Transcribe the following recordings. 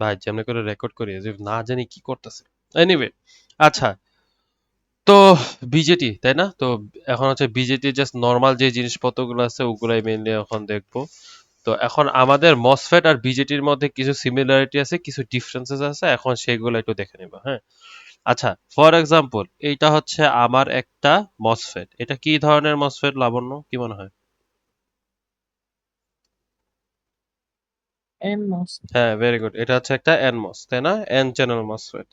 ভাই যেমনি করে রেকর্ড করি যে না জানি কি করতেছে। এনিওয়ে, আচ্ছা, তো বিজেটি তাই না? তো এখন হচ্ছে বিজেটি জাস্ট নর্মাল যে জিনিসপত্রগুলো আছে ওগুলাই মেইনলি এখন দেখবো। তো এখন আমাদের মসফেট আর বিজেটির মধ্যে কিছু সিমিলারিটি আছে, কিছু ডিফারেন্সেস আছে, এখন সেগুলো একটু দেখে নিব, হ্যাঁ? আচ্ছা, ফর এক্সাম্পল এইটা হচ্ছে আমার একটা মসফেট। এটা কি ধরনের মসফেট, লাবণ্য, কি মনে হয়? এনমস। হ্যাঁ, ভেরি গুড, এটা হচ্ছে একটা এনমস তাই না, এন চ্যানেল মসফেট।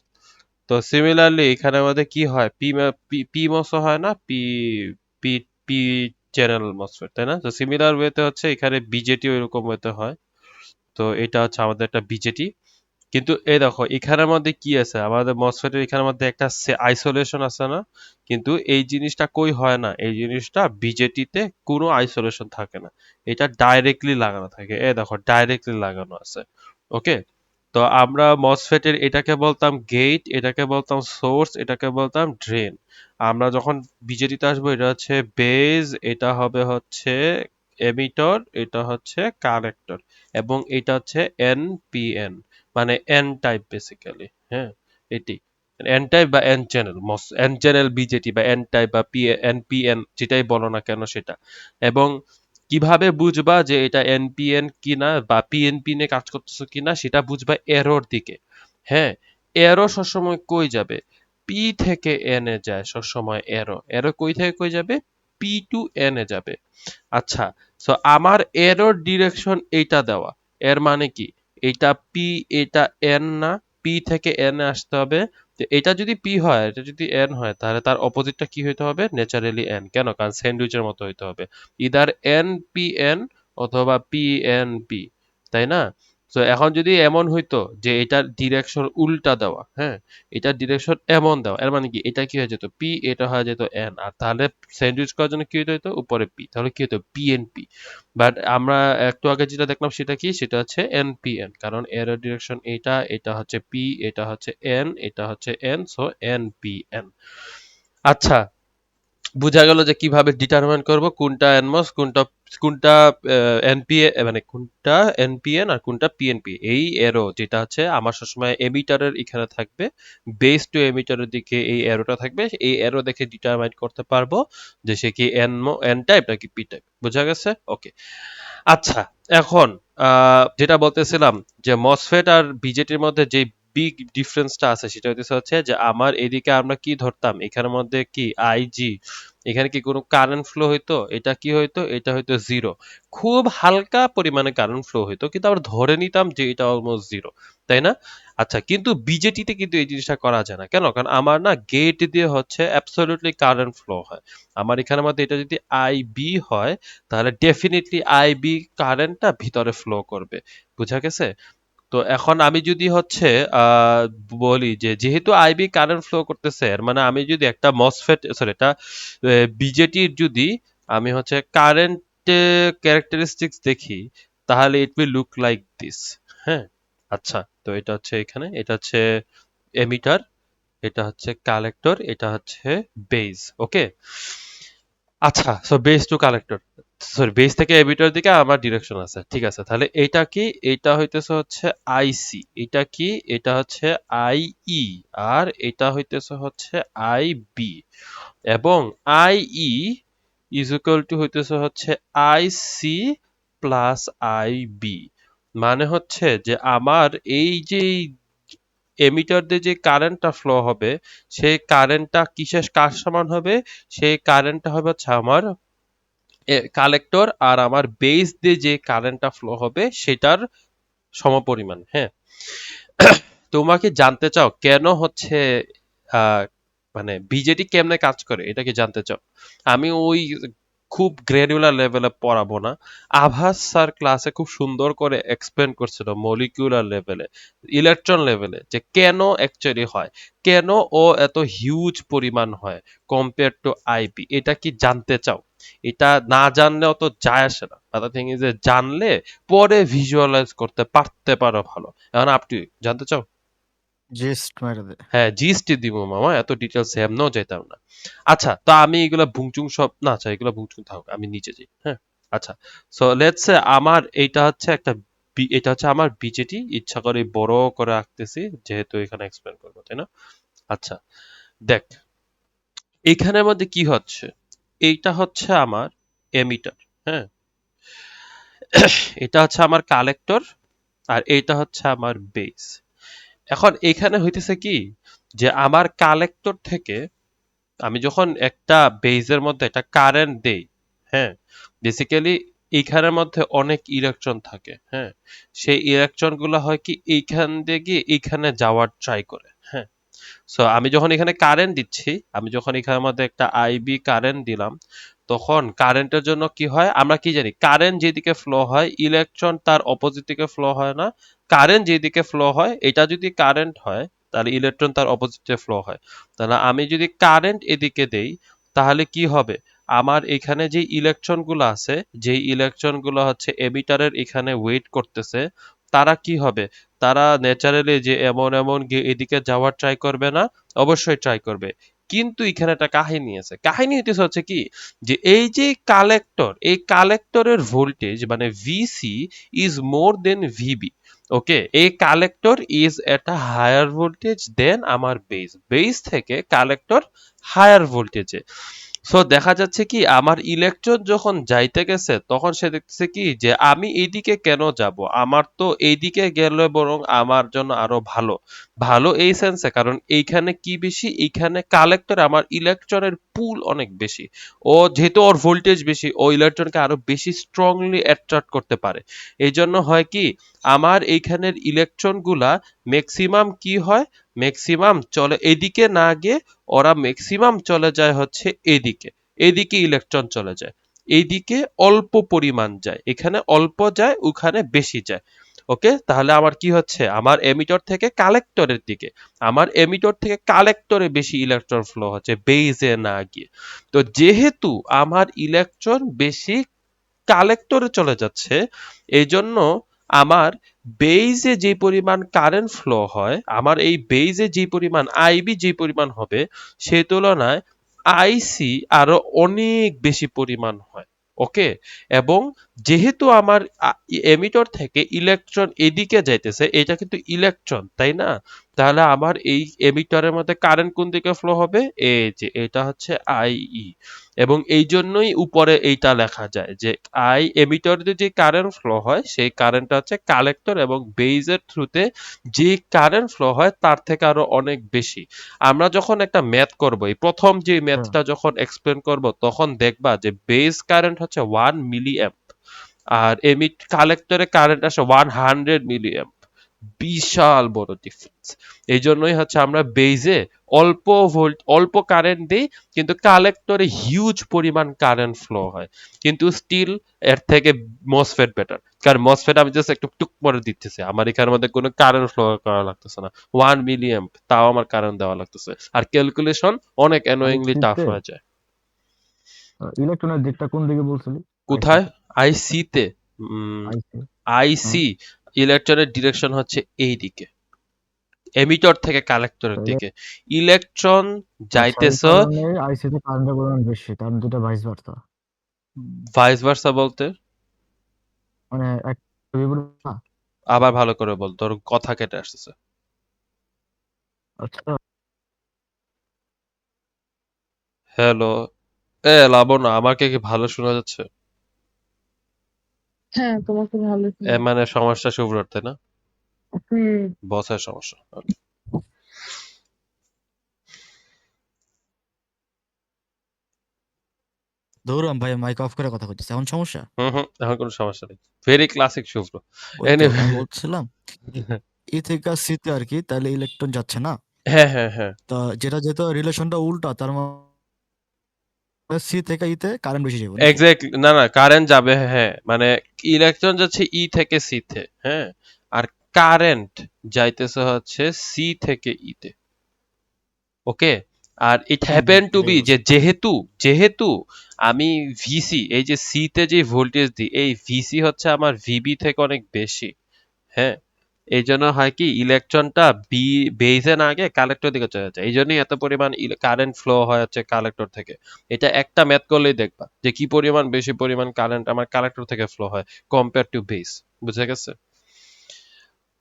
তো সিমিলারলি এখানে আমাদের কি হয়, পি মসও হয় না, P P P channel MOSFET তাই না? তো সিমিলার ওয়েতে হচ্ছে এখানে বিজেটি এরকম ওয়েতে হয়। তো এটা হচ্ছে আমাদের একটা বিজেটি। কিন্তু এই দেখো এখানের মধ্যে কি আছে, আমাদের মসফেটের এখানের মধ্যে একটা আইসোলেশন আছে না? কিন্তু এই জিনিসটা কই হয় না, এই জিনিসটা বিজেটিতে কোনো আইসোলেশন থাকে না। এটা ডাইরেক্টলি লাগানো থাকে, এই দেখো ডাইরেক্টলি লাগানো আছে। ওকে, তো আমরা মসফেটের এটাকে বলতাম গেট, এটাকে বলতাম সোর্স, এটাকে বলতাম ড্রেন। আমরা যখন বিজেটিতে আসবো, এটা হচ্ছে বেজ, এটা হবে হচ্ছে এমিটর, এটা হচ্ছে কালেক্টর, এবং এটা হচ্ছে এনপিএন, মানে এন টাইপ বেসিক্যালি, হ্যাঁ, এটি এন টাইপ বা N channel, N channel BJD বা এন টাইপ বা এনপিএন যেটাই বলো না কেন সেটা। এবং কিভাবে বুঝবা যে এটা এনপিএন কিনা বা পিএনপি নিয়ে কাজ করতেছো কিনা, সেটা বুঝবা এরোর দিকে। হ্যাঁ, এরো সবসময় কই যাবে, পি থেকে এন এ যায় সবসময়। এরো এরো কই থেকে কই যাবে, পি টু এন এ যাবে। আচ্ছা, সো আমার এরর ডিরেকশন এইটা দেওয়া, এর মানে কি, এটা পি, এটা এন না, পি থেকে এন এ আসতে হবে। তো এটা যদি পি হয়, এটা যদি এন হয়, তাহলে তার অপোজিটটা কি হইতে হবে, ন্যাচারালি এন। কেন? কারণ স্যান্ডউইচের মতো হইতে হবে, ইদার এন পি এন অথবা পি এন পি, তাই না? তো এখন যদি এমন হইতো যে এটার ডিরেকশন উল্টা দেওয়া, হ্যাঁ, এটার ডিরেকশন এমন দেওয়া, এর মানে কি, এটা কি হয়ে যেত পি, এটা হয়ে যেত এন, আর তাহলে স্যান্ডউইচ করার জন্য কি হইতো, উপরে পি, তাহলে কি হতো পিএনপি। বাট আমরা একটু আগে যেটা দেখলাম সেটা কি, সেটা হচ্ছে এনপিএন, কারণ এর ডিরেকশন এটা, এটা হচ্ছে পি, এটা হচ্ছে এন, এটা হচ্ছে এন, সো এনপিএন। আচ্ছা, বুঝা গেল যে কিভাবে ডিটারমাইন করব কোনটা এনমস, কোনটা কোনটা এনপিএ, মানে কোনটা এনপিএন আর কোনটা পিএনপি। এই এরো যেটা হচ্ছে আমার সবসময় এমিটারের এখানে থাকবে, বেস টু এমিটারের দিকে এই এরোটা থাকবে, এই এরো দেখে ডিটারমাইন করতে পারবো যে সে কি এন টাইপ নাকি পি টাইপ। বোঝা গেছে? ওকে, আচ্ছা, এখন যেটা বলতেছিলাম যে মসফেট আর বিজেটির মধ্যে যে বিগ ডিফারেন্সটা আছে সেটা হচ্ছে যে আমার এদিকে আমরা কি ধরতাম, এখানের মধ্যে কি আইজি, এখানে কি কোনো কারেন্ট ফ্লো হইতো, এটা কি হইতো, এটা হইতো জিরো। খুব হালকা পরিমাণে কারেন্ট ফ্লো হইতো, কিন্তু আমরা ধরে নিতাম যে এটা অলমোস্ট জিরো, তাই না? আচ্ছা, কিন্তু বিজেটিতে কিন্তু এই জিনিসটা করা যায় না। কেন? কারণ আমার না গেট দিয়ে হচ্ছে অ্যাবসলিউটলি কারেন্ট ফ্লো হয়। আমার এখানের মধ্যে এটা যদি আইবি হয়, তাহলে ডেফিনেটলি আইবি কারেন্টটা ভিতরে ফ্লো করবে। বুঝা গেছে? তো এখন আমি যদি হচ্ছে আহ, বলি যে যেহেতু আইবি কারেন্ট ফ্লো করতেছে, এর মানে আমি যদি একটা মসফেট, সরি, এটা বিজেটির যদি আমি হচ্ছে কারেন্ট ক্যারেক্টারিস্টিক্স দেখি, তাহলে it will look like this. হ্যাঁ, আচ্ছা, তো এটা হচ্ছে এখানে, এটা হচ্ছে এমিটার, এটা হচ্ছে কালেক্টর, এটা হচ্ছে বেজ। ওকে, আচ্ছা, so base to collector, sorry, base থেকে এমিটার দিকে আমার ডিরেকশন আছে, ঠিক আছে। তাহলে এটা কি, এটা হইতেছে হচ্ছে আইসি, এটা কি, এটা হচ্ছে আইই, আর এটা হইতেছে হচ্ছে আইবি, এবং আইই ইজ ইকুয়াল টু হইতেছে হচ্ছে আইসি প্লাস আইবি। মানে হচ্ছে যে আমার এই যে এমিটার দিয়ে যে কারেন্টটা ফ্লো হবে, সেই কারেন্টটা কিসের কার সমান হবে, সেই কারেন্টটা হবে হচ্ছে আমার কালেক্টর আর আমার বেস দিয়ে যে কারেন্টটা ফ্লো হবে সেটার সমপরিমাণ। হ্যাঁ, তোমাকে জানতে চাও কেন হচ্ছে আহ, মানে বিজেটি কেমনে কাজ করে, এটা কি জানতে চাও? আমি ওই খুব গ্র্যানুলার লেভেলে পড়াবো না। আভাস স্যার ক্লাসে খুব সুন্দর করে এক্সপ্লেন করছিল মলিকিউলার লেভেলে, ইলেকট্রন লেভেলে, যে কেন অ্যাকচুয়ালি হয়, কেন ও এত হিউজ পরিমাণ হয় কম্পেয়ার টু আইপি। এটা কি জানতে চাও? এটা না জানলেও তো যায় আসে না, কথা থিং ইজ যে জানলে পরে ভিজুয়ালাইজ করতে পারতে পারো ভালো। এখন আপনি জানতে চাও? জেস্ট মেরে দে। হ্যাঁ, জিএসটি দিব মামা, এত ডিটেলস এমনও যেতাম না। আচ্ছা, তো আমি এগুলা ভুংচুং সব না, আচ্ছা এগুলা ভুংচুং থাকুক, আমি নিচে যাই, হ্যাঁ। আচ্ছা, সো লেটস সে আমার এইটা হচ্ছে একটা এটা হচ্ছে আমার বিজেটি, ইচ্ছা করে বড় করে রাখতেছি যেহেতু এখানে এক্সপ্লেন করবো, তাই না? আচ্ছা, দেখ এইখানের মধ্যে কি হচ্ছে, এইটা হচ্ছে আমার এমিটার, হ্যাঁ, এটা হচ্ছে আমার কালেক্টর, আর এইটা হচ্ছে আমার বেস। এখন এখানে হইতেছে কি, যে আমার কালেক্টর থেকে আমি যখন একটা বেজের মধ্যে একটা কারেন্ট দেই, হ্যাঁ, বেসিক্যালি এইখানের মধ্যে অনেক ইলেকট্রন থাকে, হ্যাঁ, সেই ইলেকট্রন গুলো হয় কি এইখান দিয়ে গিয়ে এইখানে যাওয়ার ট্রাই করে, হ্যাঁ। সো আমি যখন এখানে কারেন্ট দিচ্ছি, আমি যখন এখানের মধ্যে একটা আইবি কারেন্ট দিলাম, তখন কারেন্টের জন্য কি হয় আমরা কি জানি, কারেন্ট যেদিকে ফ্লো হয় ইলেকট্রন তার অপোজিট দিকে ফ্লো হয় না, কারেন্ট যেদিকে ফ্লো হয় এটা যদি কারেন্ট হয় তাহলে ইলেকট্রন তার অপোজিটে ফ্লো হয়। তাহলে আমি যদি কারেন্ট এদিকে দেই তাহলে কি হবে, আমার এখানে যে ইলেকট্রন গুলো আছে, যে ইলেকট্রন গুলো হচ্ছে এমিটারের এখানে ওয়েট করতেছে, তারা কি হবে, তারা ন্যাচারালি যে এমন এমন গিয়ে এদিকে যাওয়ার ট্রাই করবে না, অবশ্যই ট্রাই করবে। কিন্তু এখানে একটা কাহিনী আছে, কাহিনী হচ্ছে কি, যে এই যে কালেক্টর, এই কালেক্টরের ভোল্টেজ মানে VC is more than VB. Okay, এই কালেক্টর ইজ একটা হায়ার ভোল্টেজ দেন আমার বেস, বেস থেকে কালেক্টর হায়ার ভোল্টেজে। সো দেখা যাচ্ছে কি আমার ইলেকট্রন যখন যাইতে গেছে তখন সে দেখছে কি যে আমি এইদিকে কেন যাব, আমার তো এইদিকে গেলে বরং আমার জন্য আরো ভালো। ভালো এই সেন্সে কারণ এইখানে কি বেশি, এইখানে কালেক্টর আমার ইলেকট্রনের পুল অনেক বেশি। ও যেহেতু ওর ভোল্টেজ বেশি, ও ইলেকট্রনকে আরো বেশি স্ট্রংলি অ্যাট্রাক্ট করতে পারে। এই জন্য হয় কি আমার এইখানের ইলেকট্রন গুলা ম্যাক্সিমাম কি হয়, ম্যাক্সিমাম চলে এদিকে না গিয়ে ওরা ম্যাক্সিমাম চলে যায় হচ্ছে এদিকে, এদিকে ইলেকট্রন চলে যায়, এইদিকে অল্প পরিমাণ যায়, এখানে অল্প যায় ওখানে বেশি যায়। ওকে, তাহলে আমার কি হচ্ছে, আমার এমিটর থেকে কালেক্টরের দিকে, আমার এমিটর থেকে কালেক্টরে বেশি ইলেকট্রন ফ্লো হচ্ছে বেইজে না গিয়ে। তো যেহেতু আমার ইলেকট্রন বেশি কালেক্টরে চলে যাচ্ছে, এই জন্য আমার বেইজে যে পরিমাণ কারেন্ট ফ্লো হয়, আমার এই বেইজে যে পরিমাণ আইবি যে পরিমাণ হবে, সেই তুলনায় আইসি আরো অনেক বেশি পরিমাণ হয়। ওকে, এবং যেহেতু আমার এমিটর থেকে ইলেকট্রন এদিকে যাইতেছে, এটা কিন্তু ইলেকট্রন তাই না, তাহলে আমার এই এমিটরের মধ্যে কারেন্ট কোন দিকে ফ্লো হবে, এই যে এটা হচ্ছে আইই। এবং এই জন্যই উপরে এইটা লেখা যায় যে আই এমিটর দিয়ে যে কারেন্ট ফ্লো হয় সেই কারেন্টটা হচ্ছে কালেক্টর এবং বেইজের থ্রুতে যে কারেন্ট ফ্লো হয় তার থেকে আরো অনেক বেশি। আমরা যখন একটা ম্যাথ করব, এই প্রথম যে হ্যাঁ, ম্যাথটা যখন এক্সপ্লেন করব তখন দেখবা যে বেজ কারেন্ট হচ্ছে 1 মিলি অ্যাম্প, আর এমিট কালেক্টরে কারেন্ট আসে 100 মিলি, বিশাল বড় ডিফারেন্স। এই জন্যই হচ্ছে আমরা বেজে অল্প ভোল্ট অল্প কারেন্ট দিই, কিন্তু কালেক্টরে হিউজ পরিমাণ কারেন্ট ফ্লো হয়, কিন্তু স্টিল এর থেকে মসফেট বেটার। কারণ মসফেট আমি জাস্ট একটু টুক করে দিতেছি, আমার এখানের মধ্যে কোনো কারেন্ট ফ্লো করা লাগতেছে না, 1 মিলি, তাও আমার কারেন্ট দেওয়া লাগতেছে, আর ক্যালকুলেশন অনেক অ্যানোয়িংলি টাফ আইসিতে হয়ে যায়। ইলেকট্রনের দিকটা কোন দিকে বলছিলি? কোথায়? আইসিতে, আইসিতে? আইসি। হ্যাঁ, আইসি ইলেকট্রনের ডিরেকশন হচ্ছে এই দিকে, এমিটর থেকে কালেক্টরের তাহলে দিকে। ইলেকট্রন আচ্ছা, এই যাইতেছ, কারণে আইসিতে কারেন্টের পরিমাণ বেশি, কারণ দুটো ভাইস ভার্সা। ভাইস ভার্সা বলতে? মানে এক বিপরীত না। আবার ভালো করে বল, তোর কথা কেটে আসতেছে। আচ্ছা, হ্যালো, এ লাবণ্য, আমাকে কি ভালো শোনা যাচ্ছে? হ্যাঁ, তোমাকে ভালো এ শোনাচ্ছে। মানে সমস্যা শুভ্রর, তাই না? হুম। বসের সমস্যা, ওকে। দৌড়াম ভাই, মাইক অফ করে কথা বলতেছে, এখন সমস্যা? হুম হুম, এখন কোনো সমস্যা নেই, ভেরি ক্লাসিক শুভ্র। ওই তো এনিওয়ে, আমি বলছিলাম, ই থেকে সিতে আর কি, তাহলে ইলেকট্রন যাচ্ছে না। হ্যাঁ হ্যাঁ হ্যাঁ, তা যেটা যেহেতু রিলেশনটা উল্টা, তার মানে সি থেকে ইতে কারেন্ট বেশি যাবে নাকি? এক্স্যাক্টলি, না না, কারেন্ট যাবে, হ্যাঁ, মানে ইলেকট্রন যাচ্ছে ই থেকে সি তে, হ্যাঁ, আর কারেন্ট যাইতেছে হচ্ছে সি থেকে ই তে। ওকে, আর ইট হুম হুম, হ্যাপেন টু এটাই বি যে বলছি। যেহেতু যেহেতু আমি ভিসি এই যে সি তে যে ভোল্টেজ দিই, এই ভিসি হচ্ছে আমার ভিবি থেকে অনেক বেশি, হ্যাঁ। এই জন্য হয় কি ইলেকট্রনটা বি বেজে না আগে কালেক্টর দিকে চলে যায়, এই জন্যই এত পরিমাণ কারেন্ট ফ্লো হয় হচ্ছে কালেক্টর থেকে। এটা একটা ম্যাথ করলেই দেখবা যে কি পরিমাণ বেশি পরিমাণ কারেন্ট আমার কালেক্টর থেকে ফ্লো হয় কম্পেয়ার টু বেস। বুঝে গেছে?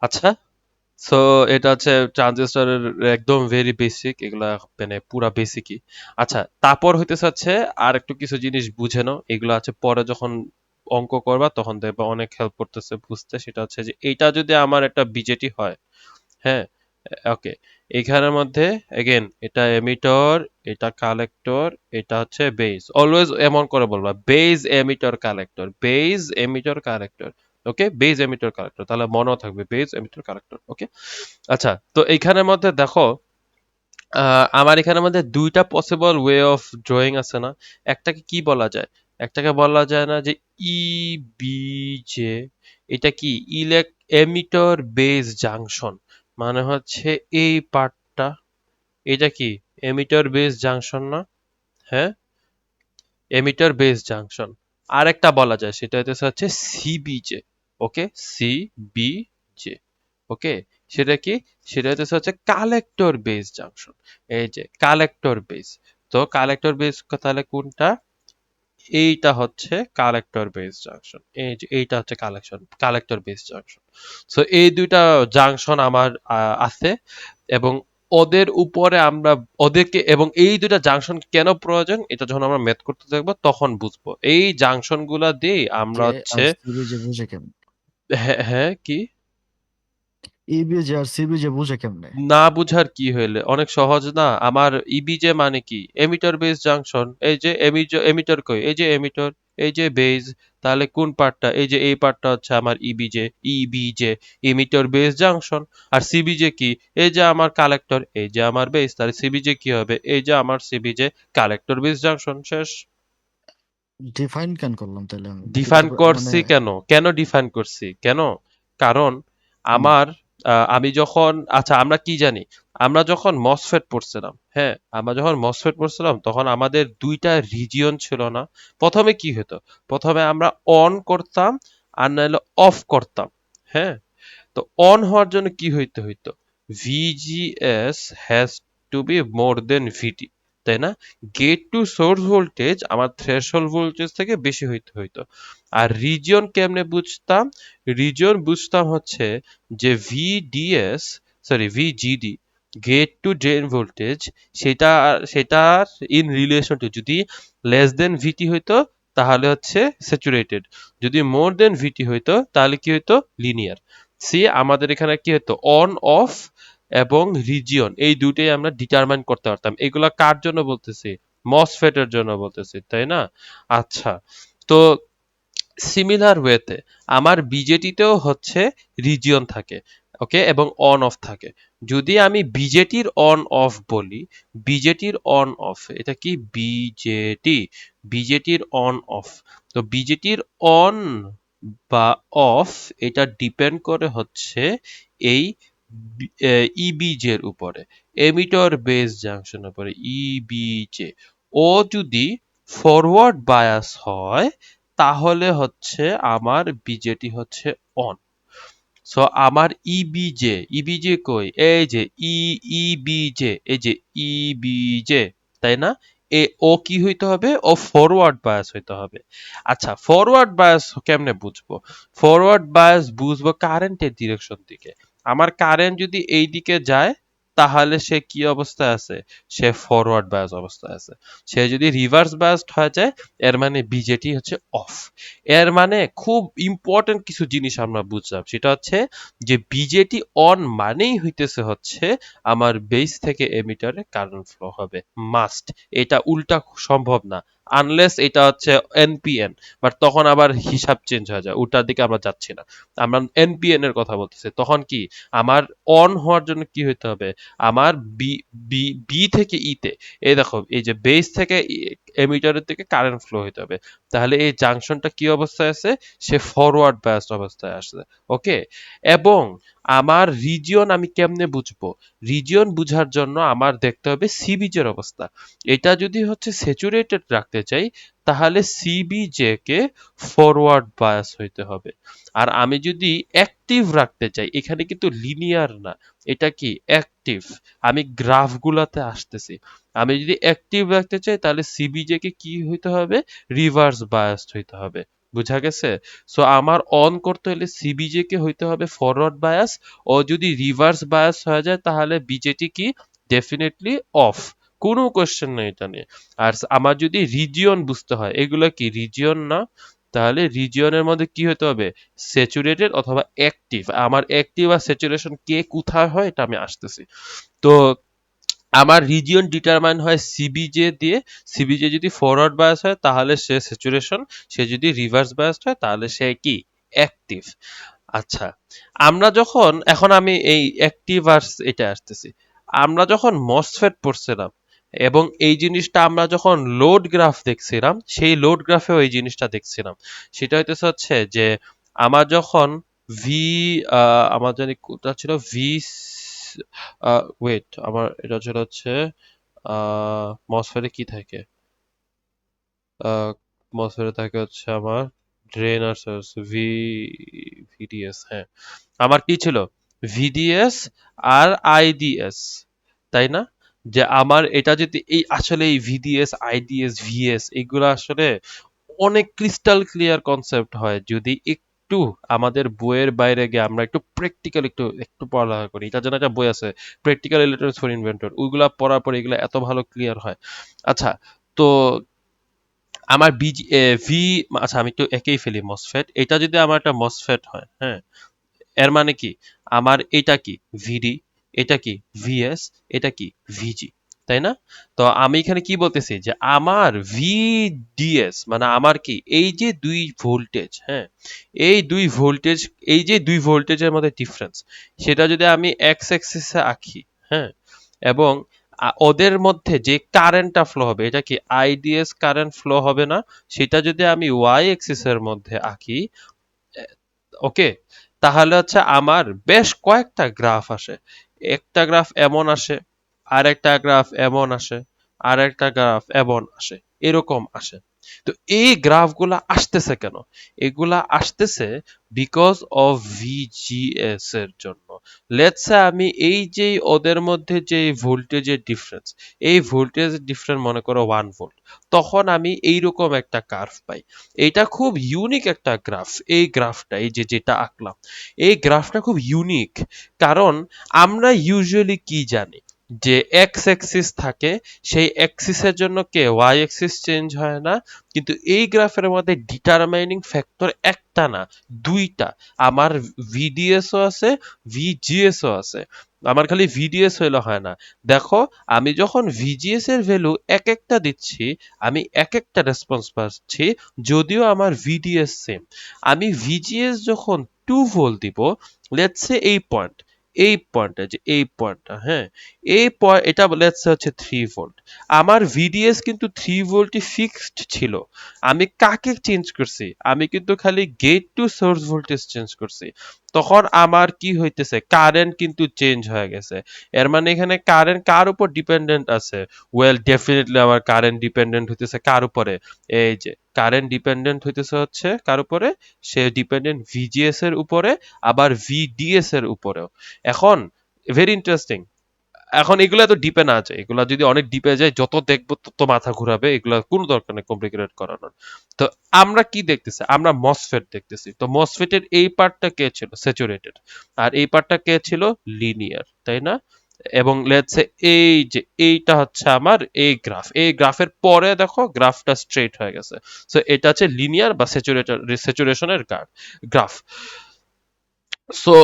আচ্ছা, সো এটা হচ্ছে ট্রানজিস্টরের একদম ভেরি বেসিক, এগুলা মানে পুরা বেসিকই। আচ্ছা, তারপর হইতেছে হচ্ছে আর একটু কিছু জিনিস বুঝে নাও, এগুলো আছে পরে যখন অঙ্ক করবা তখন দেখবা অনেক হেল্প করতেছে বুঝতে। সেটা হচ্ছে যে এইটা যদি আমার একটা বিজেটি হয়, হ্যাঁ, ওকে, এখানের মধ্যে এগেন এটা এমিটর, এটা কালেক্টর, এটা হচ্ছে বেজ। অলওয়েজ এমন করে বলবা, বেজ এমিটর কালেক্টর, বেজ এমিটর কালেক্টর। ওকে, বেজ এমিটর কালেক্টর, তাহলে মনেও থাকবে বেজ এমিটর কালেক্টর। ওকে, আচ্ছা, তো এইখানের মধ্যে দেখো, আমার এখানের মধ্যে দুইটা পসিবল ওয়ে অফ ড্রয়িং আছে না? একটাকে কি বলা যায়? একটাকে বলা যায় না যে ই বি জে, এটা কি ইলেক এমিটর বেজ জাংশন, মানে হচ্ছে এই পার্টটা, এটা কি এমিটর বেজ জাংশন না? হ্যাঁ, এমিটর বেস জাংশন। আরেকটা বলা যায় সেটা হচ্ছে সিবিজে। ওকে, সিবিজে। ওকে, সেটা কি? সেটা হচ্ছে কালেক্টর বেস জাংশন। এই যে কালেক্টর বেস, তো কালেক্টর বেস তাহলে কোনটা? এইটা হচ্ছে কালেক্টর বেস জাংশন। এই যে এইটা হচ্ছে কালেক্টর বেস জাংশন। সো এই দুইটা জাংশন আমার আছে, এবং ওদের উপরে আমরা ওদেরকে, এবং এই দুইটা জাংশন কেন প্রয়োজন এটা যখন আমরা ম্যাথ করতে থাকবো তখন বুঝবো। এই জাংশন গুলা দিয়ে আমরা যে হচ্ছে, আর সিবি যে বুঝে কেমনে? হ্যাঁ হ্যাঁ, কি? ইবি যে আর সিবি যে বুঝে কেমনে? না বুঝার কি হইলে, অনেক সহজ না। আমার ইবিজে মানে কি? এমিটর বেস জাংশন। এই যে এমিটর কই? এই যে এমিটর, এই যে বেজ। তাহলে কোন পার্টটা? এই যে এই পার্টটা হচ্ছে আমার ইবিজে এমিটর বেস জাংশন। আর সিবিজে কি? এই যে আমার কালেক্টর, এই যে আমার বেস। তাহলে সিবিজে কি হবে? এই যে আমার সিবিজে কালেক্টর বেস জাংশন। শেষ। ডিফাইন কেন করলাম তাহলে আমি ডিফাইন মানে করছি কেন? কেন ডিফাইন করছি? কেন? কারণ হুম, আমার আমি যখন, আচ্ছা আমরা কি জানি? আমরা যখন মসফেট পড়ছিলাম, হ্যাঁ, আমরা যখন মসফেট পড়ছিলাম তখন আমাদের দুইটা রিজিয়ন ছিল না? প্রথমে কি হতো? প্রথমে আমরা অন করতাম আর নাহলে অফ করতাম। হ্যাঁ, তো অন হওয়ার জন্য কি হইতে হইতো? VGS has to be more than VT, তাই না? গেট টু সোর্স ভোল্টেজ আমার থ্রেশহোল্ড ভোল্টেজ থেকে বেশি হইতে হইতো। আর রিজিয়ন কেমনে বুঝতাম? রিজিয়ন বুঝতাম হচ্ছে যে VDS, sorry VGD, gate to drain voltage, সেটার ইন রিলেশন টু, যদি লেস দেন ভিটি হইতো তাহলে হচ্ছে স্যাচুরেটেড, যদি মোর দেন ভিটি হইতো তাহলে কি হইতো? লিনিয়ার। সি, আমাদের এখানে কি হতো? অন অফ এবং রিজিয়ন, এই দুটোই আমরা ডিটারমাইন করতে পারতাম। এগুলা কার জন্য বলতেছি? মসফেটের জন্য বলতেছি, তাই না? আচ্ছা, তো সিমিলার ওয়েতে আমার বিজেটিতেও হচ্ছে রিজিয়ন থাকে, ওকে, এবং অন অফ থাকে। যদি আমি বিজেটির অন অফ বলি, বিজেটির অন অফ, এটা কি? বিজেটির অন অফ। তো বিজেটির অন বা অফ এটা ডিপেন্ড করে হচ্ছে এই ইবিজের উপরে, এমিটর বেস জাংশনের উপরে, ইবিজে। ও যদি ফরওয়ার্ড বায়াস হয় তাহলে হচ্ছে আমার বিজেটি হচ্ছে অন। সো আমার ইবিজে কই? এই যে ইবিজে, এই যে ইবিজে, তাই না? ও কি হইতে হবে? ও ফরওয়ার্ড বায়াস হইতে হবে। আচ্ছা, ফরওয়ার্ড বায়াস কেমনে বুঝবো? ফরওয়ার্ড বায়াস বুঝবো কারেন্টের ডিরেকশন দিকে। আমার কারেন্ট যদি এই দিকে যায় তাহলে সে কি অবস্থায় আছে? সে ফরওয়ার্ড বায়াস অবস্থায় আছে। সে যদি রিভার্স বায়াসড হয়ে যায়, এর মানে বিজেটি হচ্ছে অফ। এর মানে খুব ইম্পর্টেন্ট কিছু জিনিস আমরা বুঝলাম, সেটা হচ্ছে যে বিজেটি অন মানেই হইতেছে হচ্ছে আমার বেস থেকে এমিটারে কারেন্ট ফ্লো হবে, মাস্ট। এটা উল্টা সম্ভব না, আনলেস এটা হচ্ছে এনপিএন, বাট তখন আবার হিসাব চেঞ্জ হয়ে যায়, ওটার দিকে আমরা যাচ্ছি না। আমরা এনপিএন এর কথা বলতেছি। তখন কি আমার অন হওয়ার জন্য কি হইতে হবে? আমার বি বি বি থেকে ইতে, এই দেখো, এই যে বেস থেকে এমিটারের দিকে কারেন্ট ফ্লো হইতে হবে। তাহলে এই জাংশনটা কি অবস্থায় আছে? সে ফরওয়ার্ড বায়াসড অবস্থায় আসছে। ওকে, এবং আমার রিজিয়ন আমি কেমনে বুঝবো? রিজিয়ন বুঝার জন্য আমার দেখতে হবে সিবিজের অবস্থা। এটা যদি হচ্ছে স্যাচুরেটেড রাখতে চাই তাহলে সিবিজে কে ফরওয়ার্ড বায়াস হইতে হবে। আর আমি যদি অ্যাক্টিভ রাখতে চাই, এখানে কিন্তু লিনিয়ার না, এটা কি অ্যাক্টিভ। আমি গ্রাফগুলাতে আসতেছি। আমি যদি অ্যাক্টিভ রাখতে চাই তাহলে সিবিজে কে কি হইতে হবে? রিভার্স বায়াসড হইতে হবে। বুঝা গেছে? সো আমার অন করতে হলে সিবিজে কে হইতে হবে ফরওয়ার্ড বায়াস, ও যদি রিভার্স বায়াস হয়ে যায় তাহলে বিজেটি কি ডেফিনেটলি অফ, কোনো কোশ্চেন নেই এটা নিয়ে। আর আমার যদি রিজিয়ন বুঝতে হয়, এগুলো কি রিজিয়ন না, তাহলে রিজিয়নের মধ্যে কি হতে হবে, স্যাচুরেটেড অথবা অ্যাক্টিভ। আমার অ্যাক্টিভ আর স্যাচুরেশন কে কোথায় হয় এটা আমি আসতেছি। তো আমার রিজিয়ন ডিটারমাইন হয় সিবিজে দিয়ে। সিবিজে যদি ফরওয়ার্ড বায়াস হয় তাহলে সে স্যাচুরেশন, সে যদি রিভার্স বায়াস হয় তাহলে সে কি অ্যাক্টিভ। আচ্ছা, আমরা যখন এখন আমি এই অ্যাক্টিভ আর এটা আসতেছি, আমরা যখন মসফেট পড়ছিলাম এবং এই জিনিসটা আমরা যখন লোড গ্রাফ দেখছিলাম, সেই লোড গ্রাফেও এই জিনিসটা দেখছিলাম। সেটা হইতেছে হচ্ছে যে আমার যখন ভি, আমার জানি কোনটা ছিল ভি, ওয়েট, আমার এটা ছিল হচ্ছে মসফেটে কি থাকে, মসফেটে থাকে হচ্ছে আমার ড্রেন আর সোর্স, ভিডিএস, হ্যাঁ। আমার কি ছিল ভিডিএস আর আইডিএস, তাই না? যে আমার এটা যদি এই আসলে এই ভিডিএস আইডিএস ভিএস এগুলো আসলে অনেক ক্রিস্টাল ক্লিয়ার কনসেপ্ট হয় যদি একটু আমাদের বইয়ের বাইরে গিয়ে আমরা একটু প্র্যাকটিক্যাল একটু একটু পড়ালেখা করি। এটার জন্য একটা বই আছে, প্র্যাকটিক্যাল ইলেকট্রনিক্স ফর ইনভেন্টর, ওইগুলা পড়ার পরে এগুলো এত ভালো ক্লিয়ার হয়। আচ্ছা, তো আমার ভি, আচ্ছা আমি একটু একেই ফেলি, মসফেট, এটা যদি আমার একটা মসফেট হয়, হ্যাঁ, এর মানে কি আমার এটা কি ভিডি, এটা কি ভিএস, এটা কি ভিজি, তাই না? তো আমি এখানে কি বলতেছি যে আমার ভিডিএস মানে আমার কি এই যে দুই ভোল্টেজ, হ্যাঁ, এই দুই ভোল্টেজ, এই যে দুই ভোল্টেজের মধ্যে ডিফারেন্স, সেটা যদি আমি এক্স অ্যাক্সিসে আঁকি, হ্যাঁ, এবং ওদের মধ্যে যে কারেন্টটা ফ্লো হবে, এটা কি আইডিএস কারেন্ট ফ্লো হবে না, সেটা যদি আমি ওয়াই অ্যাক্সিসের মধ্যে আঁকি, ওকে, তাহলে হচ্ছে আমার বেশ কয়েকটা গ্রাফ আসে। একটা গ্রাফ এমন আসে, আর একটা গ্রাফ এমন আসে, আর একটা গ্রাফ এমন আসে, এরকম আসে। তো এই গ্রাফগুলা আসতেছে কেন? এগুলা আসতেছে বিকজ অফ ভিজিএস এর জন্য। লেটস সে আমি এই যে ওদের মধ্যে যে ভোল্টেজের ডিফারেন্স, এই ভোল্টেজ ডিফারেন্স মনে করো 1 ভোল্ট, তখন আমি এইরকম একটা কার্ভ পাই। এটা খুব ইউনিক একটা গ্রাফ। এই গ্রাফটা, এই যে যেটা আঁকলাম, এই গ্রাফটা খুব ইউনিক, কারণ আমরা ইউজুয়ালি কি জানি যে এক্স অ্যাক্সিস থাকে, সেই অ্যাক্সিসের জন্য কে ওয়াই অ্যাক্সিস চেঞ্জ হয় না, কিন্তু এই গ্রাফের মধ্যে ডিটারমাইনিং ফ্যাক্টর একটা না, দুইটা। আমার ভিডিএসও আছে, ভিজিএসও আছে। আমার খালি ভিডিএস হইলে হয় না। দেখো, আমি যখন ভিজিএস এর ভ্যালু এক একটা দিচ্ছি, আমি এক একটা রেসপন্স পাচ্ছি, যদিও আমার ভিডিএস সেম। আমি ভিজিএস যখন 2 ভোল্ট দিব, লেটস সে এই পয়েন্ট, এই পয়েন্টটা, যে এই পয়েন্টটা, হ্যাঁ, এই পয়েন্ট, এটা লেটস সে হচ্ছে 3 ভোল্ট। আমার ভিডিএস কিন্তু 3 ভোল্টই ফিক্সড ছিল। আমি কাকে চেঞ্জ করছি? আমি কিন্তু খালি gate to source voltage change করছি। তখন আমার কি হইতেছে, কারেন্ট কিন্তু চেঞ্জ হয়ে গেছে। এর মানে এখানে কারেন্ট কার উপর ডিপেন্ডেন্ট আছে? ওয়েল, ডেফিনেটলি আমার কারেন্ট ডিপেন্ডেন্ট হইতেছে কার উপরে? এই যে কারেন্ট ডিপেন্ডেন্ট হইতেছে হচ্ছে কার উপরে? সে ডিপেন্ডেন্ট ভিজিএস এর উপরে, আবার ভিডিএস এর উপরেও। এখন ভেরি ইন্টারেস্টিং, এখন এগুলো এত ডিপে না যায়, এগুলা যদি অনেক ডিপে যায় যত দেখবো তত মাথা ঘুরাবে, এগুলা কোনো দরকার নেই কমপ্লিকেটেড করানোর। তো আমরা কি দেখতেছি? আমরা মসফেট দেখতেছি। তো মসফেটের এই পার্টটা কে ছিল? স্যাচুরেটেড। আর এই পার্টটা কে ছিল? লিনিয়ার, তাই না? এবং লেটস সে এই যে এইটা হচ্ছে আমার এই গ্রাফ, এই গ্রাফের পরে দেখো গ্রাফটা স্ট্রেট হয়ে গেছে। সো এটা হচ্ছে লিনিয়ার বা স্যাচুরেশনের গ্রাফ। সো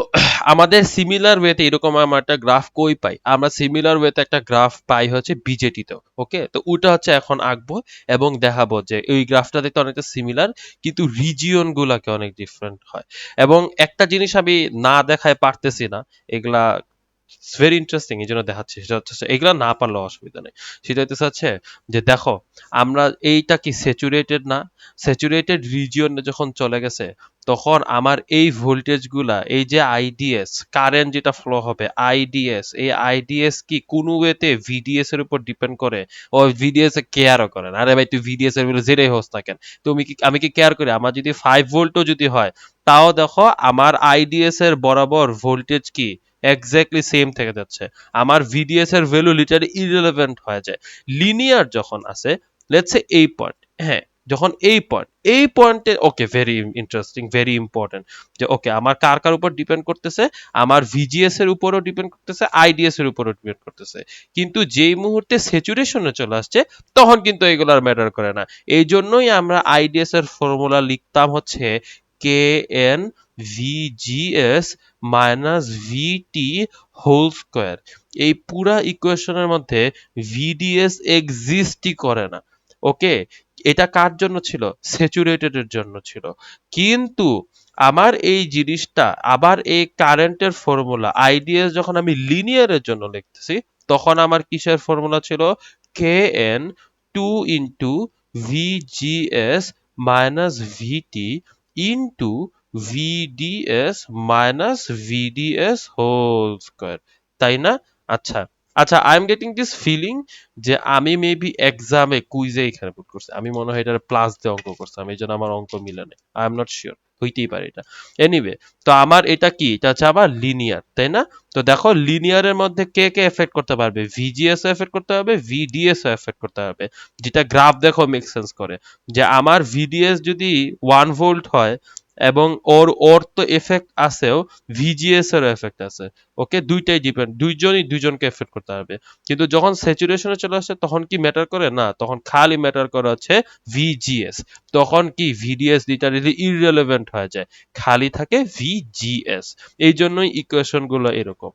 আমাদের সিমিলার ওয়েতে এরকম আমরা একটা গ্রাফ কই পাই? আমরা সিমিলার ওয়েতে একটা গ্রাফ পাই হচ্ছে বিজেটিতে। ওকে, তো ওটা হচ্ছে এখন আঁকবো এবং দেখাবো যে ওই গ্রাফটা দেখতে অনেকটা সিমিলার, কিন্তু রিজিয়ন গুলাকে অনেক ডিফারেন্ট হয়। এবং একটা জিনিস আমি না দেখায় পারতেছি না, এগুলা ভেরি ইন্টারেস্টিং, এই জন্য দেখাচ্ছি। সেটা হচ্ছে এগুলা না পারলেও অসুবিধা নেই। সেটা হচ্ছে যে দেখো, আমরা এইটা কি স্যাচুরেটেড না? স্যাচুরেটেড রিজিয়নে যখন চলে গেছে, তখন আমার এই ভোল্টেজ গুলা, এই যে আইডিএস কারেন্ট যেটা ফ্লো হবে, আইডিএস, এই আইডিএস কি কোনো ওয়েতে ভিডিএস এর উপর ডিপেন্ড করে? ও ভিডিএস এ কেয়ারও করে না। আরে ভাই, তুই ভিডিএস এর বলে যেটাই হোস না কেন, তুমি কি, আমি কি কেয়ার করি? আমার যদি 5 ভোল্টও যদি হয়, তাও দেখো আমার আইডিএস এর বরাবর ভোল্টেজ কি এক্স্যাক্টলি সেম থেকে যাচ্ছে। আমার ভিডিএস এর ভ্যালু লিটারালি ইররিলেভেন্ট হয়ে যায়। লিনিয়ার যখন আছে, লেটস সে এই পয়েন্ট, হ্যাঁ, যখন এই পয়েন্টে okay very interesting, very important, যে ওকে আমার কার কার উপর ডিপেন্ড করতেছে, আমার ভিজিএস এর উপরও ডিপেন্ড করতেছে, আইডিএস এর উপরও ডিপেন্ড করতেছে, কিন্তু যেই মুহূর্তে স্যাচুরেশনে চলে আসছে তখন কিন্তু এগুলো আর ম্যাটার করে না। এই জন্যই আমরা আইডিএস এর ফর্মুলা লিখতাম হচ্ছে কে এন ভিজিএস মাইনাস ভিটি হোল স্কোয়ার। এই পুরা ইকুয়েশনের মধ্যে ভিডিএস এক্সিস্টই করে না। ওকে, এটা কার জন্য ছিল? স্যাচুরেটেড এর জন্য ছিল। কিন্তু আমার এই জিনিসটা আবার এই কারেন্টের ফর্মুলা আইডিএস যখন আমি লিনিয়ারের জন্য লিখতেছি, তখন আমার কিসের ফর্মুলা ছিল? K N 2 VGS minus VT into VDS minus VDS whole square, তাই না? আচ্ছা আচ্ছা, I am getting this feeling যে আমি মেবি এক্সামে কুইজে এখানে পুট করছি, আমি মনে হয় এটার প্লাস দিয়ে অঙ্ক করছি, আমি এই জন্য আমার অঙ্ক মিলে নেই, আই এম নট শিওর, হইতেই পারে এটা। এনিওয়ে, তো আমার এটা কি, এটা হচ্ছে আবার লিনিয়ার, তাই না? তো দেখো লিনিয়ারের মধ্যে কে কে এফেক্ট করতে পারবে? ভিজিএস এফেক্ট করতে হবে, ভিডিএস এফেক্ট করতে হবে, যেটা গ্রাফ দেখো মেক সেন্স করে। যে আমার ভিডিএস যদি 1 ভোল্ট হয় এবং ওর ওর তো এফেক্ট আছেও, ভিজিএস এর এফেক্ট আছে। ওকে, দুইটাই ডিপেন্ড, দুইজনই দুইজনকে এফেক্ট করতে হবে। কিন্তু যখন স্যাচুরেশনে চলে আসে তখন কি ম্যাটার করে? না, তখন খালি ম্যাটার করে হচ্ছে ভিজিএস। তখন কি ভিডিএস লিটারেলি ইররেলেভেন্ট হয়ে যায়, খালি থাকে ভিজিএস। এই জন্যই ইকুয়েশন গুলো এরকম।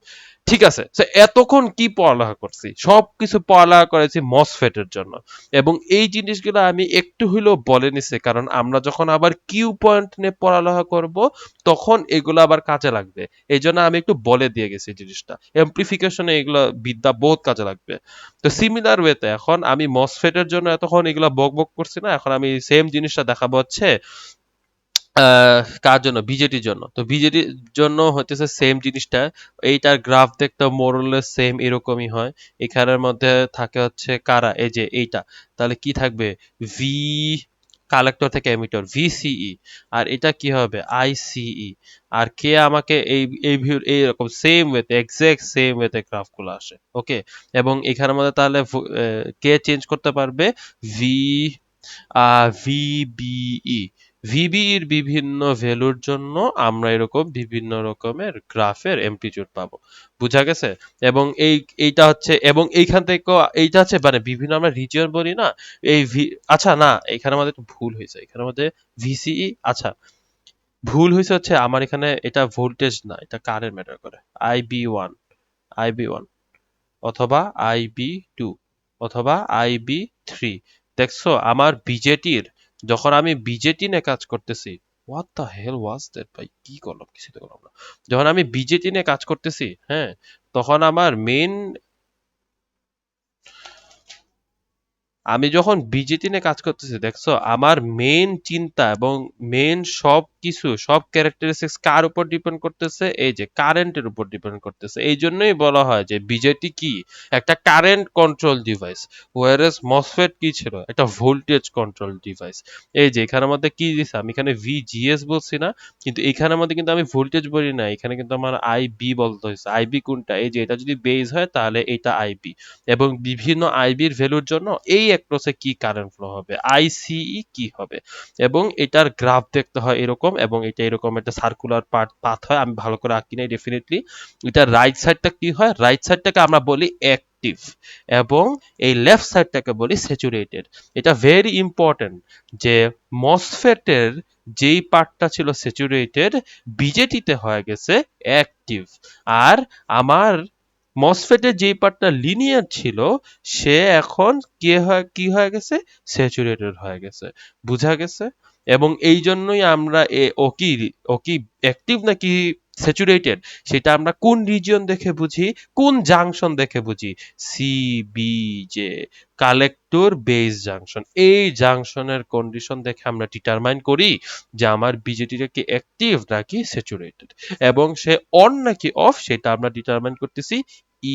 ঠিক আছে, তো এতক্ষণ কি পড়ালেখা করছি? সবকিছু পড়ালেখা করেছি মসফেটের জন্য, এবং এই জিনিসগুলো আমি একটু হইলেও বলে নিছি, কারণ আমরা যখন আবার কিউ পয়েন্ট নিয়ে পড়ালেখা করব তখন এগুলো আবার কাজে লাগবে। এই জন্য আমি একটু বলে দিয়ে গেছি জিনিসটা, এমপ্লিফিকেশনে এগুলো বিদ্যা বহুত কাজে লাগবে। তো সিমিলার ওয়েতে এখন আমি মসফেটের জন্য এতক্ষণ এগুলো বক বক করছি না, এখন আমি সেম জিনিসটা দেখাবো হচ্ছে কার জন্য? বিজেটির জন্য। তো বিজেটির জন্য হইতেছে সেম জিনিসটা, এইটার গ্রাফ দেখতে মোরলেস সেম এরকমই হয়। এখানের মধ্যে থাকে হচ্ছে কারা, এই যে এইটা, তাহলে কি থাকবে? ভি কালেক্টর থেকে এমিটর ভিসিই, আর এটা কি হবে? আইসিই। আর কে আমাকে এই ভিউ এইরকম সেম ওয়েতে, এক্সাক্ট সেম ওয়েতে গ্রাফগুলো আসে। ওকে, এবং এখানের মধ্যে তাহলে কে চেঞ্জ করতে পারবে? V VBE. ভিবিইর বিভিন্ন ভ্যালুর জন্য আমরা এরকম বিভিন্ন রকমের গ্রাফের এমপ্লিটিউড পাবো। বুঝা গেছে? এবং এইটা হচ্ছে, এবং এইখান থেকে এইটা হচ্ছে মানে বিভিন্ন আমরা রিজিয়ন বলি না, এই আচ্ছা না, এখানে আমাদের একটু ভুল হয়েছে, এখানে আমাদের ভিসিই, আচ্ছা ভুল হয়েছে হচ্ছে আমার এখানে, এটা ভোল্টেজ না, এটা কারেন্ট ম্যাটার করে। আইবি 1, আইবি 1 অথবা আইবি 2 অথবা আইবি 3। দেখছো আমার বিজেটির, যখন আমি বিজেটি নিয়ে কাজ করতেছি, what the hell was that ভাই, কি করলাম? কিছু তো করলাম না। যখন আমি বিজেটি নিয়ে কাজ করতেছি, হ্যাঁ, তখন আমার মেইন, আমি যখন বিজেটি নিয়ে কাজ করতেছি, দেখছো আমার মেইন চিন্তা এবং মেইন সব কিছু, সব ক্যারেক্টারিস্টিক্স কার উপর ডিপেন্ড করতেছে? এই যে কারেন্টের উপর ডিপেন্ড করতেছে। এই জন্যই বলা হয় যে বিজেটি কি, একটা কারেন্ট কন্ট্রোল ডিভাইস, ওয়ারেস মসফেট কি ছিল? একটা ভোল্টেজ কন্ট্রোল ডিভাইস। এই যে এখানের মধ্যে কি দিছে, আমি এখানে ভিজিএস বলছি না, কিন্তু এখানের মধ্যে কিন্তু আমি ভোল্টেজ বলি না, এখানে কিন্তু আমার আইবি বলতে হয়েছে। আইবি কোনটা? এই যে এটা যদি বেজ হয় তাহলে এটা আইবি, এবং বিভিন্ন আইবির ভ্যালুর জন্য এই অ্যাক্রসে কি কারেন্ট ফ্লো হবে, আইসিই কি হবে, এবং এটার গ্রাফ দেখতে হয় এরকম, এবং এটা এরকম একটা সার্কুলার পাথ হয়, আমি ভালো করে আঁকি নাই ডেফিনেটলি। এটা রাইট সাইডটা কি হয়? রাইট সাইডটাকে আমরা বলি অ্যাক্টিভ, এবং এই লেফট সাইডটাকে বলি স্যাচুরেটেড। এটা ভেরি ইম্পর্টেন্ট যে মসফেটের যেই পার্টটা ছিল স্যাচুরেটেড, বিজেটিতে হয়ে গেছে অ্যাক্টিভ, আর আমার মসফেটের যেই পার্টটা লিনিয়ার ছিল সে এখন কি হয়ে গেছে? স্যাচুরেটেড হয়ে গেছে। বুঝা গেছে? এবং এই জন্যই আমরা ও কি অ্যাক্টিভ নাকি স্যাচুরেটেড, সেটা আমরা কোন রিজিয়ন দেখে বুঝি, কোন জাংশন দেখে বুঝি? CBZ, collector base junction. এই জাংশনের কন্ডিশন দেখে আমরা ডিটারমাইন করি যে আমার বিজেটিটা কি অ্যাক্টিভ নাকি স্যাচুরেটেড, এবং সে অন নাকি অফ সেটা আমরা ডিটারমাইন করতেছি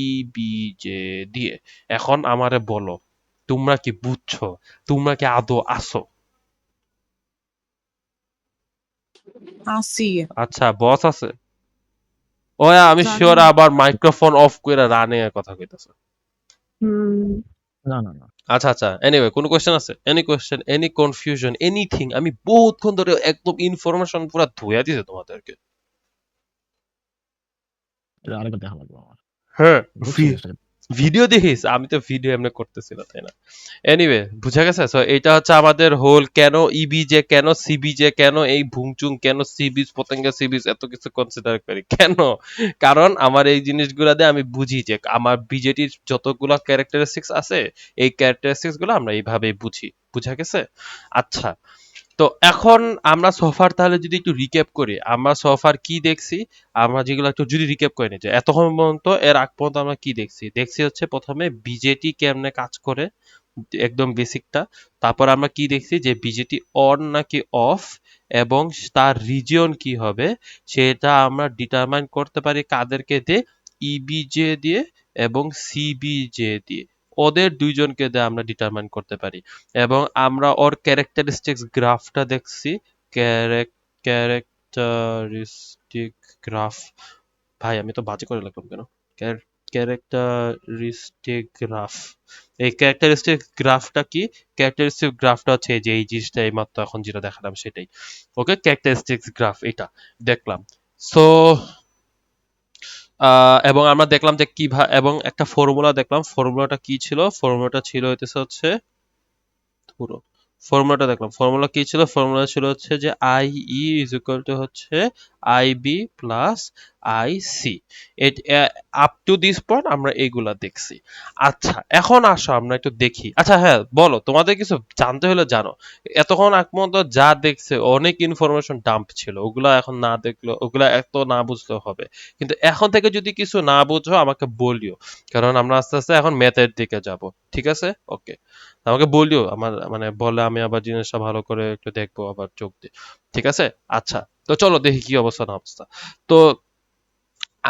ইবিজে দিয়ে। এখন আমারে বলো, তোমরা কি বুঝছো? তোমরা কি আদৌ আসো? আসি। আচ্ছা, বস আছে? ওয়া আমি জানি শিওর না। আবার মাইক্রোফোন অফ করে রানে কথা কইতাছে। হুম না। আচ্ছা আচ্ছা, এনিওয়ে কোনো কোশ্চেন আছে, any question, any confusion, anything? আমি বহুতক্ষণ ধরে একদম ইনফরমেশন পুরো ধুইয়া দিছে তোমাদেরকে। এটা আরেকবার দেখা লাগবে আমার। হ্যাঁ, বুঝছি জিনিসটা। ভিডিও দেখিস, আমি তো ভিডিও এমনি করতেছি না, তাই না? এনিওয়ে বুঝা গেছে। সো এটা হচ্ছে আমাদের হোল কেন ইবিজে, কেন সিবিজে, কেন এই ভুংচুং, কেন সিবিজ, পতেঙ্গা সিবিজ এত কিছু কনসিডার করি কেন? কারণ আমার এই জিনিসগুলা দিয়ে আমি বুঝি যে আমার বিজেটির যতগুলা ক্যারেক্টারিস্টিক্স আছে, এই ক্যারেক্টারিস্টিক্স গুলো আমরা এইভাবেই বুঝি। বুঝা গেছে? আচ্ছা, তো এখন আমরা সোফার তাহলে যদি একটু রিক্যাপ করি, আমরা সোফার কি দেখছি, আমরা যেগুলো একটু যদি রিক্যাপ করে নিই, যে এতক্ষণ পর্যন্ত এর আগ পর্যন্ত আমরা কি দেখছি? দেখছি হচ্ছে প্রথমে বিজেটি কেমনে কাজ করে, একদম বেসিকটা। তারপর আমরা কি দেখছি যে বিজেটি অন নাকি অফ, এবং তার রিজিয়ন কি হবে সেটা আমরা ডিটারমাইন করতে পারি কাদেরকে দিয়ে? ইবিজে দিয়ে এবং সিবিজে দিয়ে। ওদের দুইজনকে দিয়ে আমরা ডিটারমাইন করতে পারি। এবং আমরা ওর ক্যারেক্টারিস্টিক্স গ্রাফটা দেখছি। ক্যারেক্টারিস্টিক গ্রাফ, ভাই আমি তো বাজে করে লিখলাম কেন? ক্যারেক্টারিস্টিক গ্রাফ, এই ক্যারেক্টারিস্টিক গ্রাফটা কি? ক্যারেক্টারিস্টিক গ্রাফটা হচ্ছে এই যে এই জিনিসটা এইমাত্র এখন যেটা দেখালাম সেটাই। ওকে, ক্যারেক্টারিস্টিক গ্রাফ এটা দেখলাম। সো এবং আমরা দেখলাম যে কিভাবে, এবং একটা ফর্মুলা দেখলাম। ফর্মুলাটা কি ছিল? ফর্মুলাটা ছিল হইতেছে হচ্ছে পুরো ফর্মুলাটা দেখলাম। ফর্মুলা কি ছিল? ফর্মুলা ছিল হচ্ছে যে I E is equal to হচ্ছে I B plus I C. Up to this point আমরা এইগুলা দেখছি। আচ্ছা, এখন আসো আমরা একটু দেখি। আচ্ছা হ্যাঁ, বলো, তোমাদের কিছু জানতে হলে জানো। এতক্ষণ আগ পর্যন্ত যা দেখছে অনেক ইনফরমেশন ডাম্প ছিল, ওগুলা এখন না দেখলো, ওগুলা এত না বুঝলেও হবে। কিন্তু এখন থেকে যদি কিছু না বুঝো আমাকে বলিও, কারণ আমরা আস্তে আস্তে এখন ম্যাথের দিকে যাব। ঠিক আছে? ওকে, আমাকে বলিও, আমার মানে বলে আমি আবার জিনিসটা ভালো করে একটু দেখবো আবার চোখ দিয়ে। ঠিক আছে? আচ্ছা, তো চলো দেখি কি অবস্থা না অবস্থা। তো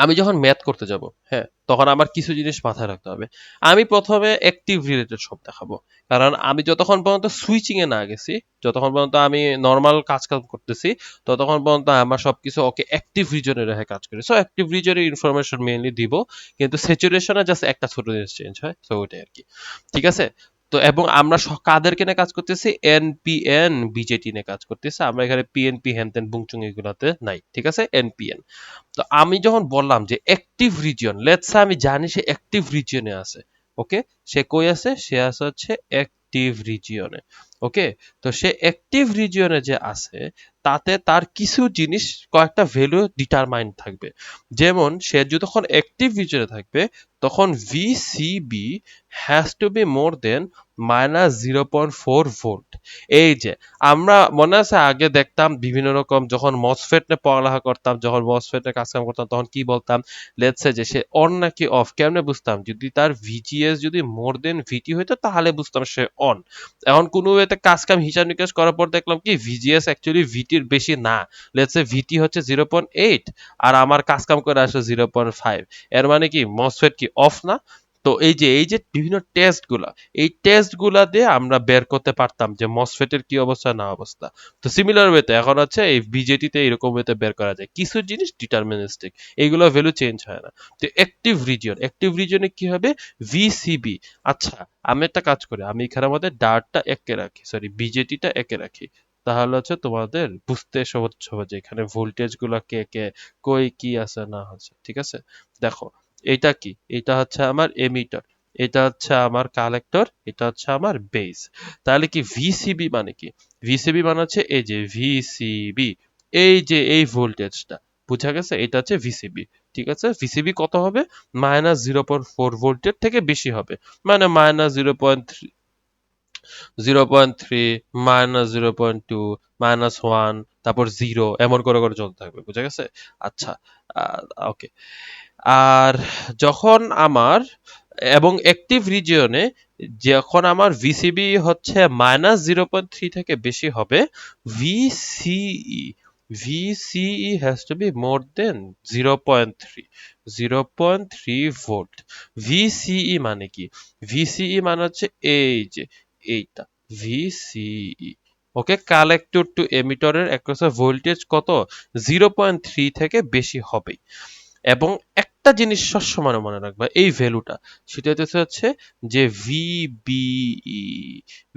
আমি যখন ম্যাথ করতে যাব, হ্যাঁ, তখন আমার কিছু জিনিস মাথায় রাখতে হবে। আমি প্রথমে অ্যাক্টিভ রিলেটেড সব দেখাবো, কারণ আমি যতক্ষণ পর্যন্ত সুইচিং এ না গেছি, যতক্ষণ পর্যন্ত আমি নর্মাল কাজ কাজ করতেছি, ততক্ষণ পর্যন্ত আমার সবকিছু ওকে অ্যাক্টিভ রিজনে রেখে কাজ করি। সো অ্যাক্টিভ রিজনের ইনফরমেশন মেইনলি দিব, কিন্তু স্যাচুরেশনে জাস্ট একটা ছোট জিনিস চেঞ্জ হয়। সো ওইটাই আর কি। ঠিক আছে? তো এবং আমরা কাদেরকে নিয়ে কাজ করতেছি? এনপিএন বিজেটি নিয়ে কাজ করতেছি আমরা। এখানে পিএনপি হ্যান ত্যান বুংচুং এগুলাতে নাই। ঠিক আছে? এনপিএন। তো আমি যখন বললাম যে অ্যাক্টিভ রিজিয়ন, লেটস সে আমি জানি সে অ্যাক্টিভ রিজিয়নে আছে। ওকে, সে কই আছে? সে আছে হচ্ছে অ্যাক্টিভ রিজিয়নে। ওকে, তো সে অ্যাক্টিভ রিজিয়নে যে আছে, তাতে তার কিছু জিনিস, কয়েকটা ভ্যালু ডিটারমাইন থাকবে। যেমন সে যতক্ষণ অ্যাক্টিভ রিজিয়নে থাকবে, তখন VCB has to be more than -0.4 volt. এই যে আমরা মনে আছে আগে দেখতাম বিভিন্ন রকম, যখন মসফেট নিয়ে পড়ালেখা করতাম, যখন মসফেট এর কাজ কাম করতাম, তখন কি বলতাম? লেটস সে যে সে অন নাকি অফ কেমনে বুঝতাম? যদি তার ভিজিএস যদি মোর দেন ভিটি হইতো তাহলে বুঝতাম সে অন। এখন কোনো ওয়েতে কাজ কাম হিসাব নিকাশ করার পর দেখলাম কি ভিজিএস অ্যাকচুয়ালি ভিটির বেশি না। লেটস সে ভিটি হচ্ছে 0.8 আর আমার কাজ কাম করে আসলে 0.5। এর মানে কি মসফেট কি অফ না? তো এই যে বিভিন্ন টেস্ট গুলা, এই টেস্ট গুলা দিয়ে আমরা বের করতে পারতাম যে মসফেটের কি অবস্থা না অবস্থা। তো সিমিলার ওয়েতে এখন হচ্ছে এই বিজেটিতে এরকম ওয়েতে বের করা যায় কিছু জিনিস ডিটারমিনিস্টিক, এইগুলো ভ্যালু চেঞ্জ হয় না। তো অ্যাক্টিভ রিজিয়নে কি হবে? ভিসিবি। আচ্ছা, আমি একটা কাজ করি, আমি এখানের মধ্যে ডার্টটা একে রাখি, সরি বিজেটিটা একে রাখি। তাহলে হচ্ছে তোমাদের বুঝতে সহজ হবে যে এখানে ভোল্টেজ গুলা কে কে কই কি আছে না আছে। ঠিক আছে? দেখো, এটা কি? এটা হচ্ছে আমার এমিটার, এটা হচ্ছে আমার কালেক্টর, এটা হচ্ছে আমার বেস। তাহলে কি ভিসিবি মানে কি? ভিসিবি মানে হচ্ছে এই যে ভিসিবি, এই যে এই ভোল্টেজটা, বুঝা গেছে? এটা হচ্ছে ভিসিবি। ঠিক আছে? ভিসিবি কত হবে? -0.4 ভোল্টের থেকে বেশি হবে, মানে -0.3, 0.3, -0.2, -1, তারপর 0, এমন করে করে চলতে থাকবে। বুঝা গেছে? আচ্ছা, ওকে। আর যখন আমার, এবং অ্যাক্টিভ রিজিয়নে যখন আমার ভিসিবি হচ্ছে -0.3 থেকে বেশি হবে, VCE VCE has to be more than 0.3, 0.3 volt. VCE মানে কি? ভিসিই মানে হচ্ছে এই যে এইটা ভিসিই। ওকে, কালেক্টর টু এমিটরের অ্যাক্রস ভোল্টেজ কত? 0.3 থেকে বেশি হবে। এবং একটা জিনিস সবসময় মনে রাখবা এই ভ্যালুটা, সেটা হচ্ছে যে ভিবিই,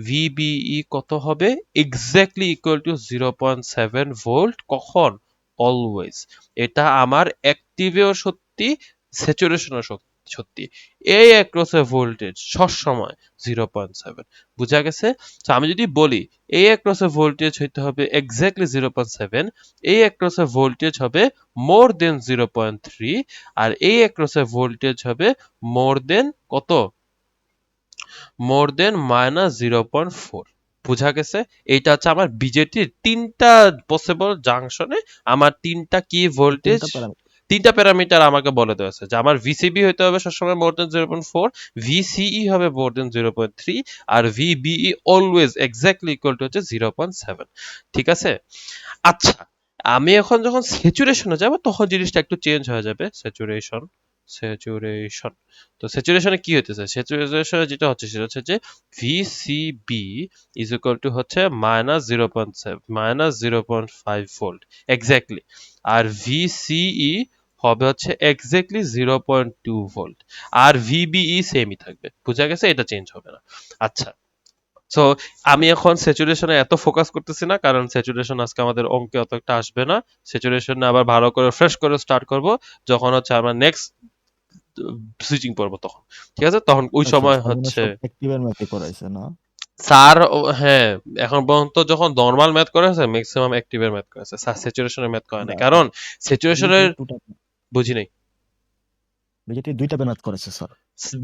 ভিবিই কত হবে, এক্স্যাক্টলি ইকুয়াল টু 0.7 ভোল্ট। কখন? অলওয়েজ। এটা আমার অ্যাক্টিভেও সত্যি, স্যাচুরেশনও সত্যি। এই অ্যাক্রসে ভোল্টেজ সবসময় 0.7। বুঝা গেছে? তো আমি যদি বলি এই অ্যাক্রসে ভোল্টেজ হইতে হবে এক্স্যাক্টলি 0.7, এই অ্যাক্রসে ভোল্টেজ হবে মোর দেন 0.3, আর এই অ্যাক্রসে ভোল্টেজ হবে মোর দেন কত? মোর দেন -0.4। বুঝা গেছে? এইটা হচ্ছে আমার বিজেটির তিনটা পসিবল জাংশনে আমার তিনটা কি ভোল্টেজ, তিনটা প্যারামিটার। তিনটা প্যারামিটার আমাকে বলে দেওয়া আছে যে আমার ভিসিবি হইতে হবে সবসময় মোর দেন 0.4, ভিসিই হবে মোর দেন 0.3, আর VBE always exactly equal to হচ্ছে 0.7। ঠিক আছে? আচ্ছা, আমি এখন যখন স্যাচুরেশনে যাব তখন জিনিসটা একটু চেঞ্জ হয়ে যাবে। Saturation, saturation. তো স্যাচুরেশনে কি হইতেছে? স্যাচুরেশনে যেটা হচ্ছে সেটা হচ্ছে যে ভিসিবি ইজ ইকুয়াল টু হচ্ছে -0.5 ভোল্ট এক্স্যাক্টলি, আর ভিসিই হবে হচ্ছে এক্স্যাক্টলি 0.2 ভোল্ট, আর ভিবিই সেমই থাকবে। বুঝা গেছে? এটা চেঞ্জ হবে না। আচ্ছা, সো আমি এখন স্যাচুরেশনে এত ফোকাস করতেছি না, কারণ স্যাচুরেশন আজকে আমাদের অঙ্কে অত একটা আসবে না। স্যাচুরেশন আবার ভালো করে ফ্রেশ করে স্টার্ট করব যখন হচ্ছে আমরা নেক্সট সুইচিং পড়বো তখন। ঠিক আছে? তখন ওই আচ্ছা, সময় স্যার মনে হয় হচ্ছে সব অ্যাক্টিভের ম্যাথে করাইছে না? স্যার হ্যাঁ, এখন পর্যন্ত যখন নর্মাল ম্যাথ করেছে ম্যাক্সিমাম অ্যাক্টিভের ম্যাথ করেছে, স্যার স্যাচুরেশনের ম্যাথ করে নাই, কারণ স্যাচুরেশনের বুঝি নাই। বিজেটি দুইটা ম্যাথ করেছে স্যার।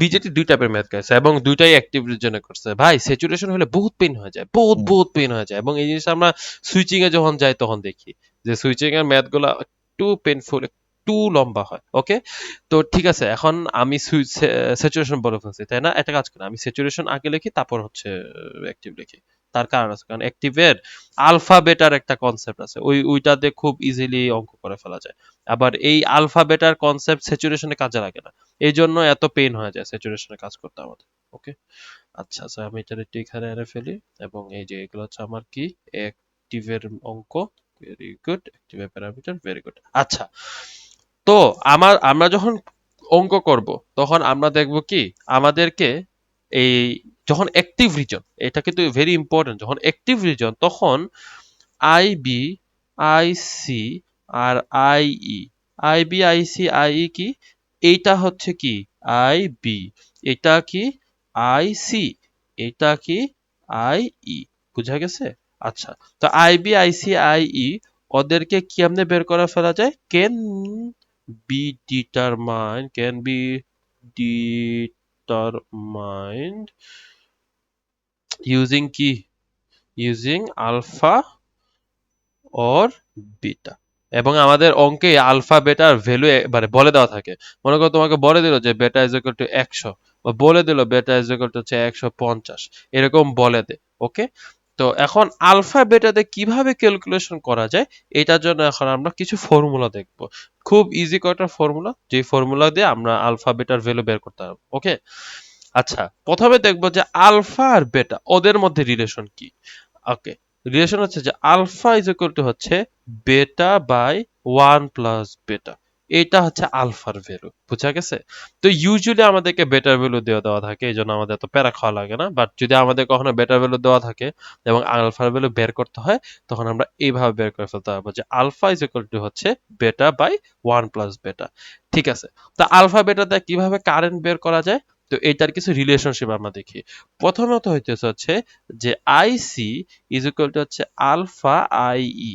বিজেটি দুই টাইপের ম্যাথ করেছে এবং দুইটাই অ্যাক্টিভ রিজনে করছে। ভাই স্যাচুরেশন হলে বহুত পেইন হয়ে যায়, বহুত হুম। বহুত পেইন হয়ে যায়, এবং এই জিনিসটা আমরা সুইচিং এ যখন যাই তখন দেখি যে সুইচিং এর ম্যাথ গুলা একটু পেইনফুল, একটু লম্বা হয়। ওকে, তো ঠিক আছে, এখন আমি স্যাচুরেশন বলে ফেলছি, তাই না? একটা কাজ করি, আমি স্যাচুরেশন আগে লিখি তারপর হচ্ছে অ্যাক্টিভ লিখি। তার কারণ আছে, কারণ অ্যাক্টিভের আলফা বেটার একটা কনসেপ্ট আছে, ওইটাতে খুব ইজিলি অঙ্ক করে ফেলা যায়। আবার এই আলফা বেটার কনসেপ্ট স্যাচুরেশনে কাজে লাগে না, এই জন্য এত পেইন হয়ে যায় স্যাচুরেশনে কাজ করতে আমাদের। ওকে, আচ্ছা আচ্ছা, আমি এটা একটু এখানে এনে ফেলি, এবং এই যে এগুলো হচ্ছে আমার কি অ্যাক্টিভের অঙ্ক। ভেরি গুড, অ্যাক্টিভের প্যারামিটার, ভেরি গুড। আচ্ছা, তো আমরা যখন অঙ্ক করব তখন আমরা দেখব কি আমাদেরকে এই যখন অ্যাক্টিভ রিজন, এটা কিন্তু ভেরি ইম্পর্টেন্ট, যখন অ্যাক্টিভ রিজন তখন আইবি, আইসি আর আইই, আইবি আইসি আইই কি, এইটা হচ্ছে কি আইবি, এটা কি আইসি, এটা কি আইই। বুঝা গেছে? আচ্ছা, তো আইবি আইসি আইই ওদেরকে কেমনে বের করে ফেলা যায়? ক্যান বি ডিটারমাইন্ড ইউজিং কি, ইউজিং আলফা অর বিটা। এবং আমাদের অঙ্কে আলফা বেটার ভ্যালু মানে বলে দেওয়া থাকে। মনে করো তোমাকে বলে দিল যে বেটা ইজ ইকুয়াল টু 100, বা বলে দিল বেটা ইজ ইকুয়াল টু হচ্ছে 150, এরকম বলে দে। ওকে, তো এখন আলফা বেটাতে কিভাবে ক্যালকুলেশন করা যায় এটার জন্য এখন আমরা কিছু ফর্মুলা দেখব। খুব ইজি কয়টা ফর্মুলা, যে ফর্মুলা দিয়ে আমরা আলফা বেটার ভ্যালু বের করতে পারবো। ওকে, আচ্ছা, প্রথমে দেখবো যে আলফা আর বেটা ওদের মধ্যে রিলেশন কি। ওকে, রিলেশন হচ্ছে যে আলফা ইজ ইকুয়াল টু হচ্ছে বেটা বাই 1 + বেটা, এটা হচ্ছে আলফার ভ্যালু। বুঝা গেছে? তো ইউজুয়ালি আমাদেরকে বেটার ভ্যালু দেওয়া থাকে, এই জন্য আমাদের এত প্যারা খাওয়া লাগে না। বাট যদি আমাদের কখনো বেটার ভ্যালু দেওয়া থাকে এবং আলফার ভ্যালু বের করতে হয়, তখন আমরা এইভাবে বের করে ফেলতে পারবো যে আলফা ইজ ইকুয়াল টু হচ্ছে বেটা বাই 1 + বেটা। ঠিক আছে, তো আলফা বেটাতে কিভাবে কারেন্ট বের করা যায়, তো এটার কিছু রিলেশনশিপ আমরা দেখি। প্রথমত হইতেছে হচ্ছে যে আইসি ইজ ইকুয়াল টু হচ্ছে আলফা আইই।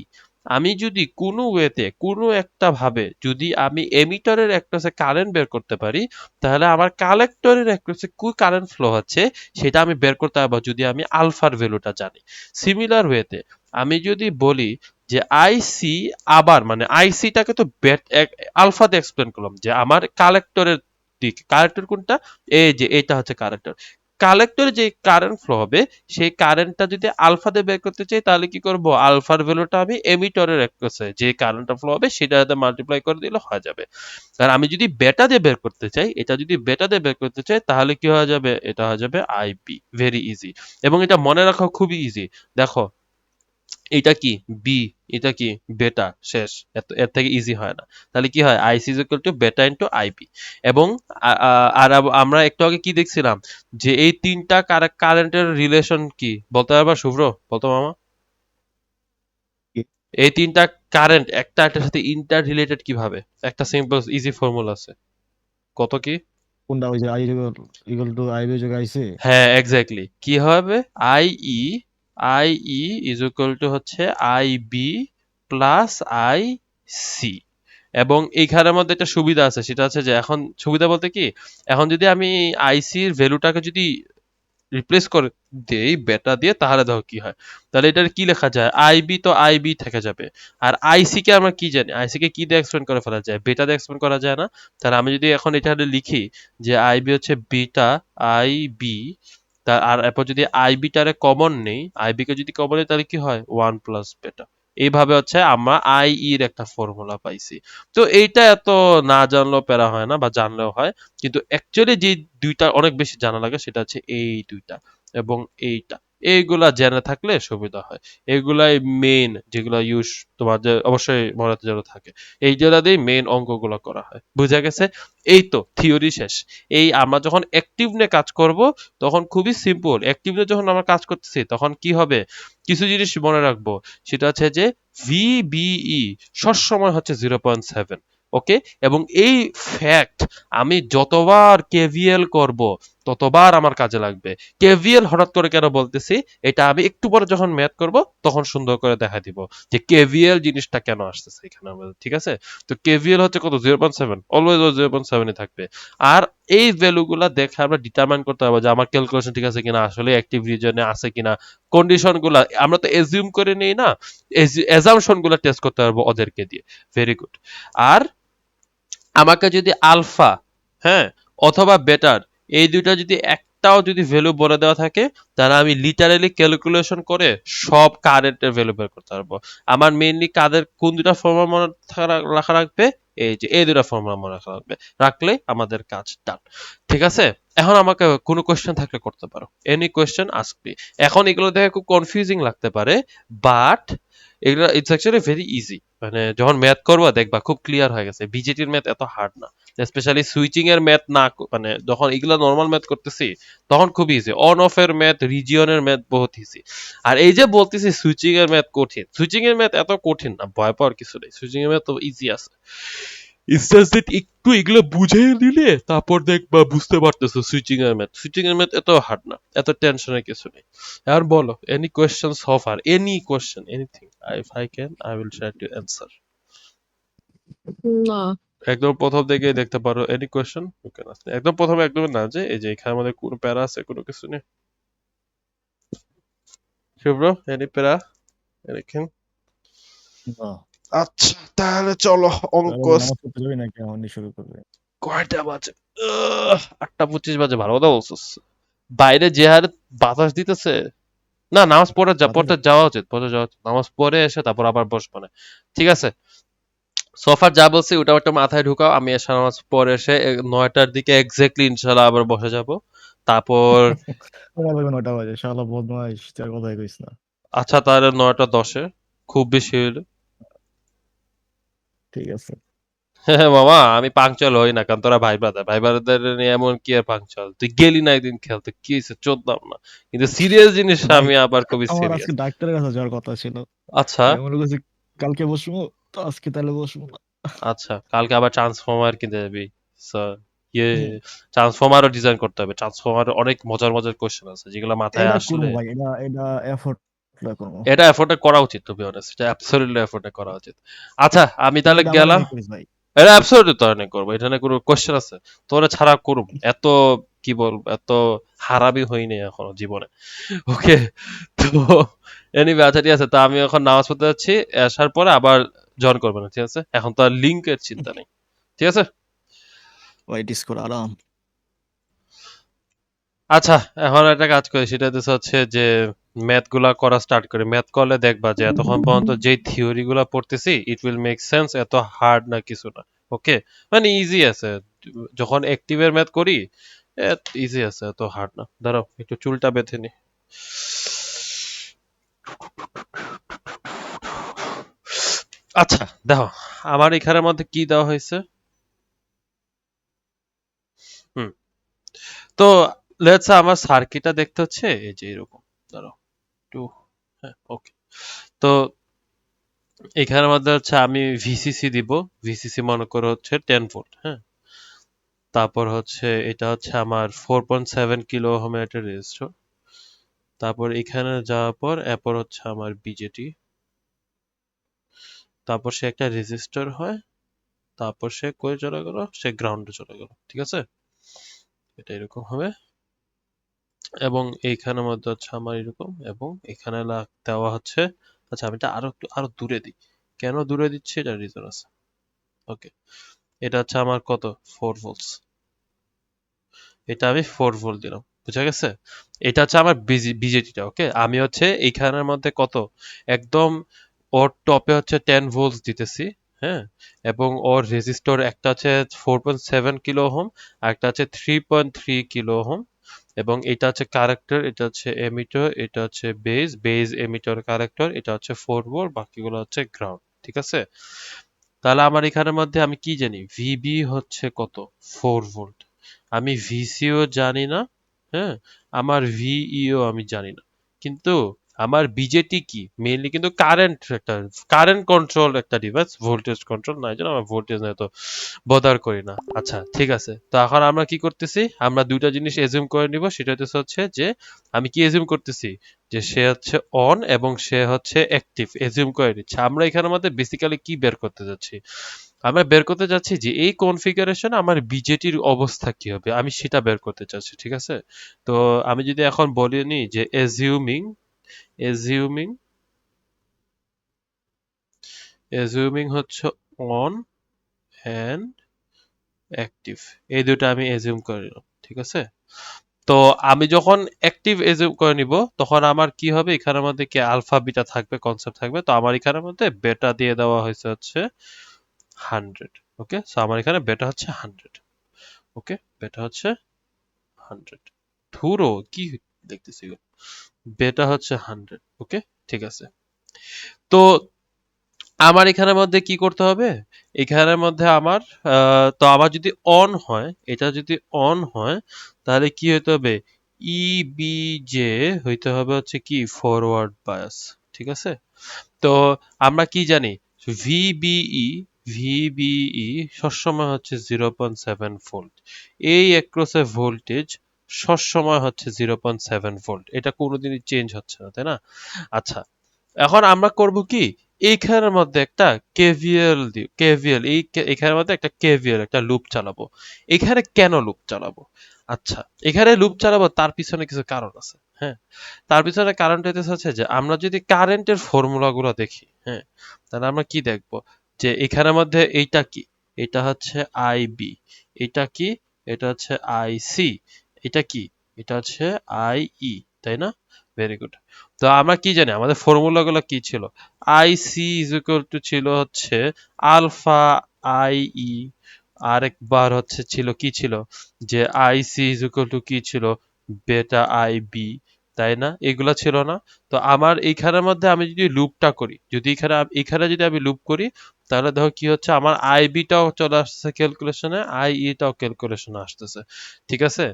আমি যদি কোনো ওয়েতে কোনো একটা ভাবে যদি আমি এমিটারের অ্যাক্রসে কারেন্ট বের করতে পারি, তাহলে আমার কালেক্টরের অ্যাক্রসে কি কারেন্ট ফ্লো হচ্ছে সেটা আমি বের করতে পারবো যদি আমি আলফার ভ্যালুটা জানি। সিমিলার ওয়েতে আমি যদি বলি যে আইসি, আবার মানে আইসিটাকে তো আলফাতে এক্সপ্লেন করলাম যে আমার কালেক্টরের দিক, কালেক্টর কোনটা, এই যে এটা হচ্ছে কালেক্টর। কালেক্টরে যে কারেন্ট ফ্লো হবে সেই কারেন্টটা যদি আলফা দিয়ে বের করতে চাই, তাহলে কি করব, আলফার ভ্যালুটা আমি এমিটরের অ্যাক্রসে যে কারেন্টটা ফ্লো হবে সেটা সাথে মাল্টিপ্লাই করে দিলে হয়ে যাবে। আর আমি যদি বেটা দিয়ে বের করতে চাই, এটা যদি বেটা দিয়ে বের করতে চাই তাহলে কি হয়ে যাবে, এটা হয়ে যাবে আইবি। ভেরি ইজি, এবং এটা মনে রাখা খুবই ইজি। দেখো এটা কি বি, এটা কি বেটা, শেষ। এর থেকে ইজি হয় না। তাহলে কি হয়, আইসি ইজ ইকুয়াল টু বেটা ইন্টু আইবি। এবং আমরা একটু আগে কি দেখছিলাম, যে এই তিনটা কারেন্টের রিলেশন কি বলতে পারবা শুভ্র? বলতো মামা। এই তিনটা কারেন্ট একটা একটার সাথে ইন্টার রিলেটেড কিভাবে? একটা সিম্পল ইজি ফর্মুলা আছে। কত কি? কোনটা ওই যে I equal to I B যোগ আইসি? হ্যাঁ, এক্স্যাক্টলি। কি হবে? I E, I E is equal to হচ্ছে I B plus I C. এবং এইখানের মধ্যে একটা সুবিধা আছে, সেটা হচ্ছে যে এখন সুবিধা বলতে কি, এখন যদি আমি আইসির ভ্যালুটাকে যদি রিপ্লেস করে দেই বেটা দিয়ে, তাহলে দেখো কি হয়। তাহলে এটার কি লেখা যায়, আইবি তো আইবি থেকে যাবে। আর আইসি কে আমরা কি জানি, আইসি কে কি দিয়ে এক্সপ্লেন করে ফেলা যায়, বেটা দিয়ে এক্সপ্লেন করা যায় না? তাহলে আমি যদি এখন এটা লিখি যে আইবি হচ্ছে বিটা আইবি, তার আর এরপর যদি আইবি টারে কমন নেই, আইবি কে যদি কমন নেই, তাহলে কি হয়, ওয়ান প্লাস বেটা। এইভাবে হচ্ছে আমরা আই এর একটা ফর্মুলা পাইছি। তো এইটা এত না জানলেও প্যারা হয় না, বা জানলেও হয়। কিন্তু অ্যাকচুয়ালি যে দুইটা অনেক বেশি জানা লাগে, সেটা হচ্ছে এই দুইটা এবং এইটা। এইগুলা জেনে থাকলে সুবিধা হয়। এগুলাই মেইন যেগুলা ইউজ, তোমাদের অবশ্যই মনে যেন থাকে। এইগুলা দিয়ে মেইন অঙ্কগুলো করা হয়। বুঝা গেছে? এই তো থিওরি শেষ। এই আমরা যখন অ্যাক্টিভ নিয়ে কাজ করব, তখন খুবই সিম্পল। অ্যাক্টিভ নিয়ে যখন আমরা কাজ করতেছি, তখন কি হবে, কিছু জিনিস মনে রাখবো। সেটা হচ্ছে যে ভিবিই সবসময় হচ্ছে 0.7। ওকে? এবং এই ফ্যাক্ট আমি যতবার কেভিএল করব, ততবার আমার কাজে লাগবে। কেভিএল হঠাৎ করে কেন বলতেছি, এটা আমি একটু পরে যখন ম্যাথ করব, তখন সুন্দর করে দেখা দিব যে কেভিএল জিনিসটা কেন আসতেছে এখানে আমাদের। ঠিক আছে? তো কেভিএল হচ্ছে কত, 0.7, অলওয়েজ 0.7 থাকবে। আর এই ভ্যালুগুলা দেখে আমরা ডিটারমাইন করতে পারবো যে আমার ক্যালকুলেশন ঠিক আছে কিনা, আসলে অ্যাক্টিভ রিজনে আছে কিনা। কন্ডিশন গুলা আমরা তো এজিউম করে নেই না, এজাম্পশন গুলা টেস্ট করতে পারবো ওদেরকে দিয়ে। Very good. আর আমাকে যদি আলফা, হ্যাঁ, অথবা বেটার, এই দুইটা যদি একটাও যদি ভ্যালু বলে দেওয়া থাকে, তাহলে আমি লিটারালি ক্যালকুলেশন করে সব কারেন্টের ভ্যালু বের করতে পারবো। আমার মেইনলি কাদের কোন দুটা ফর্মুলা মনে রাখা রাখবে, এই যে এই দুটা ফর্মুলা মনে রাখা রাখবে, রাখলেই আমাদের কাজ ডান। ঠিক আছে? এখন আমাকে কোনো কোয়েশ্চেন থাকলে করতে পারো, এনি কোয়েশ্চেন আস্ক মি। এখন এগুলো দেখে খুব কনফিউজিং লাগতে পারে, বাট এগুলো ইটস অ্যাকচুয়ালি ভেরি ইজি। মানে যখন ম্যাথ করবো দেখবা খুব ক্লিয়ার হয়ে গেছে, বিজেটির ম্যাথ এত হার্ড না। স্পেশালি সুইচিং এর ম্যাথ না মানে যখন এগুলো নর্মাল ম্যাথ করতেছি, তখন খুব ইজি। অন অফ এর ম্যাথ, রিজিয়নের ম্যাথ বহুত ইজি। আর এই যে বলতেছি সুইচিং এর ম্যাথ কঠিন, সুইচিং এর ম্যাথ এত কঠিন না, ভয় পাওয়ার কিছু নেই। সুইচিং এর ম্যাথ তো ইজি আছে। ইটস জাস্ট দ্যাট একটু এগুলো বুঝে নিলে তারপর দেখবা বুঝতে পারতেছো সুইচিং এর ম্যাথ। সুইচিং এর ম্যাথ এত হার্ড না, এত টেনশনের কিছু নেই। আর বলো, any question so far, any question, anything, if I can I will try to answer. না। একদম প্রথম থেকে দেখতে পারো, any question you can ask. একদম প্রথমে একদম না, যে এই যে এখানে আমাদের কোনো প্যারা আছে, কোনো কিছু নেই। শুভ্র, এনি প্যারা, এনিথিং? না। আচ্ছা, তাহলে চলো অঙ্ক। তাহলে নামাজ পড়তে যাবি নাকি এখনই শুরু করবে? কয়টা বাজে? 8টা 25 বাজে। ভালো কথা বলছিস। বাইরে যে হারে বাতাস দিতেছে, না নামাজ বাতাস পড়তে যাওয়া উচিত, পড়তে যাওয়া উচিত। নামাজ পড়ে এসে তারপর আবার বসবো না। ঠিক আছে? সোফার যা বলছি ওটা একটা মাথায় ঢুকাও। আমি এসে নামাজ পড়ে এসে 9টার দিকে এক্স্যাক্টলি ইনশাল্লাহ আবার বসে যাব। তারপর তোমার লাগবে 9টা বাজে, শালা বদমাইশ, তার কথাই কইস না। আচ্ছা, তাহলে 9টা 10-এ খুব বেশি হইলো। ঠিক আছে। হ্যাঁ মামা, আমি পাংচুয়াল হই না, কারণ তোরা ভাই ব্রাদার নিয়ে এমন কি আর পাংচুয়াল। তুই গেলি না একদিন খেলতে, কি হয়েছে, চোদ্দাম না। কিন্তু সিরিয়াস জিনিস ভাই, আমি আবার খুবই আমার সিরিয়াস। আজকে ডাক্তারের কাছে যাওয়ার কথা ছিল। আচ্ছা। তাই মনে করছি কালকে বসবো, তো আজকে তাহলে বসবো না। আচ্ছা, কালকে আবার ট্রান্সফর্মার কিনতে যাবি? So, ইয়ে, হুম। ট্রান্সফর্মারও ডিজাইন করতে হবে। ট্রান্সফর্মার অনেক মজার মজার কোশ্চেন আছে, যেগুলো মাথায় এটা আসলে করবো ভাই, এটা এফোর্ট করবো। এটা এফোর্টে করা উচিত, টু বি অনেস্ট। এটা অ্যাবসলিউটলি এফোর্টে করা উচিত। আচ্ছা, আমি তুই তাহলে এটা আমার গেলাম। নিয়ে করিস ভাই। এটা অ্যাবসলিউটলি তোরা নিয়ে করবো, এটা নিয়ে কোনো কোশ্চেন আছে? তোরা ছাড়া করুম, এত কি বলবো, এত হারামি হইনি এখনো জীবনে। ওকে, তো এনিওয়ে, আচ্ছা ঠিক আছে। তো আমি এখন নামাজ পড়তে যাচ্ছি, আসার পরে আবার জয়েন করবে না, ঠিক আছে? এখন তো আর লিঙ্কের চিন্তা নেই। ঠিক আছে? ভাই ডিসকোর আরাম। আচ্ছা, এখন একটা কাজ করি, সেটা হচ্ছে যে ম্যাথ গুলা করা স্টার্ট করি। ম্যাথ করলে দেখবা যে এতক্ষণ পর্যন্ত যে থিওরি গুলা পড়তেছি, ইট উইল মেক সেন্স, এত হার্ড না কিছু না। ওকে, মানে ইজি আছে। যখন অ্যাক্টিভের ম্যাথ করি, ইজি আছে, এত হার্ড না। দাঁড়াও একটু চুলটা বেঁধে নি। আচ্ছা দেখো আমার এখানের মধ্যে কি দেওয়া হয়েছে। হুম তো লেটস আমার সার্কিটটা দেখতে হচ্ছে এই যে এরকম। দাঁড়াও একটু। হ্যাঁ ওকে। তো এখানের মধ্যে হচ্ছে আমি ভিসিসি দিব। ভিসিসি মনে করো হচ্ছে 10 ভোল্ট। হ্যাঁ তারপর হচ্ছে এটা হচ্ছে আমার 4.7 কিলো ওহমের একটা রেজিস্টর। তারপর এখানে যাওয়ার পর এরপর হচ্ছে আমার বিজেটি। তারপর সে একটা রেজিস্টর হয়। তারপর সে কই চলে গেল, সে গ্রাউন্ডে চলে গেল। ঠিক আছে, এটা এরকম হবে। এবং এইখানের মধ্যে হচ্ছে আমার এরকম, এবং এখানে দেওয়া হচ্ছে। আচ্ছা আমি এটা আরো দূরে দিই। কেন দূরে দিচ্ছি এটা রিজন আছে। ওকে, এটা হচ্ছে আমার কত, 4 ভোল্টস। এটা আমি 4 ভোল্ট দিলাম, বুঝা গেছে। এটা হচ্ছে আমার বিজেটিটা। ওকে, আমি হচ্ছে এইখানের মধ্যে কত, একদম ওর টপে হচ্ছে 10 ভোল্টস দিতেছি। হ্যাঁ, এবং ওর রেজিস্টর একটা আছে 4.7 কিলো ওহম, আর একটা আছে 3.3 কিলো ওহম। এবং এটা হচ্ছে কারেক্টর, এটা হচ্ছে এমিটার, এটা হচ্ছে বেজ এমিটার কারেক্টর, এটা হচ্ছে 4 ভোল্ট, বাকিগুলো হচ্ছে গ্রাউন্ড। ঠিক আছে, তাহলে আমার এখানের মধ্যে আমি কি জানি, ভিবি হচ্ছে কত, 4 ভোল্ট। আমি ভিসিও জানি না। হ্যাঁ, আমার ভিইও আমি জানি না। কিন্তু আমার বিজেটি কি, মেইনলি কিন্তু কারেন্ট একটা, কারেন্ট কন্ট্রোল একটা ডিভাইস, ভোল্টেজ কন্ট্রোল না, এই জন্য আমার ভোল্টেজ নিয়ে তো বদার করি না। আচ্ছা ঠিক আছে, তো এখন আমরা কি করতেছি, আমরা দুইটা জিনিস এজিউম করে নিব। সেটা হচ্ছে যে আমি কি এজিউম করতেছি, যে সে হচ্ছে অন এবং সে হচ্ছে অ্যাক্টিভ, এজিউম করে নিচ্ছে। আমরা এখানের মধ্যে বেসিক্যালি কি বের করতে যাচ্ছি, আমরা বের করতে যাচ্ছি যে এই কনফিগারেশন আমার বিজেটির অবস্থা কি হবে, আমি সেটা বের করতে চাচ্ছি। ঠিক আছে, তো আমি যদি এখন বলি নি যে এজিউমিং, এজিউমিং এজিউমিং হচ্ছে অন এন্ড অ্যাক্টিভ, এই দুটো আমি এজিউম করে নিলাম। ঠিক আছে, তো আমি যখন অ্যাক্টিভ এজিউম করে নিব, তখন আমার কি হবে, এখানের মধ্যে কি আলফা বিটা থাকবে, কনসেপ্ট থাকবে। তো আমার এখানের মধ্যে বেটা দিয়ে দেওয়া হয়েছে হচ্ছে 100। ওকে, সো আমার এখানে বেটা হচ্ছে 100। ওকে, বেটা হচ্ছে 100। ধুরো কি দেখতেছি গো? বেটা হচ্ছে 100। ওকে, ঠিক আছে। তো আমার এখানের মধ্যে কি করতে হবে, এখানের মধ্যে আমার তো আমার যদি অন হয়, এটা যদি অন হয়, তাহলে কি হইতে হবে, ইবিজে হইতে হবে হচ্ছে কি ফরওয়ার্ড বায়াস। ঠিক আছে, তো আমরা কি জানি, ভিবিই, ভিবিই সবসময় হচ্ছে 0.7 ভোল্ট। এই অ্যাক্রসে ভোল্টেজ সবসময় হচ্ছে 0.7 ভোল্ট, এটা কোনোদিনই চেঞ্জ হচ্ছে না, তাই না? আচ্ছা, এখন আমরা করব কি, এইখানের মধ্যে একটা কেভিএল দিই, কেভিএল এখানের মধ্যে একটা কেভিএল, একটা লুপ চালাবো। এখানে কেন লুপ চালাবো, আচ্ছা এখানে লুপ চালাবো তার পিছনে কিছু কারণ আছে। হ্যাঁ, তার পিছনে কারণটা হচ্ছে যে আমরা যদি কারেন্টের ফর্মুলা গুলো দেখি, হ্যাঁ, তাহলে আমরা কি দেখব, যে এখানের মধ্যে এইটা কি, এটা হচ্ছে আইবি, এটা কি, এটা হচ্ছে আইসি, এটা কি, এটা হচ্ছে আইই, তাই না? Very good. তো আমরা কি জানি, আমাদের ফর্মুলা গুলো কি ছিল, আইসি ইজ ইকুয়াল টু ছিল হচ্ছে আলফা আইই, আরেকবার হচ্ছে ছিল কি ছিল, যে আইসি ইজ ইকুয়াল টু কি ছিল, বেটা আইবি, তাই না? এগুলা ছিল না? তো আমার এইখানের মধ্যে আমি যদি লুপটা করি, যদি এখানে যদি আমি লুপ করি, তাহলে দেখো কি হচ্ছে, আমার আইবিটাও চলে আসতেছে ক্যালকুলেশনে, আইইটাও ক্যালকুলেশনে আসতেছে। ঠিক আছে,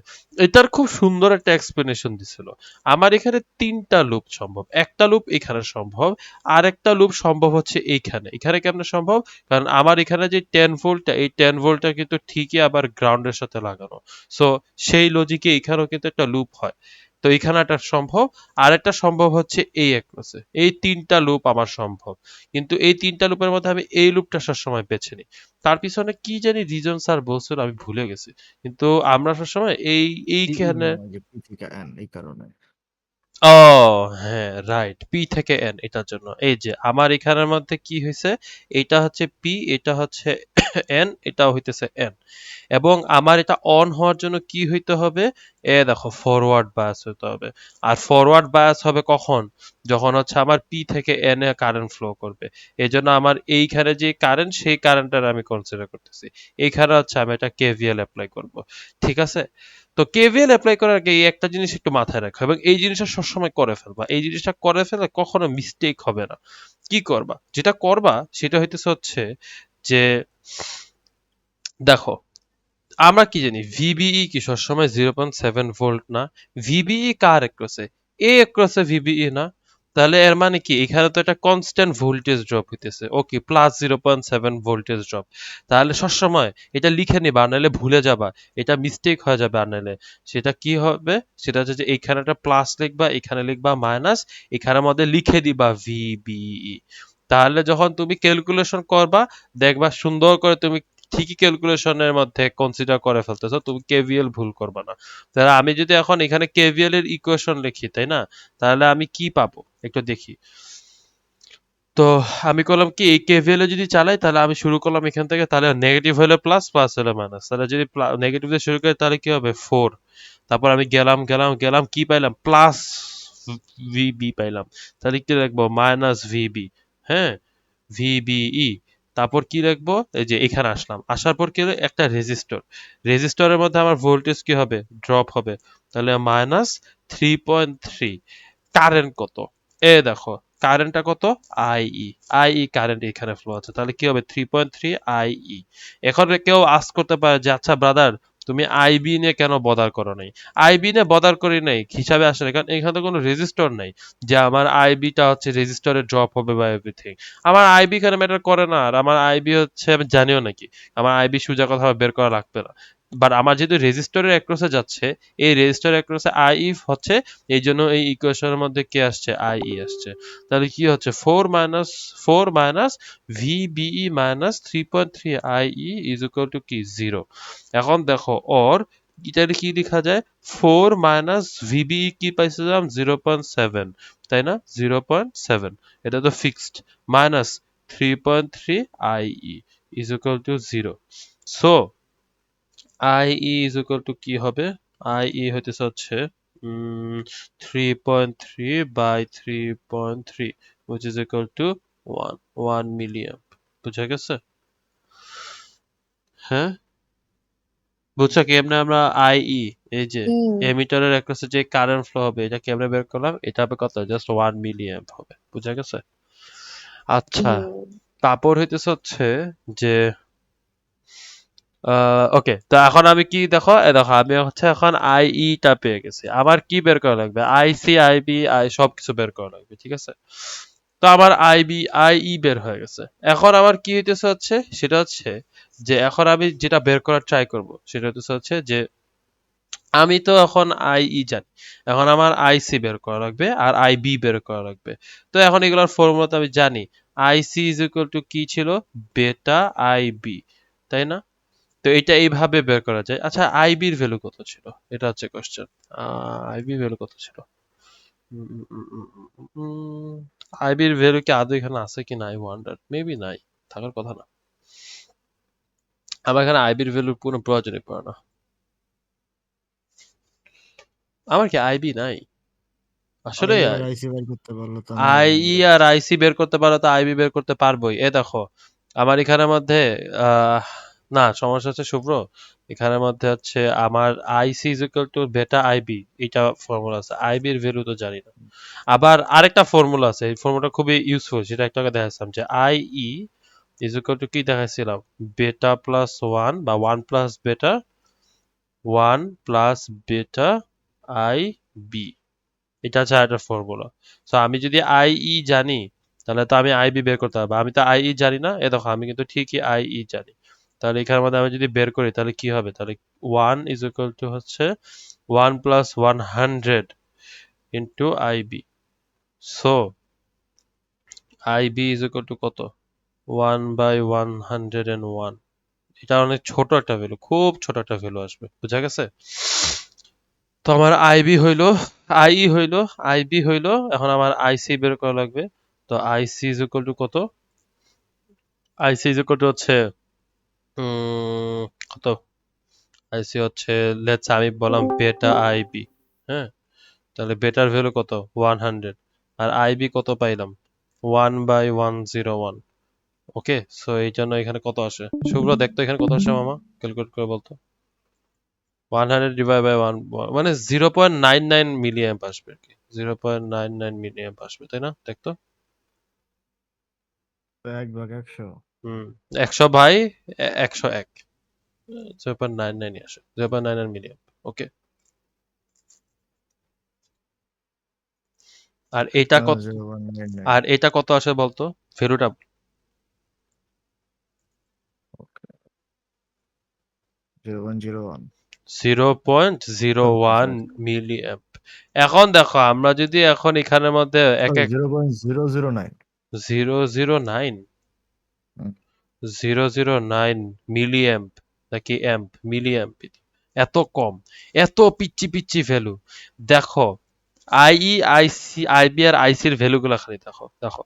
এটার খুব সুন্দর একটা এক্সপ্লেনেশন দিছিল। আমার এখানে তিনটা লুপ সম্ভব, একটা লুপ এখানে সম্ভব, আর একটা লুপ সম্ভব হচ্ছে এইখানে। এখানে কেমনে সম্ভব, কারণ আমার এখানে যে 10 ভোল্টটা, এই 10 ভোল্টটা কিন্তু ঠিকই আবার গ্রাউন্ডের সাথে লাগানো। সো সেই লজিকে এখানেও কিন্তু একটা লুপ হয়। তো এখানে একটা সম্ভব, আর একটা সম্ভব হচ্ছে এই একমাসে। এই তিনটা লুপ আমার সম্ভব, কিন্তু এই তিনটা লুপের মধ্যে আমি এই লুপটা সবসময় বেছে নিই। তার পিছনে কি জানি রিজন স্যার বলছিল, আমি ভুলে গেছি। কিন্তু আমরা সবসময় এইখানে, যে পি থেকে এন এই কারণে। ও হ্যাঁ রাইট, পি থেকে এন, এটার জন্য। এই যে আমার এখানের মধ্যে কি হয়েছে, এটা হচ্ছে পি, এটা হচ্ছে এন, এটাও হইতেছে এন। এবং আমার এটা অন হওয়ার জন্য কি হইতে হবে, দেখো ফরওয়ার্ড বায়াস হইতে হবে। আর ফরওয়ার্ড বায়াস হবে কখন, যখন হচ্ছে আমার পি থেকে এন এ কারেন্ট ফ্লো করবে। এই জন্য আমার এইখানে যে কারেন্ট, সেই কারেন্টটা আমি কনসিডার করতেছি। এইখানে হচ্ছে আমি এটা কেভিএল অ্যাপ্লাই করব। ঠিক আছে, তো কেভিএল অ্যাপ্লাই করার আগে এই একটা জিনিস একটু মাথায় রাখো, এবং এই জিনিসটা সবসময় করে ফেলবা। এই জিনিসটা করে ফেলে কখনো মিস্টেক হবে না। কি করবা, যেটা করবা সেটা হইতেছে হচ্ছে যে দেখো আমরা কি জানি ভিবিই কি সবসময় 0.7 ভোল্ট না, ভিবিই কার একক্রসে, এ একক্রসে ভিবিই না, তাহলে এর মানে কি এখানে তো একটা কনস্ট্যান্ট ভোল্টেজ ড্রপ হইতেছে, ওকে প্লাস 0.7 ভোল্টেজ ড্রপ, তাহলে সবসময় এটা লিখে নিবা আর নাহলে ভুলে যাবা, এটা মিস্টেক হয়ে যাবে আর নাহলে সেটা কি হবে, সেটা হচ্ছে যে এখানে একটা প্লাস লিখবা, এখানে লিখবা মাইনাস, এখানের মধ্যে লিখে দিবা ভিবিই, তাহলে যখন তুমি ক্যালকুলেশন করবা দেখবা সুন্দর করে তুমি ঠিকই ক্যালকুলেশনের মধ্যে কনসিডার করে ফেলতেছো, তুমি কেভিএল ভুল করবা না। তাহলে আমি যদি এখন এখানে কেভিএল এর ইকুয়েশন লিখি তাই না, তাহলে আমি কি পাবো একটু দেখি। তো আমি করলাম কি এই কেভিএল এ যদি চালাই তাহলে আমি শুরু করলাম এখান থেকে, তাহলে নেগেটিভ হলে প্লাস, প্লাস হলে মাইনাস, তাহলে যদি নেগেটিভ দিয়ে শুরু করি তাহলে কি হবে 4, তারপর আমি গেলাম গেলাম গেলাম কি পাইলাম প্লাস ভিবি পাইলাম, তাহলে কি লিখবো মাইনাস ভিবি, হ্যাঁ ভিবিই, তারপর কি লিখবো এই যে এখানে আসলাম, আসার পর কি হলো একটা রেজিস্টর, রেজিস্টরের মধ্যে আমার ভোল্টেজ কি হবে ড্রপ হবে, তাহলে মাইনাস 3.3, কারেন্ট কত, এ দেখো কারেন্টটা কত আইই, আইই কারেন্ট এখানে ফ্লো আছে, তাহলে কি হবে 3.3 আইই। এখন কেউ আস্ক করতে পারে যে আচ্ছা ব্রাদার তুমি আইবি নিয়ে কেন বদার করো নাই, আইবি নিয়ে বদার করি নাই হিসাবে আসে না, কারণ এখানে তো কোনো রেজিস্টর নাই যে আমার আইবিটা হচ্ছে রেজিস্টরে ড্রপ হবে বা এভরিথিং, আমার আইবি এখানে ম্যাটার করে না, আর আমার আইবি হচ্ছে আমি জানিও নাকি, আমার আইবি সোজা কথা বের করা লাগবে না, বাট আমার যেহেতু রেজিস্টরের অ্যাক্রসে যাচ্ছে, এই রেজিস্টার অ্যাক্রসে আই হচ্ছে, এই জন্য এই ইকুয়েশনের মধ্যে কে আসছে আইই আসছে, তাহলে কি হচ্ছে 4 minus VBE minus 3.3 IE is equal to কি 0। এখন দেখো অর এটার কি লেখা যায় 4 মাইনাস ভিবিই কি পাইছিলাম 0.7 তাই না 0.7, এটা তো fixed, minus 3.3 IE is equal to 0, so IE is equal to কি হবে, আইই হইতেছে হচ্ছে 3.3 by 3.3 which is equal to 1 milliamp, বুঝা গেছে? হ্যাঁ বুঝছো কেমনে আমরা আইই এই যে হুম এমিটারের অ্যাক্রসে যে কারেন্ট ফ্লো হবে এটা কেমনে বের করলাম, এটা হবে কত জাস্ট 1 মিলিঅ্যাম্প হবে, বুঝা গেছে? আচ্ছা হুম তারপর হইতেছে হচ্ছে যে ওকে তো এখন আমি কি দেখো দেখো আমি হচ্ছে এখন আইই টা পেয়ে গেছি, আমার কি বের করা লাগবে আইসি আইবি আই সবকিছু বের করা লাগবে, ঠিক আছে? তো আমার আইই বের হয়ে গেছে, এখন আমার কি হইতেছে হচ্ছে সেটা হচ্ছে যে এখন আমি যেটা বের করার ট্রাই করব সেটা হচ্ছে যে আমি তো এখন আইই জানি, এখন আমার আইসি বের করা লাগবে আর আইবি বের করা লাগবে, তো এখন এগুলোর ফর্মুলা তো আমি জানি, আইসি ইজ ইকুয়াল টু কি ছিল বেটা আইবি, তাই না? তো এটা এইভাবে বের করা যায়। আচ্ছা আইবির ভ্যালু কত ছিল, এটা হচ্ছে কোশ্চেন, আইবি ভ্যালু কত ছিল, আইবির ভ্যালু কি আদৌ এখানে আছে কি না আই ওয়ান্ডার, মেবি নাই, থাকার কথা না, আমার এখানে আইবির ভ্যালুর কোনো প্রয়োজনই পড়ে না, আমার কি আইবি নাই আসলে, আইবি আর আইসি বের করতে পারলো তো আমি আইই আলহামদুলিল্লাহ। আর আইসি বের করতে পারো তো আইবি বের করতে পারবোই, এ দেখো আমার এখানের মধ্যে আহ না সমস্যা হচ্ছে শুভ্র, এখানের মধ্যে হচ্ছে আমার আইসি ইজ ইকুয়াল টু বেটা আইবি, এটা ফর্মুলা আছে, আইবির ভ্যালু তো জানি না, আবার আরেকটা ফর্মুলা আছে এই ফর্মুলাটা খুবই ইউজফুল, সেটা একটু আগে দেখাচ্ছিলাম যে আইই ইজ ইকুয়াল টু কি দেখাচ্ছিলাম বেটা প্লাস ওয়ান বা one plus beta, one plus beta I B, এটা হচ্ছে একটা ফর্মুলা, সো আমি যদি আইই জানি তাহলে তো আমি আইবি বের করতে পারবো, আমি তো আইই জানি না, এ দেখো আমি কিন্তু ঠিকই আইই জানি, তাহলে এখানের মধ্যে আমি যদি বের করি তাহলে কি হবে, তাহলে ওয়ান ইজ ইকুয়াল টু হচ্ছে one plus 100 into IB, so IB is equal to কত 1/101, এটা অনেক ছোট একটা ভ্যালু, খুব ছোট একটা ভ্যালু আসবে, বুঝা গেছে? তো আমার আইবি হইলো আইই হইলো আইবি হইলো, এখন আমার আইসি বের করা লাগবে, তো আইসি ইজ ইকুয়াল টু কত, আইসি ইজ ইকুয়াল টু হচ্ছে উম, কত, আইসি হচ্ছে লেটস আমি বললাম বেটা আইবি, হ্যাঁ তাহলে বেটার ভ্যালু কত 100, আর আইবি কত পাইলাম 1/101, ওকে সো এই জন্য এখানে কত আসে শুভ্র দেখতো এখানে কত আসে মামা, ক্যালকুলেট করে বলতো, 100 ডিভাইড বাই 1 মানে 0.99 মিলি অ্যাম্প আসবে আর কি, 0.99 মিলি অ্যাম্প আসবে তাই না দেখতো, তো 1/100। হুম 100 বাই 101 0.99 আসে 0.99 মিলিয়ন ওকে আর এটা কত 0.99। আর এটা কত আসে বলতো ভ্যালুটা ওকে, 0.01। 0.01 সরি, মিলি অ্যাম্প এখন দেখো আমরা যদি এখন এখানের মধ্যে এক সরি, এক 0.009। 009 009 মিলি অ্যাম্প নাকি অ্যাম্প মিলি অ্যাম্প এত কম এত পিচ্ছি পিচ্ছি ভ্যালু দেখো আইই আইসি আইবি আর আইসির ভ্যালুগুলো খালি দেখো দেখো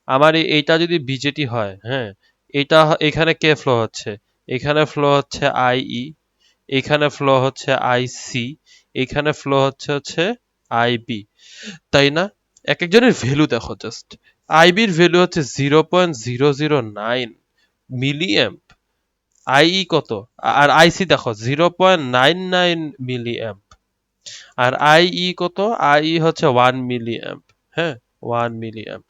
আমার এইটা যদি বিজেটি হয় হ্যাঁ এটা এখানে কে ফ্লো হচ্ছে এখানে ফ্লো হচ্ছে আইই এখানে ফ্লো হচ্ছে আইসি এখানে ফ্লো হচ্ছে আইবি তাই না এক একজনের ভ্যালু দেখো জাস্ট আইবির ভ্যালু হচ্ছে 0.009 মিলি অ্যাম্প আইই কত আর আইসি দেখো 0.99 মিলি অ্যাম্প আর আইই কত আইই হচ্ছে 1 মিলি অ্যাম্প হ্যাঁ 1 মিলি অ্যাম্প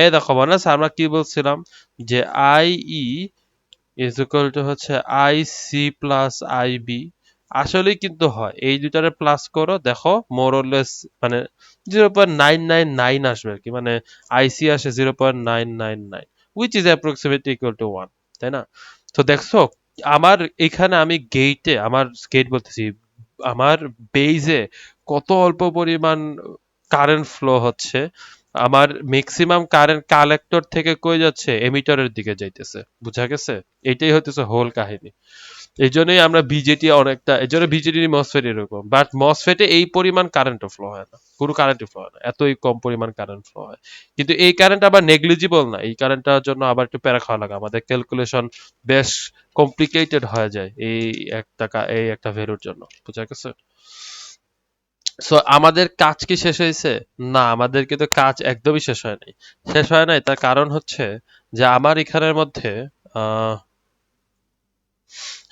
এই দেখো মানে আমরা কি বলছিলাম যে আইই ইজ ইকুয়াল টু হচ্ছে আইসি প্লাস আইবি আসলেই কিন্তু হয় এই দুটারে প্লাস করো দেখো মোর লেস মানে 0.999 আসবে আর কি মানে আইসি আসে 0.999 which is approximately equal to 1 তাই না তো দেখছো আমার এখানে আমি গেটে আমার গেট বলতেছি আমার বেইজে কত অল্প পরিমাণ কারেন্ট ফ্লো হচ্ছে আমার ম্যাক্সিমাম কারেন্ট কালেক্টর থেকে কই যাচ্ছে এমিটারের দিকে যাইতেছে বুঝা গেছে এটাই হতেছে হোল কাহিনী এই জন্যই আমরা বিজেটি অনেকটা এই জন্য বিজেটি মসফেট এরকম বাট মসফেটে এই পরিমাণ কারেন্ট ফ্লো হয় না পুরো কারেন্ট ফ্লো হয় না এতই কম পরিমাণ কারেন্ট ফ্লো হয় কিন্তু এই কারেন্ট আবার নেগলিজিবল না এই কারেন্টটার জন্য আবার একটু প্যারা খাওয়া লাগে আমাদের ক্যালকুলেশন বেশ কমপ্লিকেটেড হয়ে যায় এই একটা ভ্যালুর জন্য বুঝা গেছে সো আমাদের কাজ কি শেষ হয়েছে না আমাদের কিন্তু কাজ একদমই শেষ হয় নাই শেষ হয় নাই তার কারণ হচ্ছে যে আমার এখানের মধ্যে আহ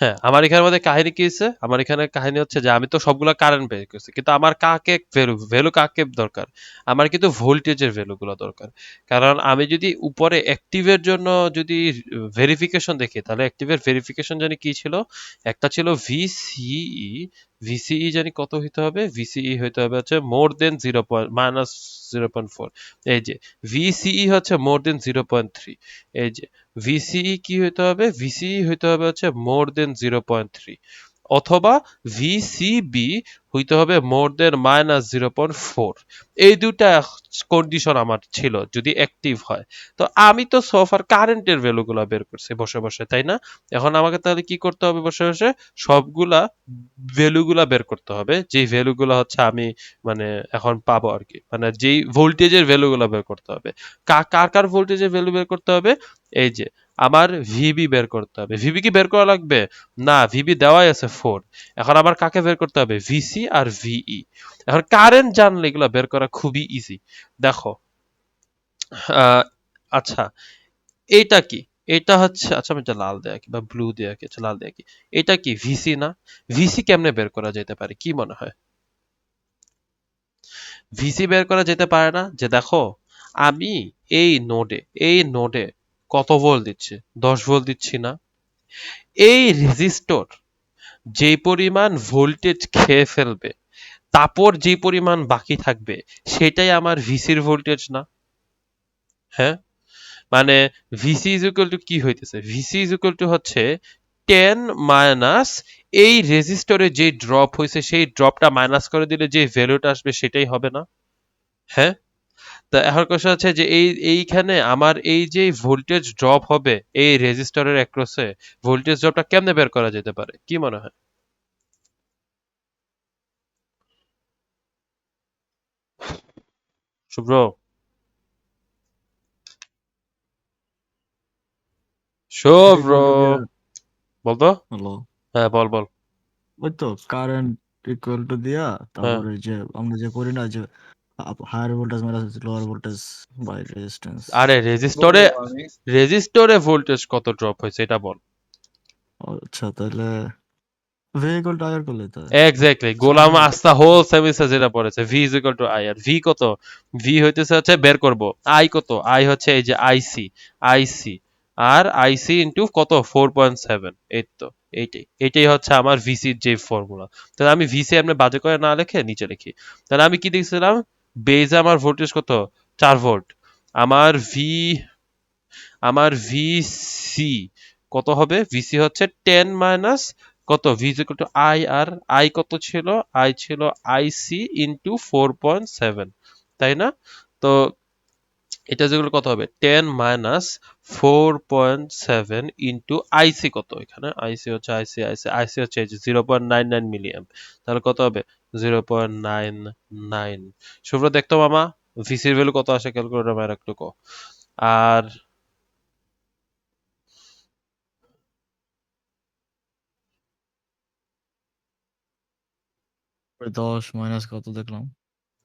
হ্যাঁ আমার এখানের মধ্যে কাহিনী কি হচ্ছে আমার এখানে কাহিনী হচ্ছে যে আমি তো সবগুলা কারেন্ট বের করছি কিন্তু আমার কাকে ভ্যালু কাকে দরকার আমার কিন্তু ভোল্টেজের ভ্যালু গুলো দরকার কারণ আমি যদি উপরে অ্যাক্টিভের জন্য যদি ভেরিফিকেশন দেখি তাহলে অ্যাক্টিভের ভেরিফিকেশন জানি কি ছিল একটা ছিল ভিসিই ভিসিই জানি কত হইতে হবে ভিসিই হইতে হবে হচ্ছে মোর দেন 0.-0.4 এই যে ভিসিই হচ্ছে মোর দেন 0.3 এই যে ভিসিই কি হইতে হবে ভিসিই হইতে হবে হচ্ছে মোর দেন 0.3 অথবা ভিসিবি হইতে হবে মোর দেন -0.4 এই দুটা কন্ডিশন আমার ছিল যদি অ্যাক্টিভ হয় তো আমি তো সোফার কারেন্টের ভ্যালুগুলা বের করছি বসে বসে তাই না এখন আমাকে তাহলে কি করতে হবে বসে বসে সবগুলা ভ্যালুগুলা বের করতে হবে যেই ভ্যালুগুলা হচ্ছে আমি মানে এখন পাবো আর কি মানে যেই ভোল্টেজের ভ্যালুগুলা বের করতে হবে কার কার ভোল্টেজের ভ্যালু বের করতে হবে এই যে আমার ভিবি বের করতে হবে ভিবি কি বের করা লাগবে না ভিবি দেওয়াই আছে 4 এখন আবার কাকে বের করতে হবে ভিসি আর ভিই এখন কারেন্ট জানলে এগুলো বের করা খুবই ইজি দেখো আহ, আচ্ছা এইটা কি এটা হচ্ছে আচ্ছা আমি এটা লাল দেয়া কি বা ব্লু দেয়া কি আচ্ছা লাল দেয়া কি এটা কি ভিসি না ভিসি কেমনে বের করা যেতে পারে কি মনে হয় ভিসি বের করা যেতে পারে না যে দেখো আমি এই নোডে কত ভোল্ট দিচ্ছি 10 ভোল্ট দিচ্ছি না এই রেজিস্টর যে পরিমাণ ভোল্টেজ খেয়ে ফেলবে তারপর যে পরিমাণ বাকি থাকবে সেটাই আমার ভিসির ভোল্টেজ না হ্যাঁ মানে ভিসি ইজ ইকুয়াল টু কি হইতেছে ভিসি ইজ ইকুয়াল টু হচ্ছে 10 মাইনাস এই রেজিস্টরে যে ড্রপ হয়েছে সেই ড্রপটা মাইনাস করে দিলে যে ভ্যালুটা আসবে সেটাই হবে না হ্যাঁ তা এখন কোশ্চেন হচ্ছে যে এইখানে আমার এই যে ভোল্টেজ ড্রপ হবে এই রেজিস্টরের অ্যাক্রসে ভোল্টেজ ড্রপটা কেমনে বের করা যেতে পারে কি মনে হয় শুভ্র শুভ্র বলতো হ্যালো। হ্যাঁ বল বল ওই তো কারেন্ট ইকুয়াল টু দিয়া হ্যাঁ তারপরে যে আমরা যে করি না যে higher voltage minus lower voltage by resistance. আরে রেজিস্টরে ভোল্টেজ কত ড্রপ হয়েছে এটা বল আচ্ছা তাহলে ভি ইকুয়াল টু আইআর করলে তো এক্স্যাক্টলি গোলাম সামনে আস্তা হোল সেমিস্টার যেটা পড়েছে V is equal to I R V কত ভি হইতেছে হচ্ছে বের করব আই কত আই হচ্ছে এই যে আইসি আর আইসি ইনটু কত 4.7 এই তো এইটাই হচ্ছে আমার ভিসির যে ফর্মুলা তাহলে আমি ভিসি আপনি বাজে করে না লিখে নিচে লিখি তাহলে আমি কি দেখছিলাম বেজে আমার ভোল্টেজ কত 4 ভোল্ট আমার ভিসি কত হবে ভিসি হচ্ছে 10 মাইনাস কত V equal to I R I কত ছিল আই ছিল আইসি ইন্টু 4.7 তাই না তো এটা যেগুলো কত হবে 10 মাইনাস 4.7 ইন্টু আইসি কত এখানে আইসি হচ্ছে আইসি হচ্ছে 0.99 মিলিঅ্যাম্প তাহলে কত হবে 0.99 শুভ্র দেখতো মামা ভিসির ভ্যালু কত আসে ক্যালকুলেটর মায়ের একটু কো। আর 10 মাইনাস কত দেখলাম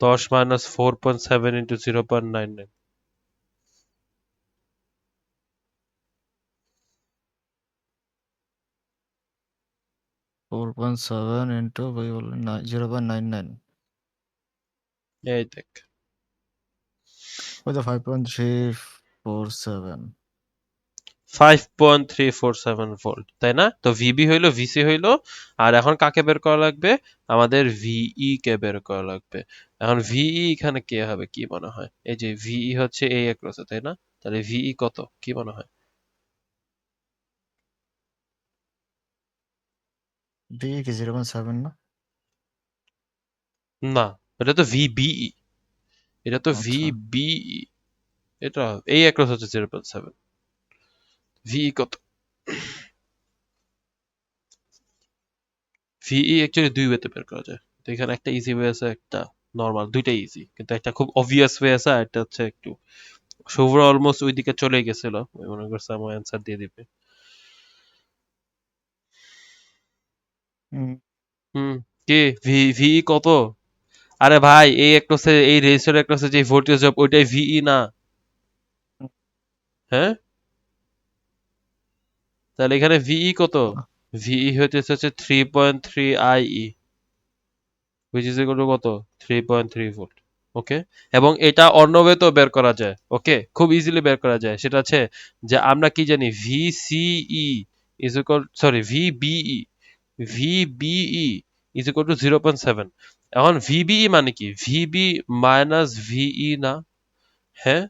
10 মাইনাস 4.7 ইন্টু 0.99 4.7 ইন্টু ওই বললেন 0.99 এই দেখ ওই তো 5.347 5.347 ভোল্ট তাই না তো ভিবি হইলো ভিসি হইলো আর এখন কাকে বের করা লাগবে আমাদের ভিই কে বের করা লাগবে এখন ভিই এখানে কে হবে কি মনে হয় এই যে ভিই হচ্ছে এই একরসে তাই না তাহলে ভিই কত কি মনে হয় ভি কি 0.7 না না এটা তো ভিবিই এটা তো আচ্ছা ভিবিই এটা এই একরস হচ্ছে 0.7 ভিই কত ভিই অ্যাকচুয়ালি দুই ওয়েতে বের করা যায় তো এখানে একটা ইজি ওয়ে আছে একটা নর্মাল দুইটাই ইজি কিন্তু একটা খুব অবভিয়াস ওয়ে আছে আর একটা হচ্ছে একটু শুভ্র অলমোস্ট ওইদিকে চলে গেছিল ওই মনে করছে আমার অ্যান্সার দিয়ে দিবে হুম হুম কি ভি ভি কত আরে ভাই এই একটসে এই রেজিস্টার একটসে যে ভোল্টেজ ড্রপ ওইটাই ভিই না হ্যাঁ তাহলে এখানে ভিই কত ভিই হচ্ছে 3.3 আইই which is equal to কত 3.3 ভোল্ট ওকে এবং এটা অন্য ওয়েতেও বের করা যায় ওকে খুব ইজিলি বের করা যায় সেটা হচ্ছে যে আমরা কি জানি VCE is equal sorry VBE VBE is equal two 0.7 এখন ভিবিই মানে কি ভিবি মাইনাস ভিই না হ্যাঁ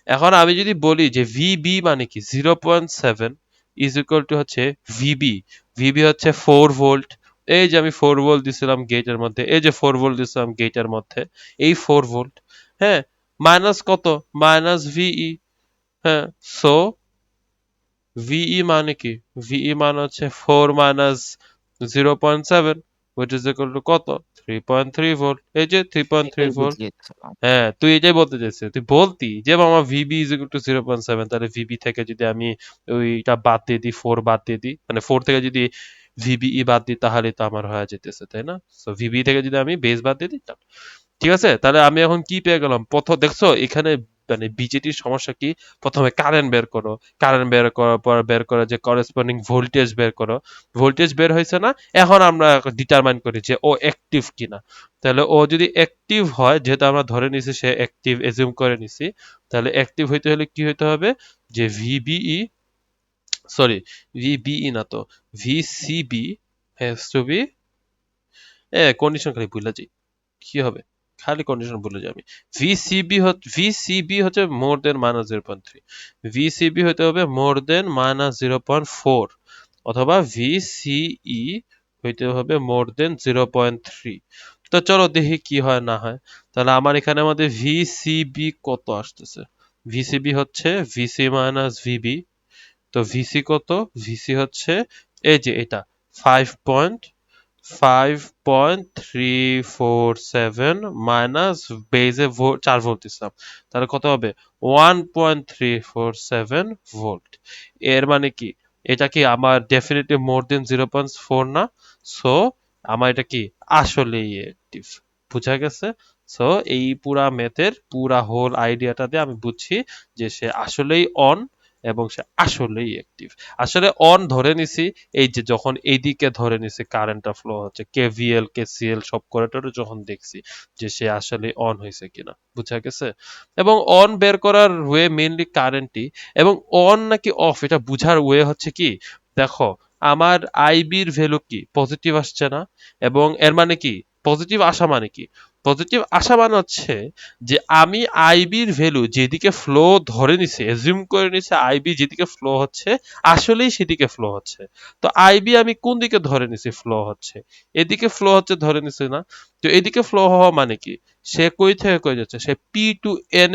এখন আমি যদি বলি যে ভিবি মানে কি 0.7 ইজ ইকুয়াল টু হচ্ছে ভিবি ভিবি হচ্ছে 4 ভোল্ট এই যে আমি 4 ভোল্ট দিছিলাম গেটের মধ্যে এই যে 4 ভোল্ট দিছিলাম গেটের মধ্যে এই 4 ভোল্ট হ্যাঁ মাইনাস কত মাইনাস ভিই হ্যাঁ সো ভিই মানে কি ভিই মানে হচ্ছে 4 minus 0.7 which is equal to কত 3.3 ভোল্ট এই যে 3.3 এটাই ভোল্ট বুঝতে চাইছিলাম হ্যাঁ তুই এটাই বলতে চাইছিস তুই বলতি যে মামা ভিবি ইজ ইকুয়াল টু 0.7 তাহলে ভিবি থেকে যদি আমি ওইটা বাদ দিয়ে দিই 4 বাদ দিয়ে দিই মানে 4 থেকে যদি ভিবিই বাদ দিই তাহলে তো আমার হয়ে যেতেছে তাই না সো ভিবি থেকে যদি আমি বেস বাদ দিয়ে দিই ঠিক আছে তাহলে আমি এখন কি পেয়ে গেলাম প্রথম দেখছো এখানে মানে বিজেটির সমস্যা কি প্রথমে কারেন্ট বের করো কারেন্ট বের করার পর বের করে যে করেসপন্ডিং ভোল্টেজ বের করো ভোল্টেজ বের হয়েছে না এখন আমরা ডিটারমাইন করি যে ও অ্যাক্টিভ কিনা তাহলে ও যদি অ্যাক্টিভ হয় যেহেতু আমরা ধরে নিছি সে অ্যাক্টিভ এজিউম করে নিছি তাহলে অ্যাক্টিভ হইতে হলে কি হইতে হবে যে ভিবিই সরি ভিবিই না তো VCB has to be condition খালি ভুলে যাই কি হবে খালি কন্ডিশন ভুলে যাই আমি ভিসিবি হচ্ছে মোর দেন মাইনাস 0.3 ভিসিবি হতে হবে মোর দেন মাইনাস 0.4 অথবা ভিসিই হইতে হবে মোর দেন 0.3 তো চলো দেখি কি হয় না হয় তাহলে আমার এখানে আমাদের ভিসিবি কত আসতেছে ভিসিবি হচ্ছে ভিসি মাইনাস ভিবি তো ভিসি কত ভিসি হচ্ছে এই যে এটা 5.347 মাইনাস বেজে 4 ভোল্ট দিচ্ছিলাম তাহলে কত হবে 1.347 ভোল্ট এর মানে কি এটা কি আমার ডেফিনেটলি মোর দেন 0.4 না সো আমার এটা কি আসলেই অ্যাক্টিভ বুঝা গেছে সো এই পুরা ম্যাথের পুরা হোল আইডিয়াটা দিয়ে আমি বুঝছি যে সে আসলেই অন এবং সে আসলেই অ্যাক্টিভ। আসলে অন ধরে নিছি এই যে যখন এইদিকে ধরে নিছি কারেন্টটা ফ্লো হচ্ছে, কেভিএল কেসিএল সব করে টরে যখন দেখছি যে সে আসলে অন হয়েছে কিনা, বুঝা গেছে? এবং অন বের করার ওয়ে মেইনলি কারেন্টই, এবং অন নাকি অফ এটা বুঝার ওয়ে হচ্ছে কি, দেখো আমার আইবির ভ্যালু কি পজিটিভ আসছে না, এবং এর মানে কি পজিটিভ আসা মানে কি, পজিটিভ আসা মানে হচ্ছে যে আমি আইবির ভ্যালু যেদিকে ফ্লো ধরে নিছে, এজিউম করে নিছে আইবি যেদিকে ফ্লো হচ্ছে আসলেই সেদিকে ফ্লো হচ্ছে। তো আইবি আমি কোন দিকে ধরে নিছি ফ্লো হচ্ছে, এদিকে ফ্লো হচ্ছে ধরে নিছি না? তো এদিকে ফ্লো হওয়া মানে কি, সে কই থেকে কই যাচ্ছে, সে পি টু এন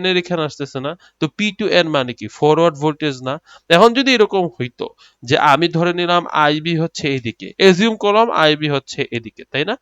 এর এখানে আসতেছে না? তো পি টু এন মানে কি ফরওয়ার্ড ভোল্টেজ না? এখন যদি এরকম হইতো যে আমি ধরে নিলাম আইবি হচ্ছে এদিকে, এজিউম করলাম আইবি হচ্ছে এদিকে, তাই না?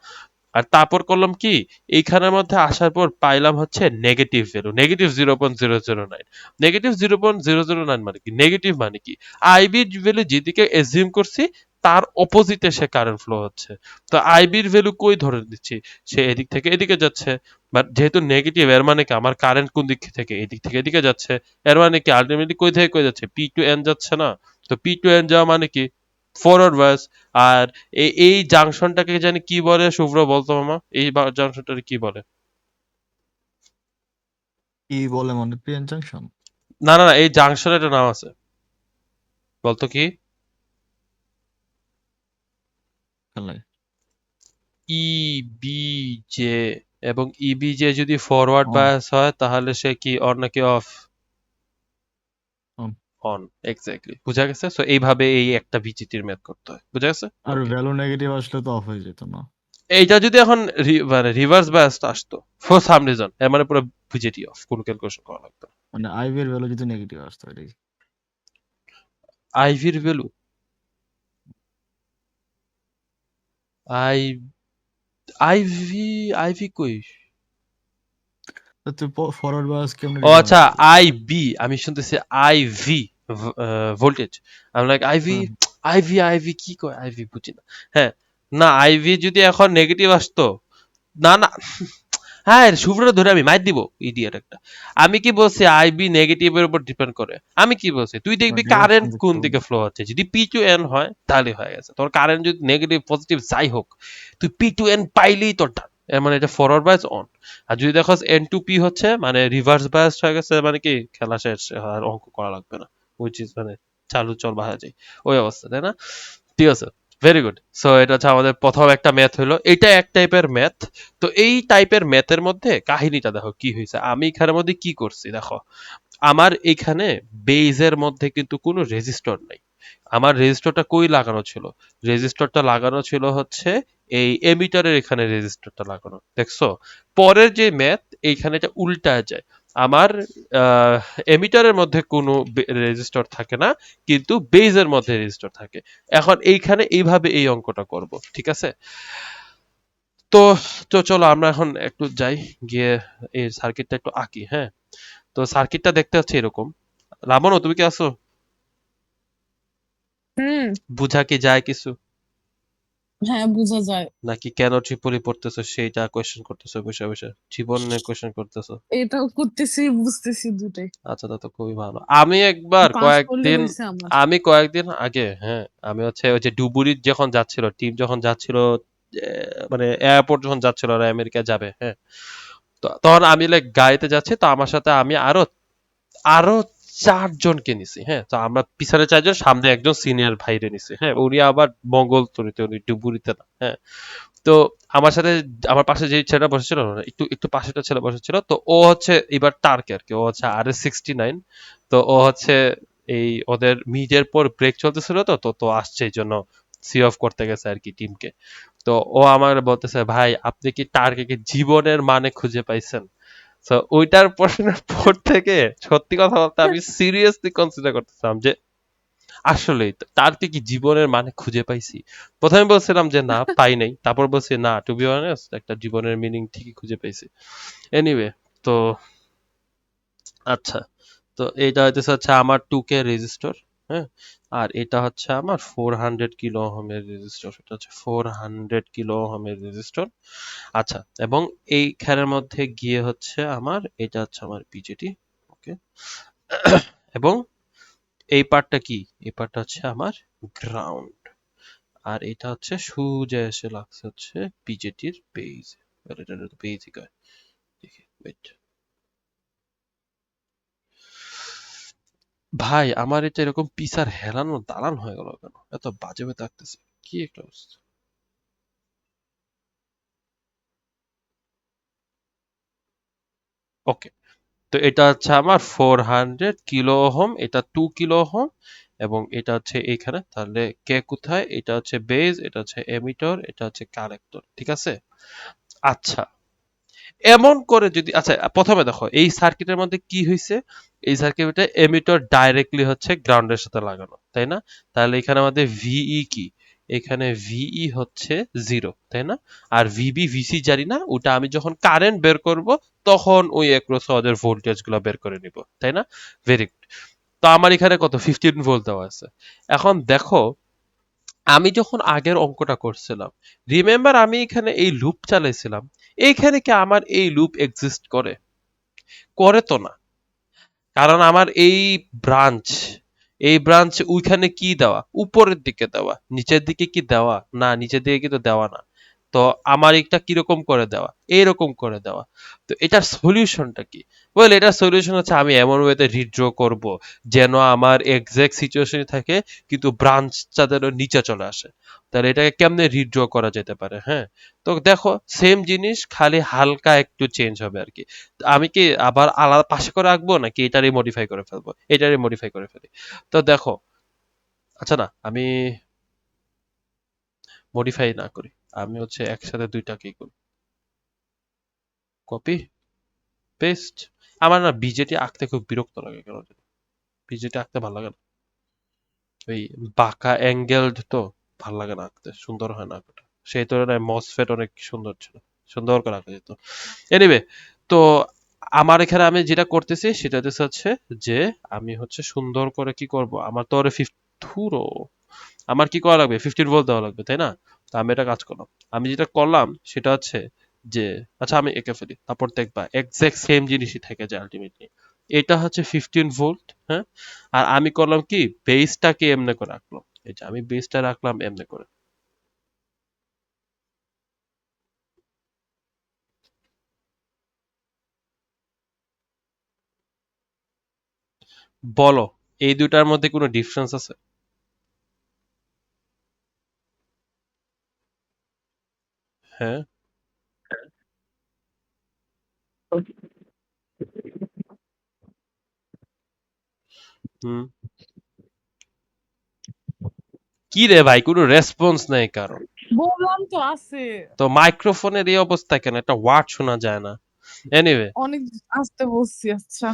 আর তারপর করলাম কি, এইখানের মধ্যে আসার পর পাইলাম হচ্ছে নেগেটিভ ভ্যালু, -0.009। -0.009 মানে কি, নেগেটিভ মানে কি, আইবির ভ্যালু যেদিকে এজিউম করছি তার অপোজিটে সে কারেন্ট ফ্লো হচ্ছে। তো আইবির ভ্যালু কই ধরে দিচ্ছি, সে এদিক থেকে এদিকে যাচ্ছে, বাট যেহেতু নেগেটিভ এর মানে কি আমার কারেন্ট কোন দিক থেকে, এদিক থেকে এদিকে যাচ্ছে, এর মানে কি আলটিমেটলি কই থেকে কই যাচ্ছে, পি টু এন যাচ্ছে না? তো পি টু এন যাওয়া মানে কি ফরওয়ার্ড বায়াস। আর এই জাংশনটাকে জানি কি বলে, শুভ্র বলতো মামা, এই জাংশনটাকে কি বলে? কি বলে মানে পিএন জাংশন? না না না, এই জাংশনের একটা নাম আছে, বলতো কি? খেলে ইবিজে। এবং ইবিজে যদি ফরওয়ার্ড অন বায়াস হয় তাহলে সে কি অন নাকি অফ? অন। অন, এক্স্যাক্টলি, বুঝা গেছে? সো এইভাবে এই একটা বিজিটির ম্যাথ করতে হয়, বুঝা গেছে? আর ওকে, ভ্যালু নেগেটিভ আসলে তো অফ হয়ে যেত না? এইটা যদি এখন মানে রিভার্স বায়াসটা আসতো ফর সাম রিজন, এর মানে পুরো বিজেটি অফ, কোনো ক্যালকুলেশন করা লাগতো না। মানে আইভি এর ভ্যালু যদি নেগেটিভ আসতো এটাই। আইভির ভ্যালু, আই আইভি, আইভি কই? তো তুই ফরওয়ার্ড বায়াস কেমনে ও ডিটারমাইন আচ্ছা, করবি? আইবি, আমি শুনতেছি আইভি, ভোল্টেজ। আমি লাইক আইভি, হ্যাঁ, আইভি কি কয়, আইভি বুঝি না। হ্যাঁ, না আইভি যদি এখন নেগেটিভ আসতো, না না, হ্যাঁ শুভ্র ধরে আমি মাইর দিব, ইডিয়েট একটা। আমি কি বলছি আইবি নেগেটিভের উপর ডিপেন্ড করে? আমি কি বলছি, তুই দেখবি ডিরেকশন কারেন্ট দেখতে কোন হবে। দিকে ফ্লো হচ্ছে, যদি পি টু এন হয় তাহলে হয়ে গেছে তোর কারেন্ট, যদি নেগেটিভ পজিটিভ যাই হোক তুই পি টু এন পাইলেই তোর টান, এর মানে এটা ফরওয়ার্ড বায়াস অন। আর যদি দেখো এন টু পি হচ্ছে মানে রিভার্স বায়াস হয়ে গেছে, মানে কি খেলা শেষ, আর অঙ্ক করা লাগবে না, উইচ ইজ মানে চালু চল বাহা যায়, ওই অবস্থা, তাই না? ঠিক আছে, ভেরি গুড। সো এটা হচ্ছে আমাদের প্রথম একটা ম্যাথ হলো, এটা এক টাইপের ম্যাথ। তো এই টাইপের ম্যাথের মধ্যে কাহিনীটা দেখো কি হয়েছে, আমি এখানের মধ্যে কি করছি দেখো। আমার এখানে বেজের মধ্যে কিন্তু কোনো রেজিস্টর নাই। আমার রেজিস্টরটা কই লাগানো ছিল, রেজিস্টরটা লাগানো ছিল হচ্ছে এই এমিটারের এখানে রেজিস্টরটা লাগানো, দেখছো? পরের যে ম্যাথ এইখানে এটা উল্টায় যায়, আমার এমিটারের মধ্যে কোনো রেজিস্টর থাকে না, কিন্তু বেজের মধ্যে রেজিস্টর থাকে। এখন এইখানে এইভাবে এই অঙ্কটা করব, ঠিক আছে? তো তো চলো আমরা এখন একটু যাই, গিয়ে এই সার্কিটটা একটু আঁকি, হ্যাঁ? তো সার্কিটটা দেখতে হচ্ছে এরকম। রামনো, তুমি কি আছো? হুম। বুঝা কি যায় কিছু? হ্যাঁ, বোঝা যায়। নাকি কেন ট্রিপলি পড়তেছো সেইটা কোয়েশ্চেন করতেছো বসে বসে, জীবন নিয়ে কোয়েশ্চেন করতেছো? এটাও করতেছি, বুঝতেছি দুটাই। আচ্ছা, তা তো খুবই ভালো। আমি একবার পাস করলে কয়েকদিন, হয়েছে আমার। আমি কয়েকদিন আগে, হ্যাঁ, আমি হচ্ছে ওই যে ডুবুরি যখন যাচ্ছিল, টিম যখন যাচ্ছিল, মানে এয়ারপোর্ট যখন যাচ্ছিল ওরা আমেরিকা যাবে, হ্যাঁ, তো তখন আমি লাইক গাড়িতে যাচ্ছি, তো আমার সাথে আমি আরো আরো 4 জনকে নিছি, হ্যাঁ, তো আমরা পিছনে 4 জন, সামনে একজন সিনিয়র ভাইরে নিছি, হ্যাঁ, উনি আবার মঙ্গলতরিতে, উনি ডুবুরিতে না, হ্যাঁ। তো আমার সাথে, আমার পাশে যে ছেলেটা বসেছিল না, একটু একটু পাশেটা ছেলে বসেছিল, তো ও হচ্ছে এবার টার্কে আর কি, ও হচ্ছে RS-69। তো ও হচ্ছে এই ওদের মিডের পর ব্রেক চলতেছিল, তো তো তো আসছে এই জন্য সি অফ করতে গেছে আর কি টিমকে। তো ও আমার বলতেছে, ভাই আপনি কি টার্কে কি জীবনের মানে খুঁজে পাইছেন? তো ওইটার প্রশ্নের পর থেকে সত্যি কথা বলতে আমি সিরিয়াসলি কনসিডার করতেছিলাম যে আসলেই তো টার্কে কি জীবনের মানে খুঁজে পাইছি। প্রথমে বলছিলাম যে না পাই নাই, তারপর বলছি না, টু বি অনেস্ট একটা জীবনের মিনিং ঠিকই খুঁজে পাইছি। এনিওয়ে, তো আচ্ছা, তো এটা হইতেছে হচ্ছে আমার 2K রেজিস্টর, হ্যাঁ, আর এটা হচ্ছে আমার 400 কিলো ওহমের রেজিস্টর, এটা হচ্ছে 400 কিলো ওহমের রেজিস্টর। আচ্ছা, এবং এইখানের মধ্যে গিয়ে হচ্ছে আমার, এটা হচ্ছে আমার বিজেটি, ওকে, এবং এই পার্টটা কি? এই পার্টটা হচ্ছে আমার গ্রাউন্ড, আর এটা হচ্ছে সোজা এসে লাগছে হচ্ছে বিজেটির বেজ। আর এটা তো বেজই কয়। দেখি wait। ভাই আমার এটা এরকম পিসার হেলানো দালান হয়ে গেল কেন? এত বাজে হয়ে থাকতেছে, কি একটা অবস্থা। ওকে, তো এটা হচ্ছে আমার 400 কিলো ওহম, এটা 2 কিলো ওহম, এবং এটা হচ্ছে এইখানে, তাহলে কে কোথায়? এটা হচ্ছে বেজ, এটা হচ্ছে এমিটর, এটা হচ্ছে কালেক্টর, ঠিক আছে? আচ্ছা, এমন করে যদি, আচ্ছা প্রথমে দেখো এই সার্কিটের মধ্যে কি হয়েছে। এই সার্কিটে এমিটর ডাইরেক্টলি হচ্ছে গ্রাউন্ডের সাথে লাগানো, তাই না? তাহলে এখানে আমাদের ভিই কি? এখানে ভিই হচ্ছে 0, তাই না? আর ভিবি ভিসি জানি না, ওটা আমি যখন কারেন্ট বের করব তখন ওই অ্যাক্রস ওদের ভোল্টেজ গুলো বের করে নিব, তাই না? Very good. তো আমার এখানে কত 15 ভোল্ট দেওয়া আছে। এখন দেখো, আমি যখন আগের অঙ্কটা করছিলাম, রিমেম্বার আমি এখানে এই লুপ চালাইছিলাম, এইখানে কি আমার এই লুপ এক্সিস্ট করে? করে তো না। কারণ আমার এই ব্রাঞ্চ ওইখানে কি দেওয়া? উপরের দিকে দেওয়া। নিচের দিকে কি দেওয়া? না, নিচের দিকে কিন্তু দেওয়া না। তো আমার এটা কিরকম করে দেওয়া? এইরকম করে দেওয়া। তো এটার সলিউশনটা কি? ওয়েল, এটার সলিউশন হচ্ছে আমি এমন ওয়েতে রিড্র করব যেন আমার এক্সাক্ট সিচুয়েশনে থাকে, কিন্তু ব্রাঞ্চটা যেন নিচে চলে আসে। তাহলে এটাকে কেমনে রিড্র করা যেতে পারে? হ্যাঁ, তো দেখো সেম জিনিস, খালি হালকা একটু চেঞ্জ হবে আর কি। আমি কি আবার আলাদা পাশে করে রাখবো, নাকি এটারই মডিফাই করে ফেলবো? এটারই মডিফাই করে ফেলি। তো দেখো, আচ্ছা না, আমি মডিফাই না করি, আমি হচ্ছে একসাথে দুইটাকেই করি। Copy paste. আমার না বিজেটি আঁকতে খুব বিরক্ত লাগে কেন জানি। বিজেটি আঁকতে ভালো লাগে না, ওই বাঁকা অ্যাঙ্গেলড তো ভাল লাগে না আঁকতে, সুন্দর হয় না আঁকাটা। সেই তুলনায় মসফেট অনেক সুন্দর ছিল, সুন্দর করে আঁকা যেত। এনিওয়ে, তো আমার এখানে আমি যেটা করতেছি সেটা হচ্ছে যে আমি হচ্ছে সুন্দর করে কি করব, আমার তো ওরে ধুরো, আমার কি করা লাগবে? 15 ভোল্ট দেওয়া লাগবে, তাই না? তো আমি এটা কাজ করলাম। আমি যেটা করলাম সেটা হচ্ছে যে, আচ্ছা আমি এঁকে ফেলি, তারপর দেখবা এক্সাক্ট সেম জিনিসই থেকে যায় আলটিমেটলি। এটা হচ্ছে 15 ভোল্ট, হ্যাঁ। আর আমি করলাম কি, বেসটাকে এমনি করে রাখলাম। এই যে আমি বেসটা রাখলাম এমনি করে। বলো, এই দুটার মধ্যে কোনো ডিফারেন্স আছে? হ্যাঁ। হুম। কি রে ভাই, কোনো রেসপন্স নেই কারো। বললাম তো আছে। তো মাইক্রোফোনের এই অবস্থা কেন? একটা ওয়ার্ড শোনা যায় না। এনিওয়ে, অনেক আসতে বলছি, আচ্ছা।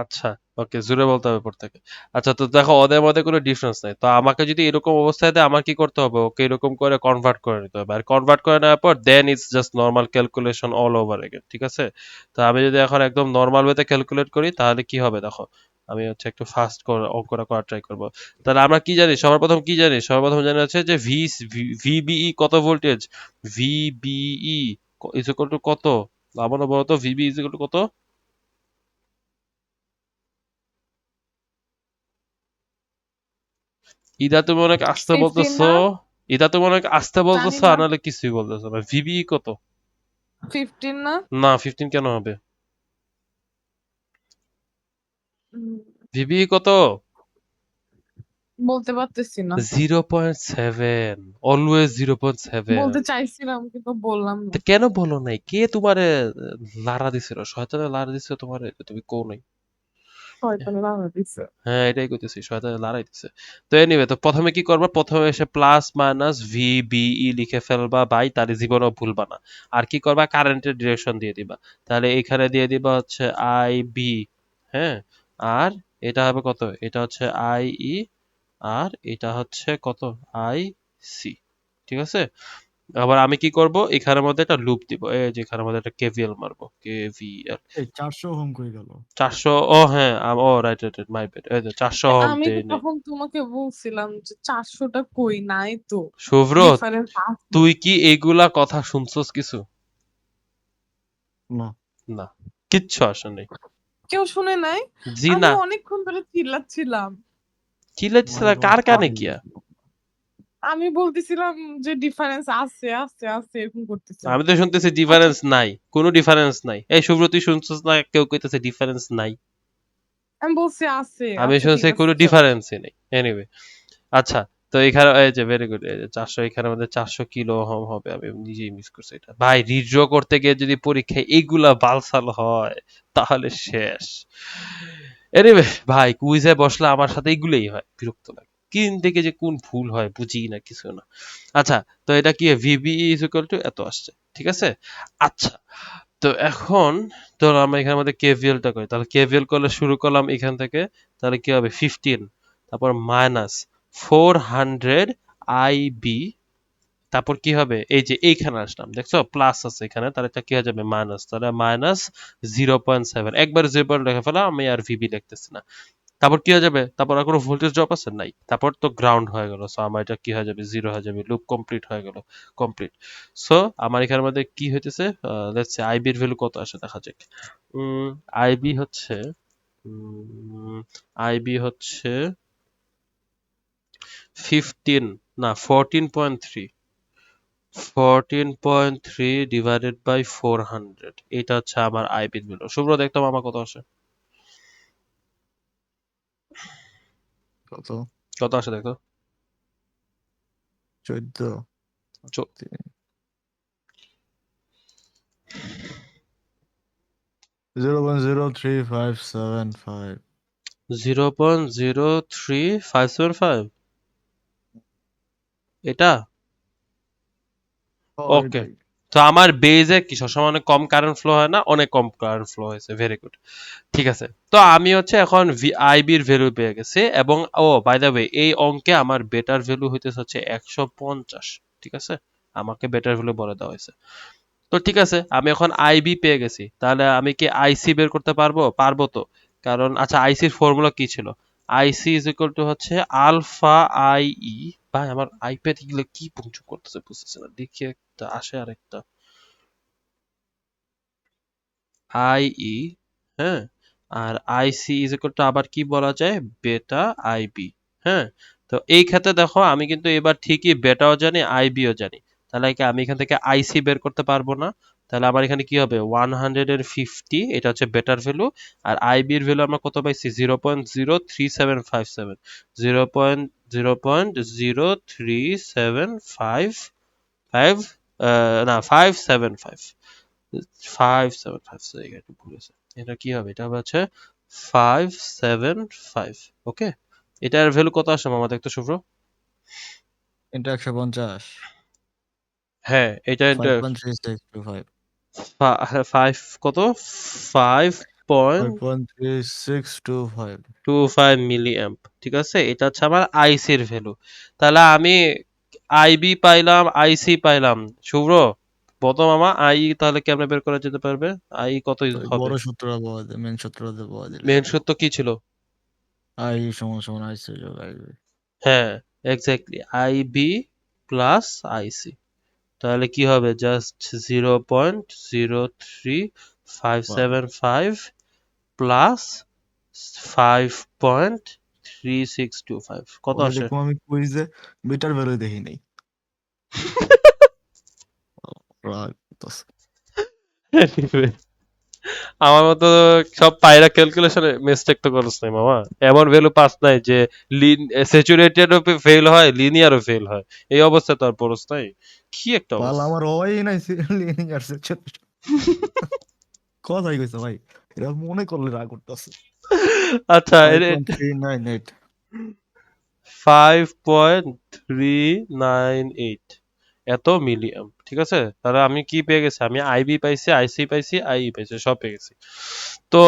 আচ্ছা, ওকে, জোরে বলতে হবে পর থেকে। আচ্ছা, তো দেখো ওদের মধ্যে কোনো ডিফারেন্স নাই। তো আমাকে যদি এরকম অবস্থায় দেয়, আমার কি করতে হবে? ওকে এরকম করে কনভার্ট করে নিতে হবে, আর কনভার্ট করে নেওয়ার পর then it's just normal calculation all over again, ঠিক আছে? তো আমি যদি এখন একদম নর্মাল ওয়েতে ক্যালকুলেট করি তাহলে কি হবে দেখো। আমি হচ্ছে একটু ফাস্ট করে অঙ্কটা করার ট্রাই করব। তাহলে আমরা কি জানি? সবার প্রথম কি জানি? সবার প্রথম জানি হচ্ছে যে ভিবিই কত voltage? VBE is equal to কত? আমার বলো তো, ভিবি ইজ ইকুয়াল টু কত? ইদা তুমি অনেক আস্তে 15 বলতেছো। না? ইদা তুমি অনেক আস্তে জানি বলতেছো, না। আর নাহলে কিছুই বলতেছো না। ভিবি কত? 15 না? না, 15 কেন হবে? উম, ভিবি কত? বলতে পারতেছি না। 0.7, অলওয়েজ 0.7। বলতে চাইছিলাম কিন্তু বললাম না। তো কেন বলো নাই? কে তোমারে লারা দিছিল? শয়তানে লারা দিছিল তোমারে, যে তুমি কও নাই? শয়তান লাগা দিছে। হ্যাঁ, এটাই কইতেছি, শয়তানে লড়াই দিছে। তো এনিওয়ে, তো প্রথমে কি করবা? প্রথমে এসে প্লাস মাইনাস ভিবিই লিখে ফেলবা, বাই তাহলে জীবনও ভুলবা না। আর কি করবা? কারেন্টের ডিরেকশন দিয়ে দিবা। তাহলে এখানে দিয়ে দিবা হচ্ছে আই বি, হ্যাঁ। আর এটা হবে কত? এটা হচ্ছে আই ই, আর এটা হচ্ছে কত? আই সি, ঠিক আছে? আবার আমি কি করব, এখানের মধ্যে একটা লুপ দিব, এই যে এখানের মধ্যে একটা কেভিএল মারবো, কেভিএল। এই 400 হোম কই গেল? 400, ও হ্যাঁ, oh right right right, my bad, এই যে 400 হোম আমি তো দেই নাই। তখন তোমাকে বলছিলাম যে 400টা কই নাই তো। শুভ্র, ডিফারেন্স আছে। তুই কি এগুলা কথা শুনছস কিছু? না। না, কিচ্ছু আসে নাই। কেউ শুনে নাই? জি আমি না। অনেকক্ষণ ধরে চিল্লাচ্ছিলাম। চিল্লাইতেছিল মাই কার গড কানে গিয়া? আমি বলতেছিলাম যে ডিফারেন্স আছে আছে আছে এরকম করতেছিলাম। আমি তো শুনতেছি আচ্ছা ডিফারেন্স নাই, কোনো ডিফারেন্স নাই। এই শুভ্র তুই শুনছিস না কেউ কইতেছে ডিফারেন্স নাই? আমি বলছি আছে আমি আচ্ছা ঠিক শুনছি আছে কোনো চলো। ডিফারেন্সই নেই। এনিওয়ে, আচ্ছা, তো এখানে এই যে ভেরি গুড, এই যে 400, এখানে আমাদের 400 কিলো ওহম হবে। আমি নিজেই মিস করছি এটা। ভাই রিড্র করতে গিয়ে যদি পরীক্ষায় এইগুলা বালসাল হয় তাহলে শেষ। এনিওয়ে ভাই, কুইজে বসলে আমার সাথে এগুলোই হয়, বিরক্ত লাগে। কিন থেকে যে কোন ভুল হয় বুঝি না, কিছু না। আচ্ছা, তো এটা কি ভিবি ইজ ইকুয়াল টু এত আসছে, ঠিক আছে। আচ্ছা, তো এখন ধরো আমরা এখানের মধ্যে কেভিএলটা করি, তাহলে কেভিএল করলে শুরু করলাম এখান থেকে, তাহলে কি হবে 15, তারপর মাইনাস 400 আইবি, তারপর কি হবে এই যে এইখানে আসলাম, দেখছো প্লাস আছে এখানে, তাহলে এটা কি হয়ে যাবে মাইনাস, তাহলে মাইনাস 0.7, একবার 0 লিখে ফেলা, আমি আর ভিবি লিখতেছি না। তারপর কি হয়ে যাবে, তারপর আর কোনো ভোল্টেজ ড্রপ আছে নাই, তারপর তো গ্রাউন্ড হয়ে গেল, সো আমার এটা কি হয়ে যাবে, জিরো হয়ে যাবে, লুপ কমপ্লিট হয়ে গেল, কমপ্লিট। সো আমার এখানের মধ্যে কি হইতেছে, লেটস সে আইবি এর ভ্যালু কত আসে দেখা যাক। আইবি হচ্ছে আইবি হচ্ছে 15, না 14.3, 14.3 ডিভাইডেড বাই 400, এটা হচ্ছে আমার আইবির ভ্যালু। শুভ্র দেখতাম আমার কত আসে, কত? কত আসে দেখতো। 14 0.03575 0.03575, এটা ওকে। এটাই। তো আমার বেজে কি সবসময় অনেক কম কারেন্ট ফ্লো হয় না, অনেক কম কারেন্ট ফ্লো হয়েছে, ভেরি গুড। ঠিক আছে, তো আমি হচ্ছে এখন আইবির ভ্যালু পেয়ে গেছি, এবং ও বাই দ্য ওয়ে এই অঙ্কে আমার বেটার ভ্যালু হইতেছে হচ্ছে 150, ঠিক আছে, আমাকে বেটার ভ্যালু বলে দেওয়া হয়েছে। তো ঠিক আছে, আমি এখন আইবি পেয়ে গেছি, তাহলে আমি কি আইসি বের করতে পারবো? পারবো তো, কারণ আচ্ছা আইসির ফর্মুলা কি ছিল, আইসি ইজ ইকুয়াল টু হচ্ছে আলফা আইই। ভাই আমার আইপ্যাড এগুলো কি পুংচু করতেছে বুঝতেছে না, দেখি একটা আসে আরেকটা আইই, হ্যাঁ, আর আইসি ইজ ইকুয়াল টু আবার কি বলা যায়, বেটা আইবি, হ্যাঁ। তো এই ক্ষেত্রে দেখো আমি কিন্তু এবার ঠিকই বেটাও জানি আইবিও জানি, তাহলে কি আমি এখান থেকে আইসি বের করতে পারবো না? তাহলে আমার এখানে কি হবে 150, এটা হচ্ছে বেটার ভ্যালু, আর আইবির ভ্যালু আমরা কত পাইছি 0.03757, 0.03755, না 575, 575, একটু ভুল হয়েছে। এটা কি হবে, এটা হবে হচ্ছে 575, ওকে। এটার ভ্যালু কত আসে মামা দেখতো শুভ্র? এটা 150। হ্যাঁ এটা 5.3625 ফাইভ, কত, 5.25 5.3625 মিলি অ্যাম্প, ঠিক আছে, এটা হচ্ছে আমার আইসির ভ্যালু। তাহলে আমি আইবি পাইলাম, আইসি পাইলাম। শুভ্র বলো মামা, আই তাহলে কেমনে বের করা যেতে পারবে, আই কত তো এই হবে? বড় সূত্রটা পাওয়া যায়, মেন সূত্রটা পাওয়া দিলে মেন সূত্র কি ছিল? আই সমান সমান আইসি যোগ আইবি। হ্যাঁ, এক্স্যাক্টলি, আইবি প্লাস আইসি, তাহলে কি হবে জাস্ট 0.03575 প্লাস 5.3625, কত পরে আসে? দেখবো আমি কুইজে বিটার ভ্যালু দেখি নাই। রাগ করতাছে। Anyway, আমার মতো সব পায়রা ক্যালকুলেশনে মিস্টেক তো করছ নাই মামা, এমন ভ্যালু পাস নাই যে স্যাচুরেটেডও ফেল হয়, লিনিয়ারও ফেল হয়, এই অবস্থা তো আর পড়ছ নাই, কি একটা বাল অবস্থা। আমার হওয়াই নাই লিনিয়ার সেকশন। কথাই কইছে ভাই, এটা মনে করলে রাগ করতেছে। আচ্ছা, 5.398 5.398 এত মিলিয়াম, ঠিক আছে। তাহলে আমি কি পেয়ে গেছি, আমি আইবি পাইছি, আইসি পাইছি, আইই পাইছি, সব পেয়ে গেছি। তো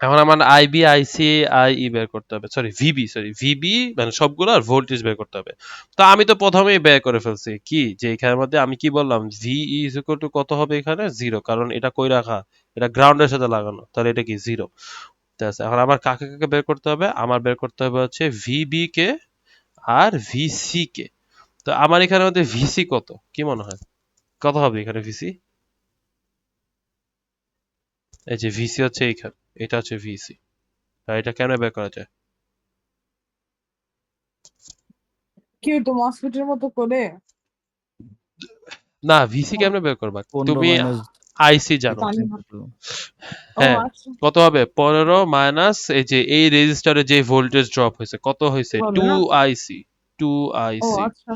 এখন আমার আইবি, আইসি, আইই বের করতে হবে, সরি ভিবি মানে সবগুলো, আর ভোল্টেজ বের করতে হবে। তো আমি তো প্রথমেই বের করে ফেলছি কি, যে এখানের মধ্যে আমি কি বললাম, ভি ইজ ইকুয়াল টু কত হবে এখানে, জিরো, কারণ এটা কই রাখা, এটা গ্রাউন্ডের সাথে লাগানো, তাহলে এটা কি জিরো। ঠিক আছে, এখন আমার কাকে কাকে বের করতে হবে, আমার বের করতে হবে হচ্ছে ভিবি কে আর ভিসি কে। তো আমার এখানে মধ্যে ভিসি কত, কি মনে হয়, কত হবে এখানে ভিসি? এই যে ভিসি হচ্ছে এইখানে, এটা হচ্ছে ভিসি, আর এটা কেন বের করা যায়? কি হইতো মসফিটের মতো করে? না, ভিসি কেমনে বের করবা? 15 তুমি মাইনাস আইসি জানো। জানি না। 2. ও হ্যাঁ, আচ্ছা, কত হবে? 15 মাইনাস এই যে এই রেজিস্টারে যে ভোল্টেজ ড্রপ হয়েছে কত হয়েছে? বলে 2 না। আইসি, 2 ও আইসি। আচ্ছা,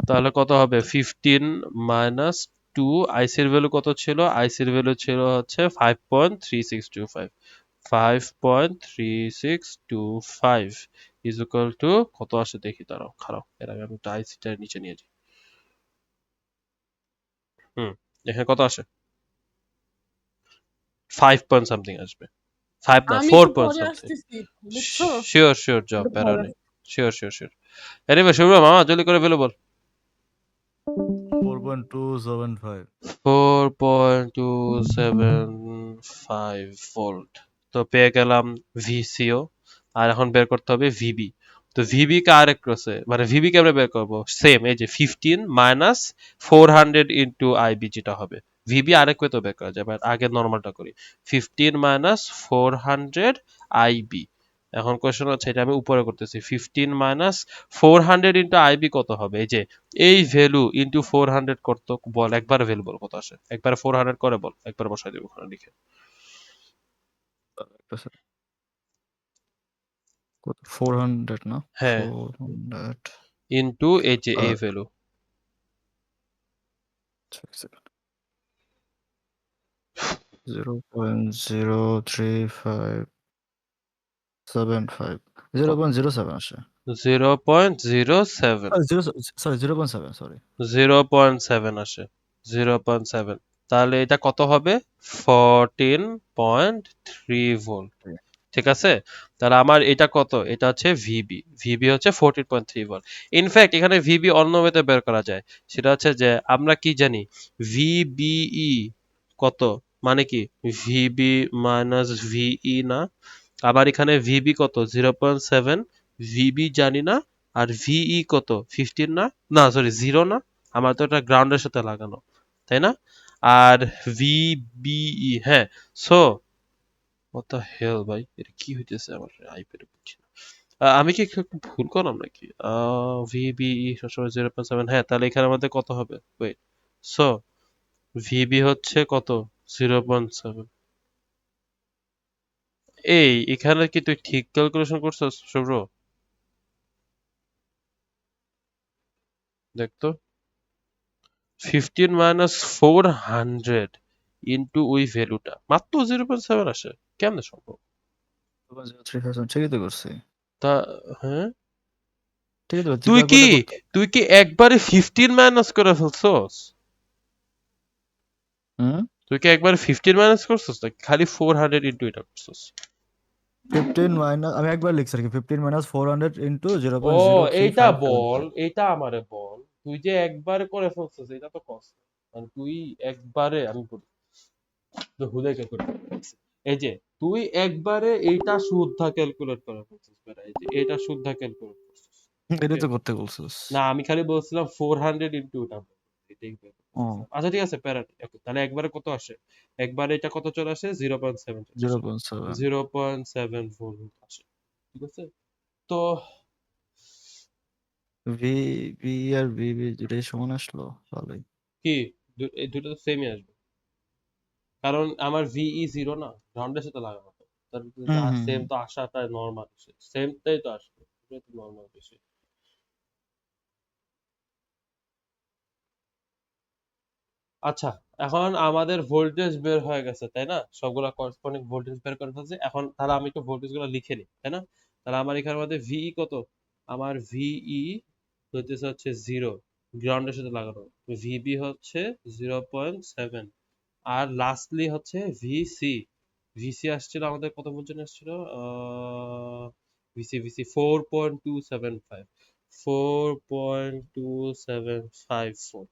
তাহলে কত হবে? 15 মাইনাস 2, আইসির ভ্যালু কত ছিল? আইসির ভ্যালু ছিল হচ্ছে 5.3625। 5.3625 ইজ ইকুয়াল টু কত আসে দেখি, দাঁড়াও খারাপ, এর আগে আমি আইসিটা নিচে নিয়ে যাই। হুম, এখানে কত আসে? 5 পয়েন্ট সামথিং আসবে। 5 না, আমি 4 একটু পয়েন্ট পরে সামথিং। আসতেছি, বুঝছো? শিওর শিওর, যাও, একটু প্যারা পরে। নেই। Sure sure sure. এনিওয়ে শুভ্র মামা জলদি করে ফেলো বল। 4.275. 4.275 ভোল্ট। তো পেয়ে গেলাম ভিসিও। আর এখন বের করতে হবে ভিবি। তো ভিবি কে আরেক ক্রসে, মানে ভিবি কে আমরা বের করবো সেম এই যে 15 মাইনাস 400 ইন্টু আইবি যেটা হবে। ভিবি আরেক ওয়ে তো বের করা যায়, বাট আগে নর্মালটা করি। 15 মাইনাস 400 আইবি। এখন কোয়েশ্চেন হচ্ছে, এটা আমি উপরে করতেছি, 15 মাইনাস 400 ইন্টু আইবি কত হবে? এই যে এই ভ্যালু ইন্টু 400 করতো, বল একবার ভ্যালু বল কত আসে, একবার 400 করে বল, একবার বসাই দেবো ওখানে লিখে। কত? 400 না? হ্যাঁ, 400. ইন্টু এই যে এই আর ভ্যালু। 0.03575. 0.07 আসে। 0.07। Sorry 0.7, sorry. 0.7 আসে। 0.7। তাহলে এটা কত হবে? 14.3 ভোল্ট। ঠিক আছে, তাহলে আমার এটা কত? এটা হচ্ছে ভিবি। ভিবি হচ্ছে 14.3 ভোল্ট। ইনফ্যাক্ট এখানে ভিবি অন্য ওয়েতে বের করা যায়। সেটা হচ্ছে যে আমরা কি জানি, ভিবিই কত, মানে কি ভিবি মাইনাস ভিই না? আবার এখানে ভিবি কত? 0.7। ভিবি জানি না। আর ভিই কত? 15 না? না সরি, 0 না? আমার তো এটা গ্রাউন্ডের সাথে লাগানো, তাই না? আর ভিবিই, হ্যাঁ। সো what the hell ভাই, এটা কি হইতেছে আমার আইপ্যাডে, বুঝছি না। আমি কি একটু ভুল করলাম নাকি? ভিবিই সবসময় 0.7, হ্যাঁ, তাহলে এখানে আমাদের কত হবে? ওয়েট, সো ভিবি হচ্ছে কত? 0.7। এই এখানে কি তুই ঠিক ক্যালকুলেশন করছিস শুভ্র? দেখ তো, 15 মাইনাস 400 ইন্টু ওই ভ্যালুটা মাত্র 0.7 আসে, কেমনে সম্ভব? 0.035 ঠিকই তো করছি। তা হ্যাঁ, ঠিকই তো, তুই চিন্তা কি করে করতে। তুই কি একবারে 15 মাইনাস করে ফেলছস? হুম? তুই কি একবারে 15 মাইনাস করছস নাকি খালি 400 ইন্টু এটা করছস? 15 মাইনাস আমি একবার লিখছি আর কি, 15 মাইনাস 400 ইন্টু ও, এইটা 0.03575. বল, এইটা আমারে বল। তুই যে একবারে করে ফেলছস এটা তো কস, মানে তুই একবারে, আমি বলি তো হুদাইকে করে ফেলছিস। এই যে তুই একবারে এইটা শুদ্ধা ক্যালকুলেট করে ফেলছিস বেটা, এই যে এটা শুদ্ধা ক্যালকুলেট করছিস। এটাই ওকে, তো করতে বলছিস। না আমি খালি বলছিলাম 400 ইন্টু ওটা, এটাই বের করতে ও বলছিলাম। আচ্ছা ঠিক আছে, প্যারা নেই। Okay, তাহলে একবারে কত আসে? একবারে এটা কত চলে আসে? 0.7 চলে আসে। 0.7. 0.7 ভোল্ট আসে। ঠিক আছে, তো ভি ভি আর ভিবি দুটাই সমান আসলো, ভালোই। কি এই দুটো তো সেমই আসবে, কারণ আমার ভিই 0 না, গ্রাউন্ডের সাথে লাগানো তো, তার হুম হুম সেম হুম। তো আসাটা নর্মাল, সেমটাই তো আসবে, এটাই তো নর্মাল বিষয়। আচ্ছা, এখন আমাদের ভোল্টেজ বের হয়ে গেছে তাই না? সবগুলা করসপন্ডিং ভোল্টেজ বের করে ফেলছি। এখন তাহলে আমি একটু ভোল্টেজ গুলো লিখে নিই, তাই না? তাহলে আমার এখানের মধ্যে ভিই কত? আমার ভিই হচ্ছে 0, গ্রাউন্ডের সাথে লাগানো। ভিবি হচ্ছে 0.7। আর লাস্টলি হচ্ছে ভিসি। ভিসি আসছিল আমাদের কত পর্যন্ত আসছিল? ভিসি 4.275। 4.275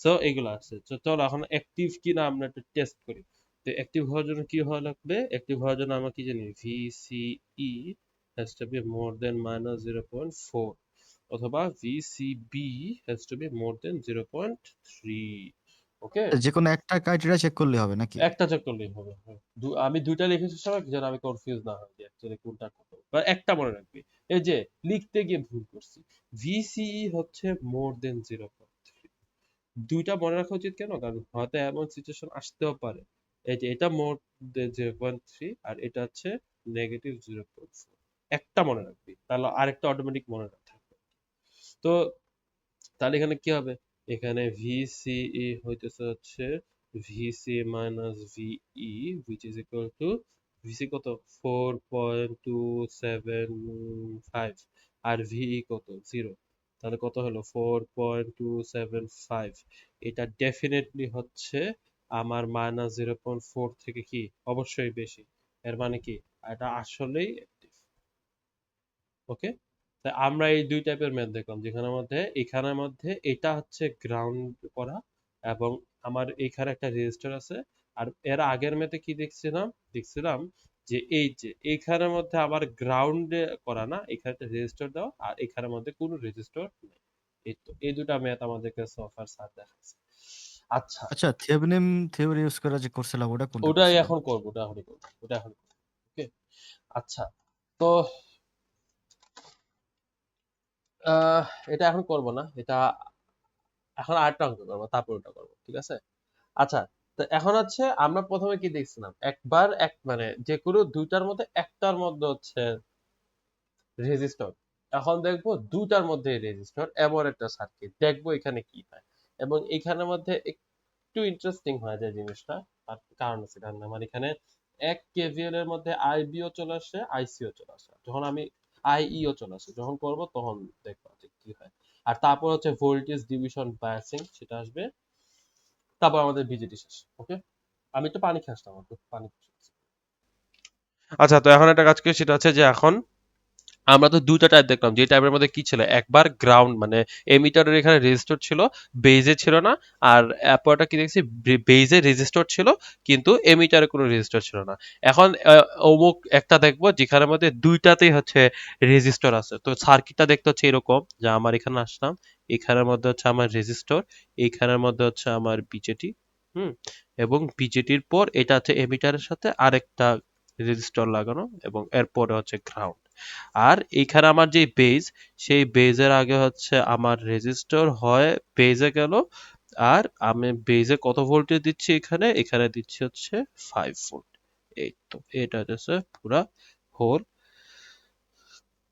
সো এগুলো আছে। তো চলো এখন অ্যাক্টিভ কিনা আমরা একটু টেস্ট করি। তো অ্যাক্টিভ হওয়ার জন্য কি হওয়া লাগবে? অ্যাক্টিভ হওয়ার জন্য আমরা কি জানি, VCE has to be more than minus 0.4, অথবা VCB has to be more than 0.3। ওকে, যে কোনো একটা ক্রাইটেরিয়া চেক করলে হবে নাকি? একটা চেক করলেই হবে। হ্যাঁ। আমি দুইটা লিখেছি সবাই যেন আমি কনফিউজ না হই যে অ্যাকচুয়ালি কোনটা কত। বা একটা মনে রাখবি, এই যে লিখতে গিয়ে ভুল করছি, ভিসিই হচ্ছে মোর দেন 0.3। দুইটা মনে রাখা উচিত কেন, কারণ হয়তো এমন সিচুয়েশন আসতেও পারে, এই যে এটা মোর দেন 0.3 আর এটা হচ্ছে -0.4, একটা মনে রাখবি, তাহলে আরেকটা অটোমেটিক মনে থাকবে। তো তাহলে এখানে কি হবে, এখানে ভিসিই হইতেছে হচ্ছে VC minus ভিই which is equal to VC কত 4.275 আর ভিই কত 0, তাহলে কত হলো 4.275, এটা ডেফিনেটলি হচ্ছে আমার -0.4 থেকে কি অবশ্যই বেশি, এর মানে কি এটা আসলেই অ্যাক্টিভ। ওকে, তাই আমরা এই দুই টাইপের ম্যাথ দেখলাম, যেখানের মধ্যে এখানের মধ্যে এটা হচ্ছে গ্রাউন্ড করা এবং আমার এখানে একটা রেজিস্টার আছে। আর এর আগের ম্যাথে কি দেখছিলাম যে এই যে এইখানের মধ্যে আবার গ্রাউন্ডে করা না, এখানে একটা রেজিস্টার দাও আর এখানের মধ্যে কোনো রেজিস্টার নেই। এই তো এই দুটা ম্যাথ আমাদেরকে সোফার স্যার দেখাচ্ছে। আচ্ছা, আচ্ছা, থেভেনিন থিওরি ইউজ করে যে করছিলাম ওটা কোনটা ওটাই করছিলাম? এখন করবো, ওটা এখনই করবো, ওটা এখন করবো। ওকে, আচ্ছা, তো আহ এটা এখন করব না, এটা এখন আরেকটা অঙ্ক করবো, তারপর ওটা করবো, ঠিক আছে? আচ্ছা, তো এখন হচ্ছে আমরা প্রথমে কি দেখছিলাম, একবার এক মানে যে কোনো দুইটার মধ্যে একটার মধ্যে হচ্ছে রেজিস্টর, এখন দেখবো দুইটার মধ্যে রেজিস্টর এমন একটা সার্কিট, দেখবো এখানে কি হয়। এবং এখানের মধ্যে একটু ইন্টারেস্টিং হয় যে জিনিসটা, তার কারণ আছে, কারণ আমার এখানে 1 কেভিএল এর মধ্যে আইবিও চলে আসে, আইসিও চলে আসে, যখন আমি আইইও চলে আসে যখন করব তখন দেখবো যে কি হয়। আর তারপর হচ্ছে ভোল্টেজ ডিভিশন বায়াসিং, সেটা আসবে, তারপর আমাদের বিজেটি শেষ। ওকে, আমি একটু পানি খেয়ে আসলাম, একটু পানি খেয়ে আসি। আচ্ছা, তো এখন একটা কাজ করি, সেটা হচ্ছে যে এখন আমরা তো দুইটা টাইপ দেখলাম, যে টাইপের মধ্যে কি ছিল, একবার গ্রাউন্ড মানে এমিটারের এখানে রেজিস্টর ছিল, বেজে ছিল না, আর অ্যাপোয়াটা কি দেখছি, বেজে রেজিস্টর ছিল কিন্তু এমিটারে কোনো রেজিস্টর ছিল না। এখন অমুক একটা দেখবো যেখানের মধ্যে দুইটাতেই হচ্ছে রেজিস্টর আছে, তো সার্কিটটা দেখতে হচ্ছে এরকম, যে আমার এখানে আসলাম, এখানের মধ্যে হচ্ছে আমার রেজিস্টর, এইখানের মধ্যে হচ্ছে আমার বিজেটি, হুম, এবং বিজেটির পর এটা হচ্ছে এমিটারের সাথে আরেকটা রেজিস্টর লাগানো, এবং এরপরে হচ্ছে গ্রাউন্ড। আর এইখানে আমার যে বেজ, সেই বেজের আগে হচ্ছে আমার রেজিস্টর হয় বেজে গেল, আর আমি বেজে কত ভোল্টেজ দিচ্ছি, এখানে এখানে দিচ্ছি হচ্ছে 5 ভোল্ট। এই তো এটা হচ্ছে পুরা হোল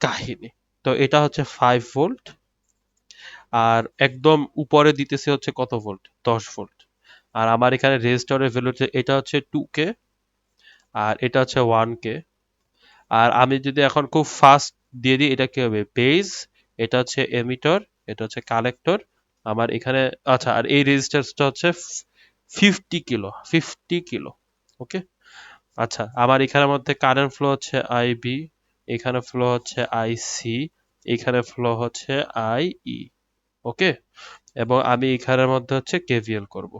কাহিনী। তো এটা হচ্ছে 5 ভোল্ট, আর একদম উপরে দিতেছে হচ্ছে কত ভোল্ট, 10 ভোল্ট। আর আমার এখানে রেজিস্টরের ভ্যালু এটা হচ্ছে 2K, আর এটা হচ্ছে 1K। আর আমি যদি এখন খুব ফাস্ট দিয়ে দিই, এটা কি হবে, বেজ, এটা হচ্ছে এমিটার, এটা হচ্ছে কালেক্টর আমার এখানে। আচ্ছা, আর এই রেজিস্ট্যান্সটা হচ্ছে 50 কিলো, 50 কিলো। ওকে, আচ্ছা, আমার এখানের মধ্যে কারেন্ট ফ্লো হচ্ছে আইবি, এখানে ফ্লো হচ্ছে আইসি, এখানে ফ্লো হচ্ছে আইই। ওকে, এবং আমি এখানের মধ্যে হচ্ছে কেভিএল করব,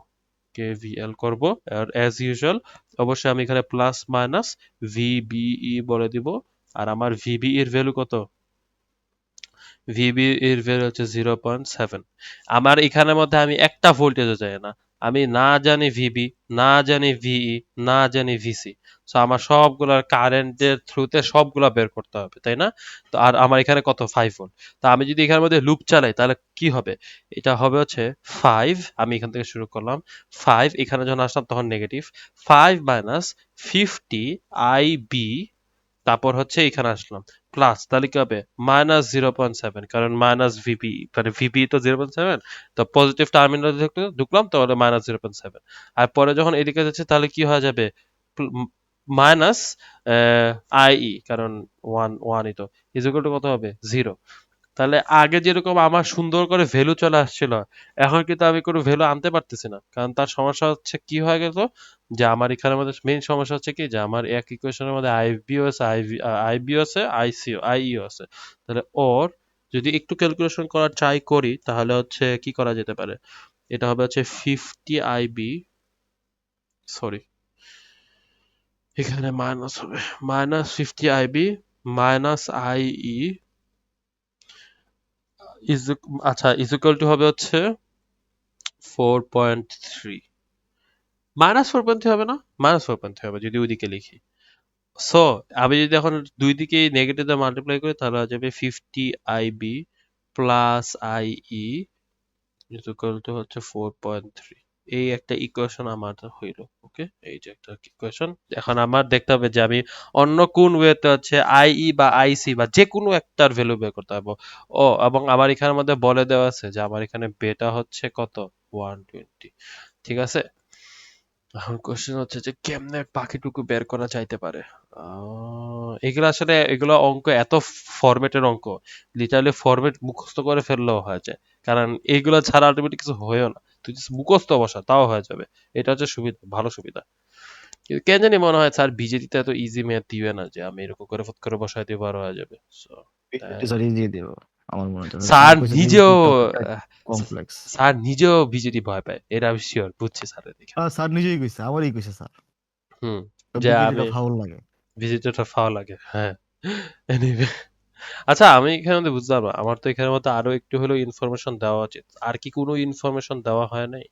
কেভিএল করব। আর অ্যাজ ইউজুয়াল অবশ্যই আমি এখানে প্লাস মাইনাস ভিবিই বলে দিব। আর আমার ভিবি এর ভ্যালু কত, ভিবি এর ভ্যালু হচ্ছে 0.7। আমার এখানের মধ্যে আমি একটা ভোল্টেজও যাই না, আমি না জানি ভিবি, না জানি ভিই, না জানি ভিসি, সো আমার সবগুলা কারেন্টের থ্রুতে সবগুলা বের করতে হবে, তাই না? তো আর আমার এখানে কত 5 ভোল্ট, তো আমি যদি এখানের মধ্যে লুপ চালাই তাহলে কি হবে, এটা হবে হচ্ছে 5, আমি এখান থেকে শুরু করলাম 5, এখানে যখন আসলাম তখন নেগেটিভ 5 মাইনাস 50 আইবি, তারপর হচ্ছে এখানে আসলাম প্লাস, তাহলে কি হবে -0.7, কারণ মাইনাস ভিপি মানে ভিপি তো 0.7, তো পজিটিভ টার্মিনাল ঢুকলাম তো হলো -0.7। আর পরে যখন এদিকে যাচ্ছে তাহলে কি হয়ে যাবে, মাইনাস আইই, কারণ ওয়ানই তো, ইকুয়াল টু কত হবে 0। তাহলে আগে যেরকম আমার সুন্দর করে ভ্যালু চলে আসছিল, এখন কিন্তু আমি কোনো ভ্যালু আনতে পারতেছি না, কারণ তার সমস্যা হচ্ছে কি হয়ে গেল, যে আমার এখানের মধ্যে মেইন সমস্যা হচ্ছে কি, যে আমার এক ইকুয়েশনের মধ্যে আইবিও আছে, আইবিও আছে, আইইও আছে। তাহলে ওর যদি একটু ক্যালকুলেশন করার ট্রাই করি তাহলে হচ্ছে কি করা যেতে পারে, এটা হবে হচ্ছে 50 আইবি, সরি এখানে মাইনাস হবে, -50 আইবি মাইনাস আইই ইজ, আচ্ছা, ইজ ইকুয়াল টু হবে হচ্ছে 4.3, -4.3 হবে না, -4.3 হবে যদি ওইদিকে লিখি, সো আমি যদি এখন দুই দিকে নেগেটিভ দিয়ে মাল্টিপ্লাই করি তাহলে হয়ে যাবে 50 IB plus IE is equal to হচ্ছে 4.3। এই একটা ইকুয়েশন আমার হইল। ওকে, এই যে একটা ইকুয়েশন। এখন আমার দেখতে হবে যে আমি অন্য কোন ওয়েতে হচ্ছে আইই বা আইসি বা যে কোনো একটার ভ্যালু বের করতে পারবো। ও, এবং আমার এখানের মধ্যে বলে দেওয়া আছে যে আমার এখানে বেটা হচ্ছে কত, 120। ঠিক আছে, এখন কোশ্চেন হচ্ছে যে কেমনে বাকিটুকু বের করা যাইতে পারে। এগুলো আসলে এগুলো অঙ্ক এত ফরম্যাটের অঙ্ক, লিটারালি ফরম্যাট মুখস্থ করে ফেললেও হয়ে যায়, কারণ এইগুলো ছাড়া আলটিমেটলি কিছু হয়েও না। তুই just মুখস্থ বসা তাও হয়ে যাবে। এটা হচ্ছে সুবিধা, ভালো সুবিধা। কিন্তু কেন জানি মনে হয় স্যার বিজেপিতে এত ইজি ম্যাথ দিবে না যে আমি এরকম করে ফট করে বসাই দিয়ে বার হয়ে যাবে। So, বিজেপি তাই স্যার ইজি দিব আমার মনে হয় স্যার স্যার কইছে নিজেও বিজেপি টপিকটা কমপ্লেক্স। স্যার নিজেও বিজেপি ভয় পায়, এটা আমি শিওর, বুঝছি স্যারের দেখে। স্যার নিজেই কইছে, আমারই কইছে স্যার হুম, যে বিজেপিটা আমি ফাউল লাগে। ভিজিটরটা ফাওয়া লাগে, হ্যাঁ। এনিওয়ে, আচ্ছা আমি এখানে মধ্যে বুঝলাম না, আমার তো এখানের মধ্যে আরো একটু হলেও ইনফরমেশন দেওয়া উচিত। আর কি কোনো ইনফরমেশন দেওয়া হয় নাই?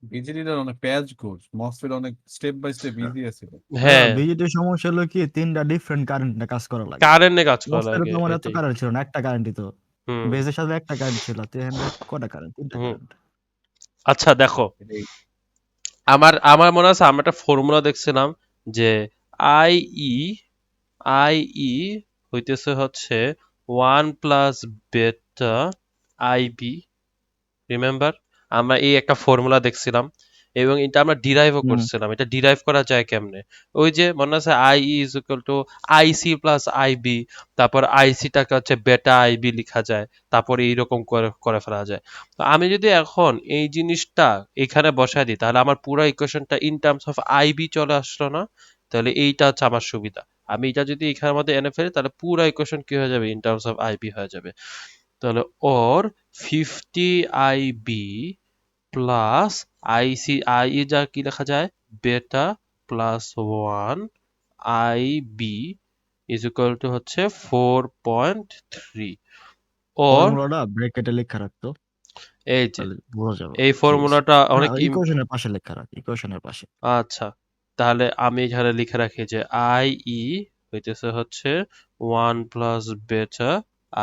বিজেডিটার অনেক প্যাচ কোর্স মসফেট অনেক স্টেপ বাই স্টেপ ইজি আছিল। হ্যাঁ, বিজেপির সমস্যা হলো কি তিনটা ডিফারেন্ট কারেন্টে কাজ করা লাগে। কারেন্টে কাজ করা মসফেটে লাগে, তো আমার এত এটাই। কারেন্ট ছিল না, একটা কারেন্টই তো। হুম বেজের সাথে একটা কারেন্ট ছিল, তো এখানে কটা কারেন্ট? তিনটা হুম। কারেন্ট। আচ্ছা দেখো, এটাই আমার আমার মনে আছে আমরা একটা ফর্মুলা দেখছিলাম যে আই ই আই ই হইতেছে হচ্ছে 1 plus beta I B. Remember, আমরা এই একটা ফর্মুলা দেখছিলাম এবং এটা আমরা ডিরাইভও হুম করছিলাম। এটা ডিরাইভ করা যায় কেমনে? ওই যে মনে আছে I is equal to IC plus IB, তারপর আইসিটাকে হচ্ছে বেটা আইবি লিখা যায়, তারপরে এইরকম করে করে ফেলা যায়। তো আমি যদি এখন এই জিনিসটা এখানে বসায় দিই তাহলে আমার পুরো ইকুয়েশনটা ইন টার্মস অফ আইবি চলে আসলো না? তাহলে এইটা হচ্ছে আমার সুবিধা। আমি এটা যদি এখানের মধ্যে এনে ফেলি তাহলে পুরো ইকুয়েশন কি হয়ে যাবে, ইন টার্মস অফ আইবি হয়ে যাবে। তাহলে ওর 50 IB প্লাস আইসি আই যা কি লেখা যায়, বেটা plus 1 IB is equal to হচ্ছে 4.3। ওর ফর্মুলাটা ব্র্যাকেটে লেখা রাখতো, এই যে তাহলে বোঝা যাবে এই কি আছে। ফর্মুলাটা না, অনেক ইকুয়েশনের পাশে লেখা রাখ, ইকুয়েশনের পাশে। আচ্ছা, তাহলে আমি এখানে লিখে রাখি যে আই ই হইতেছে হচ্ছে 1 প্লাস বেটা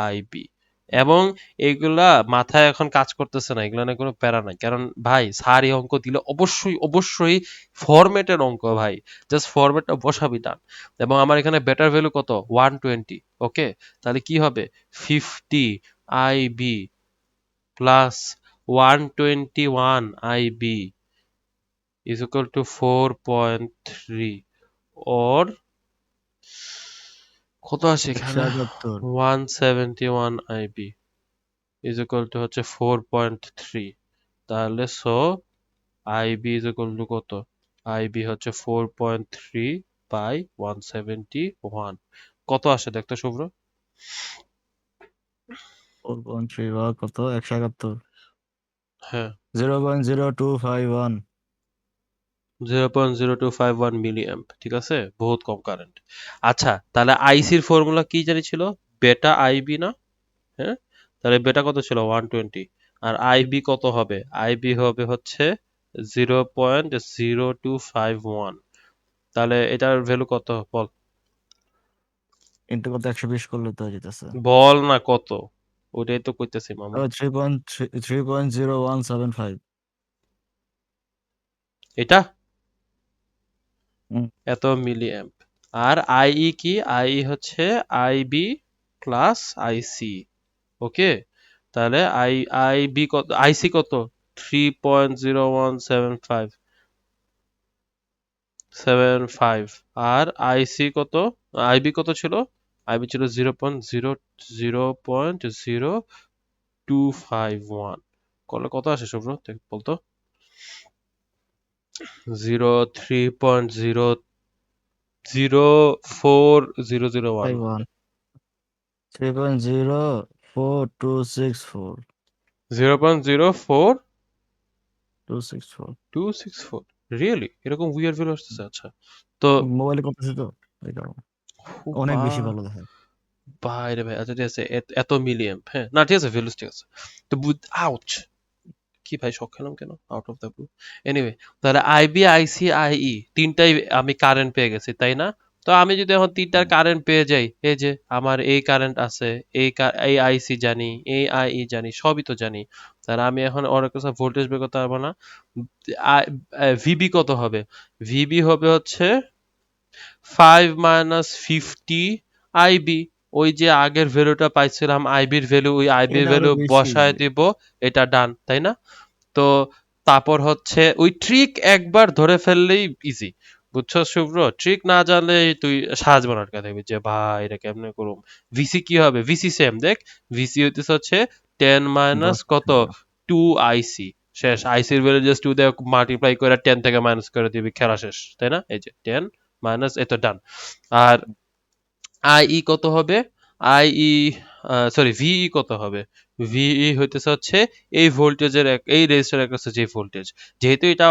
আইবি। এবং এগুলা মাথায় এখন কাজ করতেছে না, এগুলা নিয়ে কোনো প্যারা নাই, কারণ ভাই স্যার এই অঙ্ক দিলে অবশ্যই অবশ্যই ফরম্যাটের অঙ্ক ভাই, জাস্ট ফরম্যাটটা বসাবি ডান। এবং আমার এখানে বেটার ভ্যালু কত, 120। ওকে, তাহলে কি হবে, 50 IB plus 121 IB is equal to 4.3, or কত আসে এখানে, 171। 171 IB is equal to হচ্ছে 4.3। তাহলে so IB is equal to কত, আইবি হচ্ছে 4.3 বাই 171। কত আসে দেখতো শুভ্র? 4.3 বা কত, 171। হ্যাঁ, 0.0251। 0.0251 মিলি অ্যাম্প। ঠিক আছে, বহুত কম কারেন্ট। আচ্ছা তাহলে আইসির ফর্মুলা কি জানি ছিল, বেটা আইবি না? হ্যাঁ, তাহলে বেটা কত ছিল, 120। আর আইবি কত হবে, আইবি হবে হচ্ছে 0.0251। তাহলে এটার ভ্যালু কত বল, ইন্টু কত 120 করলে তো হয়ে যেতেছে। বল না কত, ওটাই তো কইতেছি মামা। 3.0175। এটা হুম এত মিলি অ্যাম্প। আর আইই কি, আইই হচ্ছে আইবি প্লাস আইসি। ওকে, তাহলে আইবি কত, আইসি কত, 3.0175 আর আইসি কত, আইবি কত ছিল, আইবি ছিল 0.0251। করলে কত আসে শুভ্র দেখ বলতো, 3.0004001। 51 3.04264 0.04264, 264। রিয়েলি এরকম উইয়ার্ড ভ্যালু আসতেছে? আচ্ছা, তো মোবাইলে করতেছি তো এই কারণে অনেক বেশি ভালো দেখায়। বাইরে ভাই, আচ্ছা ঠিক আছে, এত মিলি অ্যাম্প, হ্যাঁ না ঠিক আছে, ভ্যালুস ঠিক আছে। তো আউচ, কি ভাই শখ খেলাম কেন out of the blue? Anyway, তাহলে আইবি, আইসি, আইই তিনটাই আমি কারেন্ট পেয়ে গেছি, তাই না? তো আমি যদি এখন তিনটার কারেন্ট পেয়ে যাই, এই যে আমার এই কারেন্ট আছে, এই আইসি জানি, এই আইই জানি, সবই তো জানি, তাহলে আমি এখন অনেক কিছু ভোল্টেজ বের করতে পারবো না? ভিবি কত হবে? ভিবি হবে হচ্ছে 5 মাইনাস 50 আইবি। ওই যে আগের ভ্যালুটা পাইছিলাম আইবির ভ্যালু, ওই আইবির এটা হলো ভ্যালু বেশি বসায় ইজি। দিব, এটা ডান, তাই না? তো তারপর হচ্ছে ওই ট্রিক একবার ধরে ফেললেই ইজি, বুঝছো শুভ্র? ট্রিক না জানলে তুই সাজবো না দেখবি যে ভাই এটা কেমনে করুম। ভিসি কি হবে? ভিসি সেম দেখ, ভিসি হইতেছে হচ্ছে 10 মাইনাস 10 কত, থেকে 2 আইসি। শেষ, আইসির ভ্যালু জাস্ট 2 দিয়ে মাল্টিপ্লাই করে 10 থেকে মাইনাস করে দিবি, খেলা শেষ, তাই না? এই যে 10 মাইনাস, এত ডান। আর আইই কত হবে? আইই, সরি, ভিই কত হবে? ভিই হইতেছে হচ্ছে এই ভোল্টেজের এই রেজিস্টারের কাছে যে ভোল্টেজ, যেহেতু এটা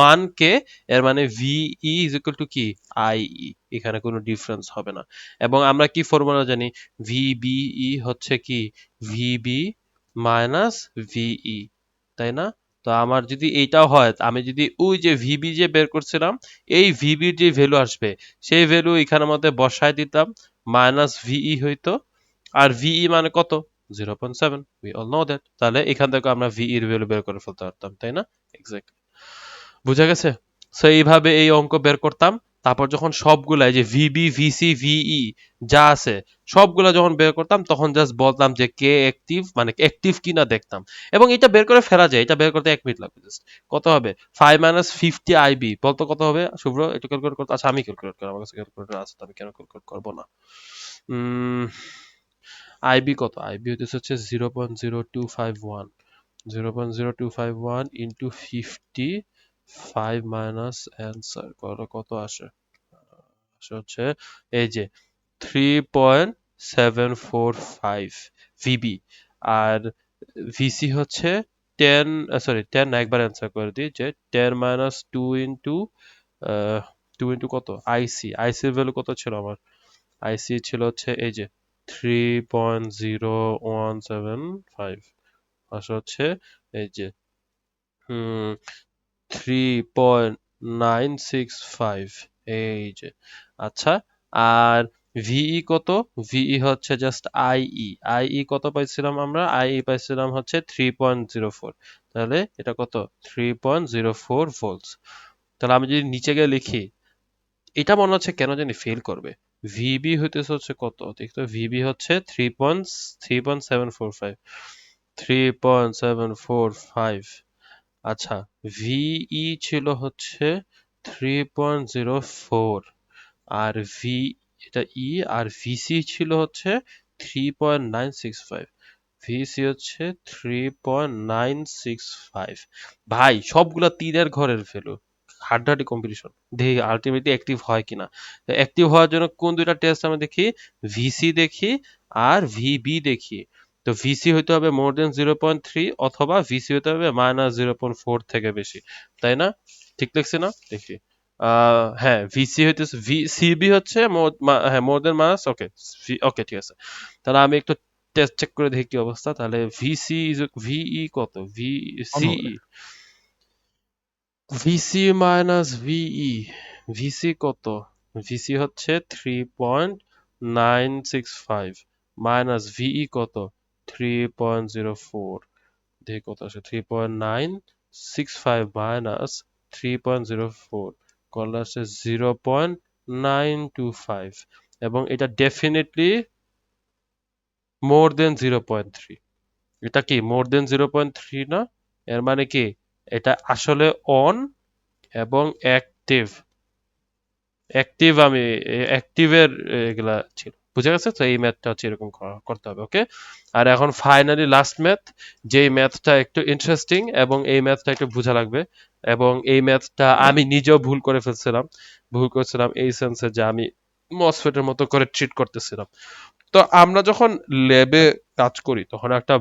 1 কে, এর মানে ভিই ইজ ইকুয়াল টু কি, আইই। এখানে কোনো ডিফারেন্স হবে না। এবং আমরা কি ফর্মুলা জানি? ভিবিই হচ্ছে কি, ভিবি মাইনাস ভিই, তাই না? তো আমার যদি এইটাও হয়, আমি যদি ওই যে ভিবি যে বের করছিলাম, এই ভিবির যে ভ্যালু আসবে, সেই ভ্যালু এখানের মধ্যে বসায় দিতাম, মাইনাস ভিই হইতো। আর ভিই মানে কত? 0.7, উই অল নো দ্যাট। তাহলে এখান থেকে আমরা ভিই এর ভ্যালু বের করে ফেলতে পারতাম, তাই না? এক্স্যাক্টলি, বুঝা গেছে? সো এইভাবে এই অঙ্ক বের করতাম। তারপর যখন সবগুলা এই যে ভিবি, ভিসি, ভিই যা আছে সবগুলা যখন বের করতাম, তখন জাস্ট বলতাম যে কে অ্যাক্টিভ, মানে অ্যাক্টিভ কিনা দেখতাম। এবং এটা বের করে ফেলা যায়, এটা বের করতে 1 মিনিট লাগবে জাস্ট। কত হবে? 5 মাইনাস 50 আইবি, বলতো কত হবে শুভ্র? একটু ক্যালকুলেট করতে, আচ্ছা আমি ক্যালকুলেট করি, আমার কাছে ক্যালকুলেটর আছে, তো আমি কেন ক্যালকুলেট করবো না? আইবি কত? আইবি হচ্ছে 0.0251, 0.0251 ইন্টু 50, 5 মাইনাস অ্যান্সার কত আসে? আসে হচ্ছে এই যে 3.745 ভিবি। আর ভিসি হচ্ছে 10, সরি 10 না, একবার অ্যান্সার করে দিই, যে 10 মাইনাস 2 ইন্টু 2 ইন্টু কত, আইসি। আইসির ভ্যালু কত ছিল আমার? আইসি ছিল হচ্ছে এই যে 3.0175, আসে হচ্ছে এই যে 3.965, এই যে। আচ্ছা, আর ভিই কত? ভিই হচ্ছে জাস্ট আইই। আইই কত পাইছিলাম আমরা? আইই পাইছিলাম হচ্ছে 3.04। তাহলে এটা কত? 3.04 ভোল্টস। তাহলে আমি যদি নিচে গিয়ে লিখি, এটা মনে হচ্ছে কেন জানি ফেল করবে। ভিবি হইতেছে হচ্ছে কত দেখতো? ভিবি হচ্ছে 3.745, 3.745। আচ্ছা, ভিই ছিল হচ্ছে 3.04, আর এটা ই, আর ভিসি ছিল হচ্ছে 3.965। ভিসি হচ্ছে 3.965। ভাই সবগুলা তিনের ঘরের ভ্যালু, হাড্ডাহাড্ডি কম্পিটিশন, দেখি আলটিমেটলি অ্যাক্টিভ হয় কিনা। অ্যাক্টিভ হওয়ার জন্য কোন দুইটা টেস্ট আমরা দেখি? ভিসি দেখি আর ভিবি দেখি। তো ভিসি হইতে হবে মোর দেন 0.3, অথবা ভিসি হইতে হবে মাইনাস 0.4 থেকে বেশি, তাই না? ঠিক লিখছি না? দেখি, হ্যাঁ, ভিসি হইতেছে, সিবি হচ্ছে হ্যাঁ মোর দেন মাইনাস, ওকে, ওকে ঠিক আছে। তাহলে আমি একটু টেস্ট চেক করে দেখি কি অবস্থা। তাহলে ভিসি ভিই কত? অন হবে। ভিসি মাইনাস ভিই, ভিসি কত? ভিসি হচ্ছে 3.965 মাইনাস ভিই কত? 3.04। দেখি কত আসে, 3.965 মাইনাস 3.04 করলে আসে 0.925, এবং এটা ডেফিনেটলি মোর দেন 0.3। এটা কি মোর দেন 0.3 না? এর মানে কি এটা আসলে অন এবং অ্যাক্টিভ। আমি অ্যাক্টিভের এগুলা ছিল, বুঝে গেছে? তো এই ম্যাথটা হচ্ছে এরকম করতে হবে, ওকে? আর এখন ফাইনালি লাস্ট ম্যাথ, যেই ম্যাথটা একটু ইন্টারেস্টিং এবং এই ম্যাথটা একটু বোঝা লাগবে। এবং এই ম্যাথটা আমি নিজেও ভুল করে ফেলছিলাম, ভুল করছিলাম এই সেন্সে যে আমি মসফেটের মতো করে ট্রিট করতেছিলাম। তো আমরা যখন ল্যাবে কাজ করি তখন একটা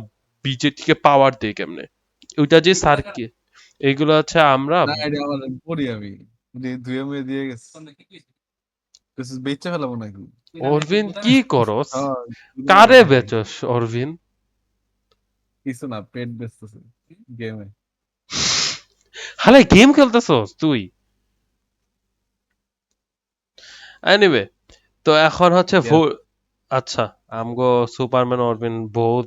বিজেটিকে পাওয়ার দেই কেমনে? ওইটা যে সার্কিট, এইগুলো হচ্ছে আমরা না এটা আমার পড়ি আমি, যে ধুয়ে মুয়ে দিয়ে গেছে, বেচে ফেলাবো নাকি? অরবিন কি করস? হ্যাঁ, কারে বেচস অরবিন? কিছু না, পেট বেচতেছে। গেমে। হালে গেম খেলতেছস তুই? এনিওয়ে, তো এখন হচ্ছে Yes. আচ্ছা, আমগো সুপারম্যান অরবিন বহুত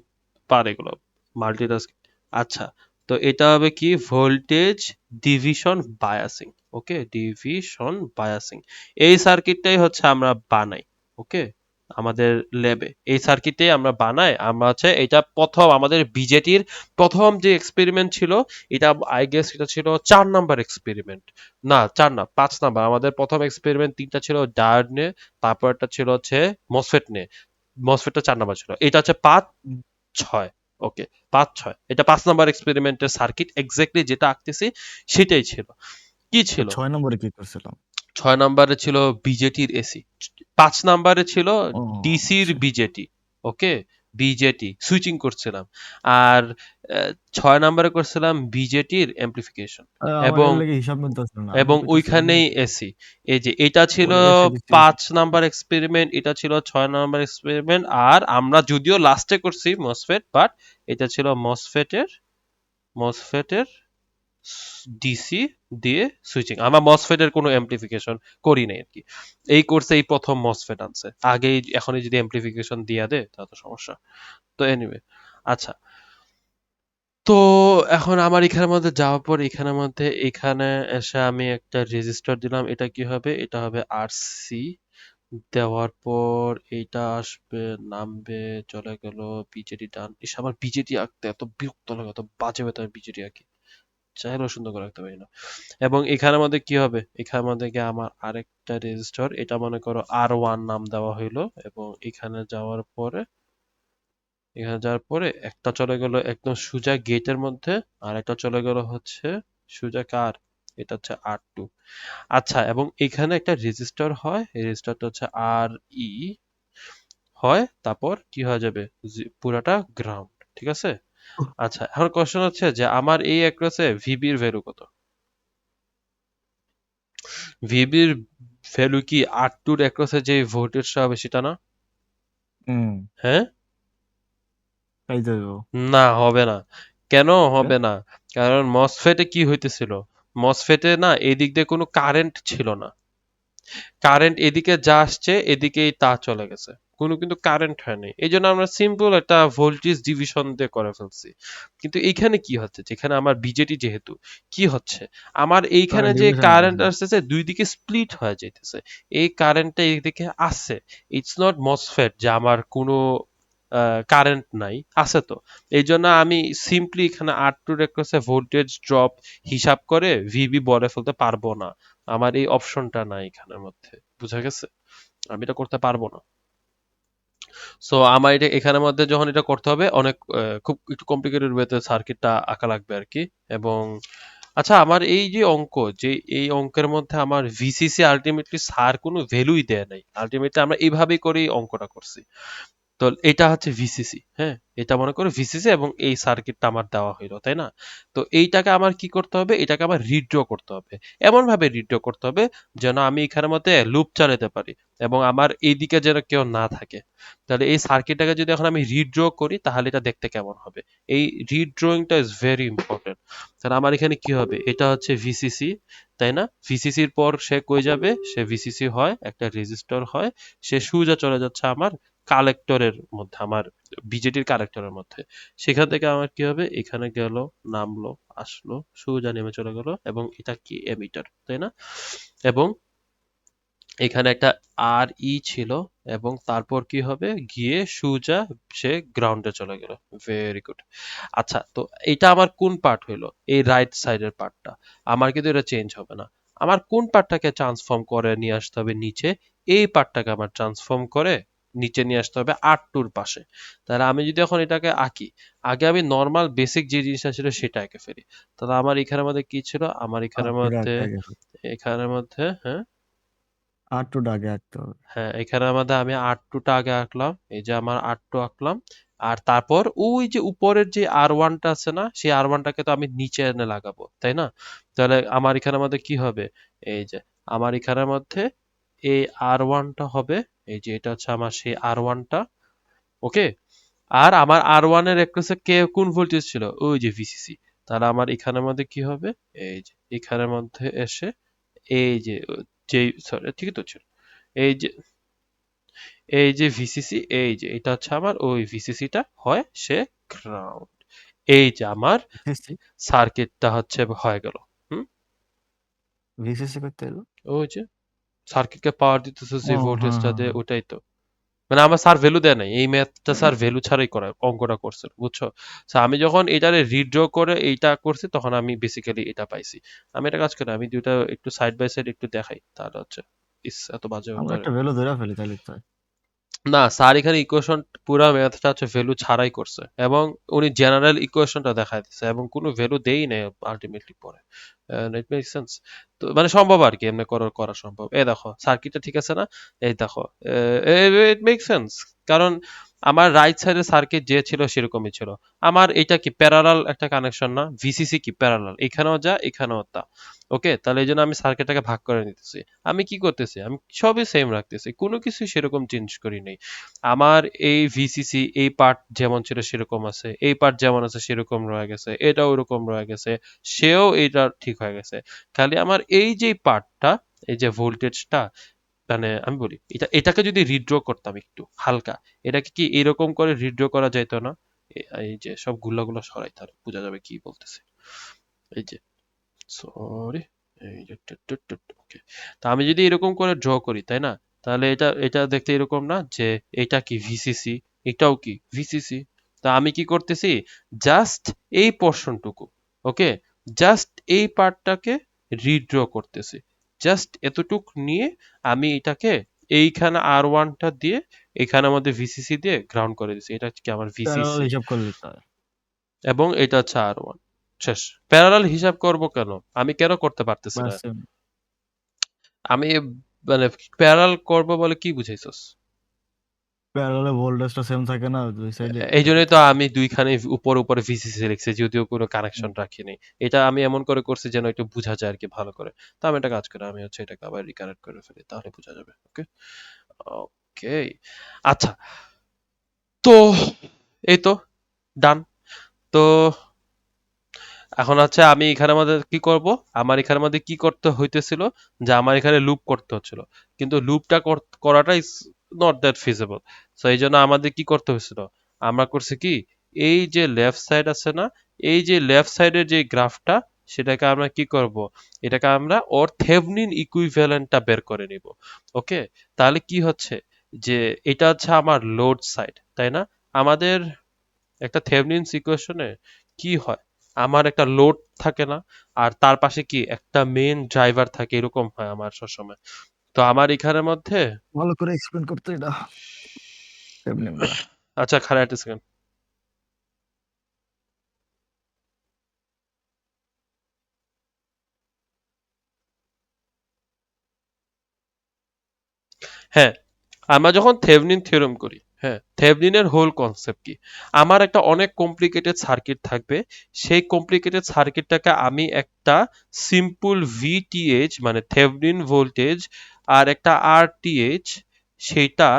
পারে এগুলো মাল্টিটাস্ক। আচ্ছা, তো এটা হবে কি ভোল্টেজ ডিভিশন বায়াসিং। ওকে, ডিভিশন বায়াসিং এই সার্কিটটাই হচ্ছে আমরা বানাই। ওকে, আমাদের ল্যাবে এই সার্কিটটাই আমরা বানাই। আমরা হচ্ছে এটা প্রথম আমাদের বিজেটির প্রথম যে এক্সপেরিমেন্ট ছিল, এটা আই গেস এটা ছিল 4 নাম্বার এক্সপেরিমেন্ট। না 4 না 5 নাম্বার। আমাদের প্রথম এক্সপেরিমেন্ট 3টা ছিল ডায়োড নিয়ে, তারপর একটা ছিল হচ্ছে মসফেট নিয়ে। মসফেটটা 4 নাম্বার ছিল, এটা হচ্ছে 5, 6। ওকে, 5, 6 এটা 5 নাম্বার এক্সপেরিমেন্টের সার্কিট, এক্স্যাক্টলি যেটা আঁকতেছি সেটাই ছিল। কি তো ছিল? 6 নম্বরে কি করছিলাম? 6 নাম্বারে ছিল বিজেটির এসি, 5 নাম্বারে ছিল ও ডিসির আচ্ছা। বিজেটি। ওকে, বিজেটি সুইচিং করছিলাম। আর 6 নাম্বারে করছিলাম বিজেটির অ্যাম্প্লিফিকেশন। আমার এবং এর লাগে হিসাব মিলতেছিল না, আমি কইতেছিলাম যে ওইখানেই এসি। এই যে এটা ছিল ওই এসে দিচ্ছি 5 নাম্বার এক্সপেরিমেন্ট, এটা ছিল 6 নাম্বার এক্সপেরিমেন্ট। আর আমরা যদিও লাস্টে করছি মসফেট, বাট এটা ছিল মসফেটের ডিসি দিয়ে সুইচিং। আমরা মসফেটের কোনো অ্যাম্প্লিফিকেশন করি নাই আর কি। এই কোর্সে এই প্রথম মসফেট আনছে, আগেই এখনই যদি অ্যাম্প্লিফিকেশন দিয়া দে তাহলে তো সমস্যা। তো এনিওয়ে, আচ্ছা, তো এখন আমার এখানের মধ্যে যাওয়ার পর এখানের মধ্যে এখানে এসে আমি একটা রেজিস্টার দিলাম। এটা কি হবে? এটা হবে আরসি। দেওয়ার পর এইটা আসবে, নামবে, চলে গেল বিজেডি ডান। ইস, আমার বিজেডি আঁকতে এত বিরক্ত লাগে, এত বাজে বেতার বিজেডি আঁকি, চাইলেও সুন্দর করে রাখতে পারি না। এবং এখানের মধ্যে কি হবে? এখানের মধ্যে গিয়ে আমার আরেকটা রেজিস্টার, এটা মনে করো R1 নাম দেওয়া হইলো। এবং এখানে যাওয়ার পরে একটা চলে গেল একদম সোজা গেটের মধ্যে, আর একটা চলে গেল হচ্ছে সোজা কার, এটা হচ্ছে R2। আচ্ছা, এবং এখানে একটা রেজিস্টার হয়, এই রেজিস্টারটা হচ্ছে RE হয়, তারপর কি হয়ে যাবে, পুরাটা গ্রাউন্ড। ঠিক আছে? আচ্ছা, এখন কোশ্চেন হচ্ছে যে আমার এই অ্যাক্রসে ভিবির ভ্যালু কত? ভিবির ভ্যালু কি R2 এর অ্যাক্রসে যে ভোল্টেজটা হবে সেটা না? হুম হ্যাঁ? তাই তো দেবো। না, হবে না। কেন হ্যাঁ? হবে না? কারণ মসফেটে কি হইতেছিল, মসফেটে না এদিক দিয়ে কোনো কারেন্ট ছিল না। কারেন্ট এদিকে যা আসছে এদিকেই তা চলে গেছে, কোনো কিন্তু কারেন্ট হয়নি। এই জন্য আমরা সিম্পল একটা ভোল্টেজ ডিভিশন দিয়ে করে ফেলছি। কিন্তু এইখানে কি হচ্ছে, যেখানে আমার বিজেটি যেহেতু, কি হচ্ছে, আমার এইখানে যে ডিভিশন কারেন্ট হইতেছে। আসতেছে দুই দিকে স্প্লিট হয়ে যাইতেছে। এই কারেন্টটা এইদিকে আসছে। ইটস নট মসফেট যে আমার কোনো কারেন্ট নাই, আছে তো। এই জন্য আমি সিম্পলি এখানে R2 রেখেছে ভোল্টেজ ড্রপ হিসাব করে ভিবি বলে ফেলতে পারবো না। আমার এই অপশনটা নাই এখানের মধ্যে, বুঝা গেছে? আমি এটা করতে পারবো না। সো আমার এটা এখানের মধ্যে যখন এটা করতে হবে, অনেক খুব একটু কমপ্লিকেটেড ওয়েতে সার্কিটটা আঁকা লাগবে আর কি। এবং আচ্ছা, আমার এই যে অঙ্ক, যে এই অঙ্কের মধ্যে আমার ভিসিসি আলটিমেটলি স্যার কোনো ভ্যালুই দেয় নাই, আলটিমেটলি আমরা এইভাবেই করেই অঙ্কটা করছি। তো এটা হচ্ছে ভিসিসি, হ্যাঁ, এটা মনে করো ভিসিসি, এবং এই সার্কিটটা আমার দেওয়া হইলো, তাই না? তো এইটাকে আমার কি করতে হবে, এটাকে আমার রিড্র করতে হবে। এমন ভাবে রিড্র করতে হবে যেন আমি এখানের মধ্যে লুপ চালাতে পারি, এবং আমার এইদিকে যেন কেউ না থাকে। তাহলে এই সার্কিটটাকে যদি এখন আমি রিড্র করি তাহলে এটা দেখতে কেমন হবে, এই রিড্রয়িংটা ইজ ভেরি ইম্পর্টেন্ট। তাহলে আমার এখানে কি হবে, এটা হচ্ছে ভিসিসি, তাই না? ভিসিসির পর সে কই যাবে, সে ভিসিসি হয় একটা রেজিস্টর হয়, সে সোজা চলে যাচ্ছে আমার কালেক্টরের মধ্যে, আমার বিজেটির কালেক্টরের মধ্যে। সেখান থেকে আমার কি হবে, এখানে গেল, নামলো, আসলো, সোজা নেমে চলে গেল, এবং এটা কি এমিটার, তাই না? এবং এখানে একটা আর ই ছিল, এবং তারপর কি হবে, গিয়ে সোজা সে গ্রাউন্ডে চলে গেল। Very good. আচ্ছা, তো এটা আমার কোন পার্ট হইলো, এই রাইট সাইডের পার্টটা। আমার কিন্তু এটা চেঞ্জ হবে না। আমার কোন পার্টটাকে ট্রান্সফর্ম করে নিয়ে আসতে হবে নিচে, এই পার্টটাকে আমার ট্রান্সফর্ম করে নিচে নিয়ে আসতে হবে R2 র পাশে। তাহলে আমি যদি এখন এটাকে আঁকি, আগে আমি নর্মাল বেসিক যে জিনিসটা ছিল সেটা এঁকে ফেলি। তাহলে আমার এখানের মধ্যে কি ছিল, আমার এখানের মধ্যে, হ্যাঁ, R2 আগে আঁকতে হবে। হ্যাঁ, এখানের মধ্যে আমি R2টা আগে আঁকলাম, এই যে আমার R2 আঁকলাম। আর তারপর ওই যে উপরের যে R1টা আছে না, সেই R1টাকে তো আমি নিচে এনে লাগাবো, তাই না? তাহলে আমার এখানের মধ্যে কি হবে, এই যে আমার এখানের মধ্যে এই R1টা হবে, এই যে এটা হচ্ছে আমার সেই R1টা। ওকে, আর আমার R1 এর অ্যাক্রসে কে কোন ভোল্টেজ ছিল, ওই যে ভিসিসি। তাহলে আমার এখানের মধ্যে কি হবে, এই যে এখানের মধ্যে এসে এই যে সরি ঠিকই তো ছিল, এই যে ভিসিসি, এই যে এটা হচ্ছে আমার ওই ভিসিসিটা হয় সে গ্রাউন্ড, এই যে আমার ভিসিসি সার্কিটটা হচ্ছে হয়ে গেল। হুম, ভিসিসি করতে এলো। ওই যে সার্কিটকে পাওয়ার দিতেছে যে ও হ্যাঁ ভোল্টেজটা হ্যাঁ দিয়ে, হ্যাঁ। ওটাই তো। মানে আমার স্যার ভ্যালু দেয় নাই, এই ম্যাথটা স্যার ভ্যালু ছাড়াই করা অঙ্কটা করছে, বুঝছো? So, আমি যখন এটারে রিড্র করে এইটা করছি তখন আমি বেসিক্যালি এটা পাইছি। আমি একটা কাজ করি, আমি দুইটা একটু সাইড বাই সাইড একটু দেখাই, তাহলে হচ্ছে এত বাজে আমরা করে। একটা ভ্যালু ধরে ফেলি তাহলে তো। না, স্যার এখানে ইকুয়েশন পুরো ম্যাথটা হচ্ছে ভ্যালু ছাড়াই করছে, এবং উনি জেনারেল ইকুয়েশনটা দেখাই দিচ্ছে এবং কোনো ভ্যালু দেই নাই আলটিমেটলি পরে। It make sense. তো মানে সম্ভব আর কি, এমনি করা সম্ভব। এই দেখো সার্কিটটা ঠিক আছে না, এই দেখো ইট মেক সেন্স। কারণ আমার রাইট সাইডে সার্কিট যে ছিল সেরকমই ছিল। আমার এটা কি প্যারালাল একটা কানেকশন না, ভিসিসি কি প্যারালাল, এখানেও যা এখানেও তা। ওকে, তাহলে এই জন্য আমি সার্কিটটাকে ভাগ করে নিতেছি। আমি কি করতেছি, আমি সবই সেম রাখতেছি, কোনো কিছু সেরকম চেঞ্জ করি নাই। আমার এই ভিসিসি এই পার্ট যেমন ছিল সেরকম আছে, এই পার্ট যেমন আছে সেরকম রয়ে গেছে, এটা ওরকম রয়ে গেছে, সেও এটা ঠিক হয়ে গেছে। খালি আমার এই যে পার্টটা, এই যে ভোল্টেজটা, মানে আমি বলি এটাকে যদি রিড্র করতাম একটু হালকা, এটাকে কি এরকম করে রিড্র করা যেত না? এই যে সব গুলো সরাই, তাহলে বোঝা যাবে কি বলতেছে। এই যে সরি, এই যে ওকে, তা আমি যদি এরকম করে ড্র করি তাই না, তাহলে এটা এটা দেখতে এরকম না যে এটা কি ভিসিসি, এটাও কি ভিসিসি। তা আমি কি করতেছি, জাস্ট এই পোর্শনটুকু, ওকে, জাস্ট এই পার্টটাকে রিড্র করতেছি, জাস্ট এতটুক নিয়ে আমি এটাকে এইখানে আর ওয়ানটা দিয়ে এখানের মধ্যে ভিসিসি দিয়ে গ্রাউন্ড করে দিচ্ছি, এটা হচ্ছে কি আমার প্যারালাল ভিসিসি, হিসাব করলে তো হয়। এবং এটা হচ্ছে আর ওয়ান। শেষ। প্যারালাল হিসাব করব কেন, আমি কেন করতে পারতেছি না? বাস আমি মানে প্যারালাল করব বলে কি বুঝাইছস? প্যারালালে ভোল্টেজটা সেম থাকে না দুই সাইডে। এই জন্যই তো আমি দুইখানে উপরে ভিসিসি লিখছি, যদিও কোনো কানেকশন রাখিনি। এটা আমি এমন করে করছি যেন একটু বোঝা যায় আর কি ভালো করে। তো আমি একটা কাজ করি, আমি হচ্ছে এটাকে আবার রিকানেক্ট করে ফেলি, তাহলে বোঝা যাবে। ওকে, ওকে, আচ্ছা, তো এই তো ডান। তো এখন হচ্ছে আমি এখানের মধ্যে কি করব, আমার এখানের মধ্যে কি করতে হইতেছিল, যে আমার এখানে লুপ করতে হচ্ছিল, কিন্তু লুপটা করাটা is not that feasible. So এই জন্য আমাদের কি করতে হয়েছিল, আমরা করছি কি, এই যে লেফট সাইড আছে না, এই যে লেফট সাইডের যে গ্রাফটা, সেটাকে আমরা কি করব, এটাকে আমরা ওর থেভনিন ইকুইভ্যালেন্টটা বের করে নিব। ওকে, তাহলে কি হচ্ছে, যে এটা হচ্ছে আমার লোড সাইড তাই না, আমাদের একটা থেভনিনস ইকুয়েশনে কি হয়, আমার একটা লোড থাকে না, আর তার পাশে কি একটা মেইন ড্রাইভার থাকে, এরকম হয় আমার সবসময়। তো আমার এখানের মধ্যে, ভালো করে এক্সপ্লেন করতে এটা এমনি গুলা। আচ্ছা খারাপ একটা সেকেন্ড, হ্যাঁ, আমরা যখন থেভনিন থিওরেম করি, হ্যাঁ, থেভনিনের হোল কনসেপ্ট কি, আমার একটা অনেক কমপ্লিকেটেড সার্কিট থাকবে, সেই কমপ্লিকেটেড সার্কিটটাকে আমি একটা সিম্পল ভিটিএইচ মানে থেভনিন ভোল্টেজ আর একটা আরটিএইচ, সেইটা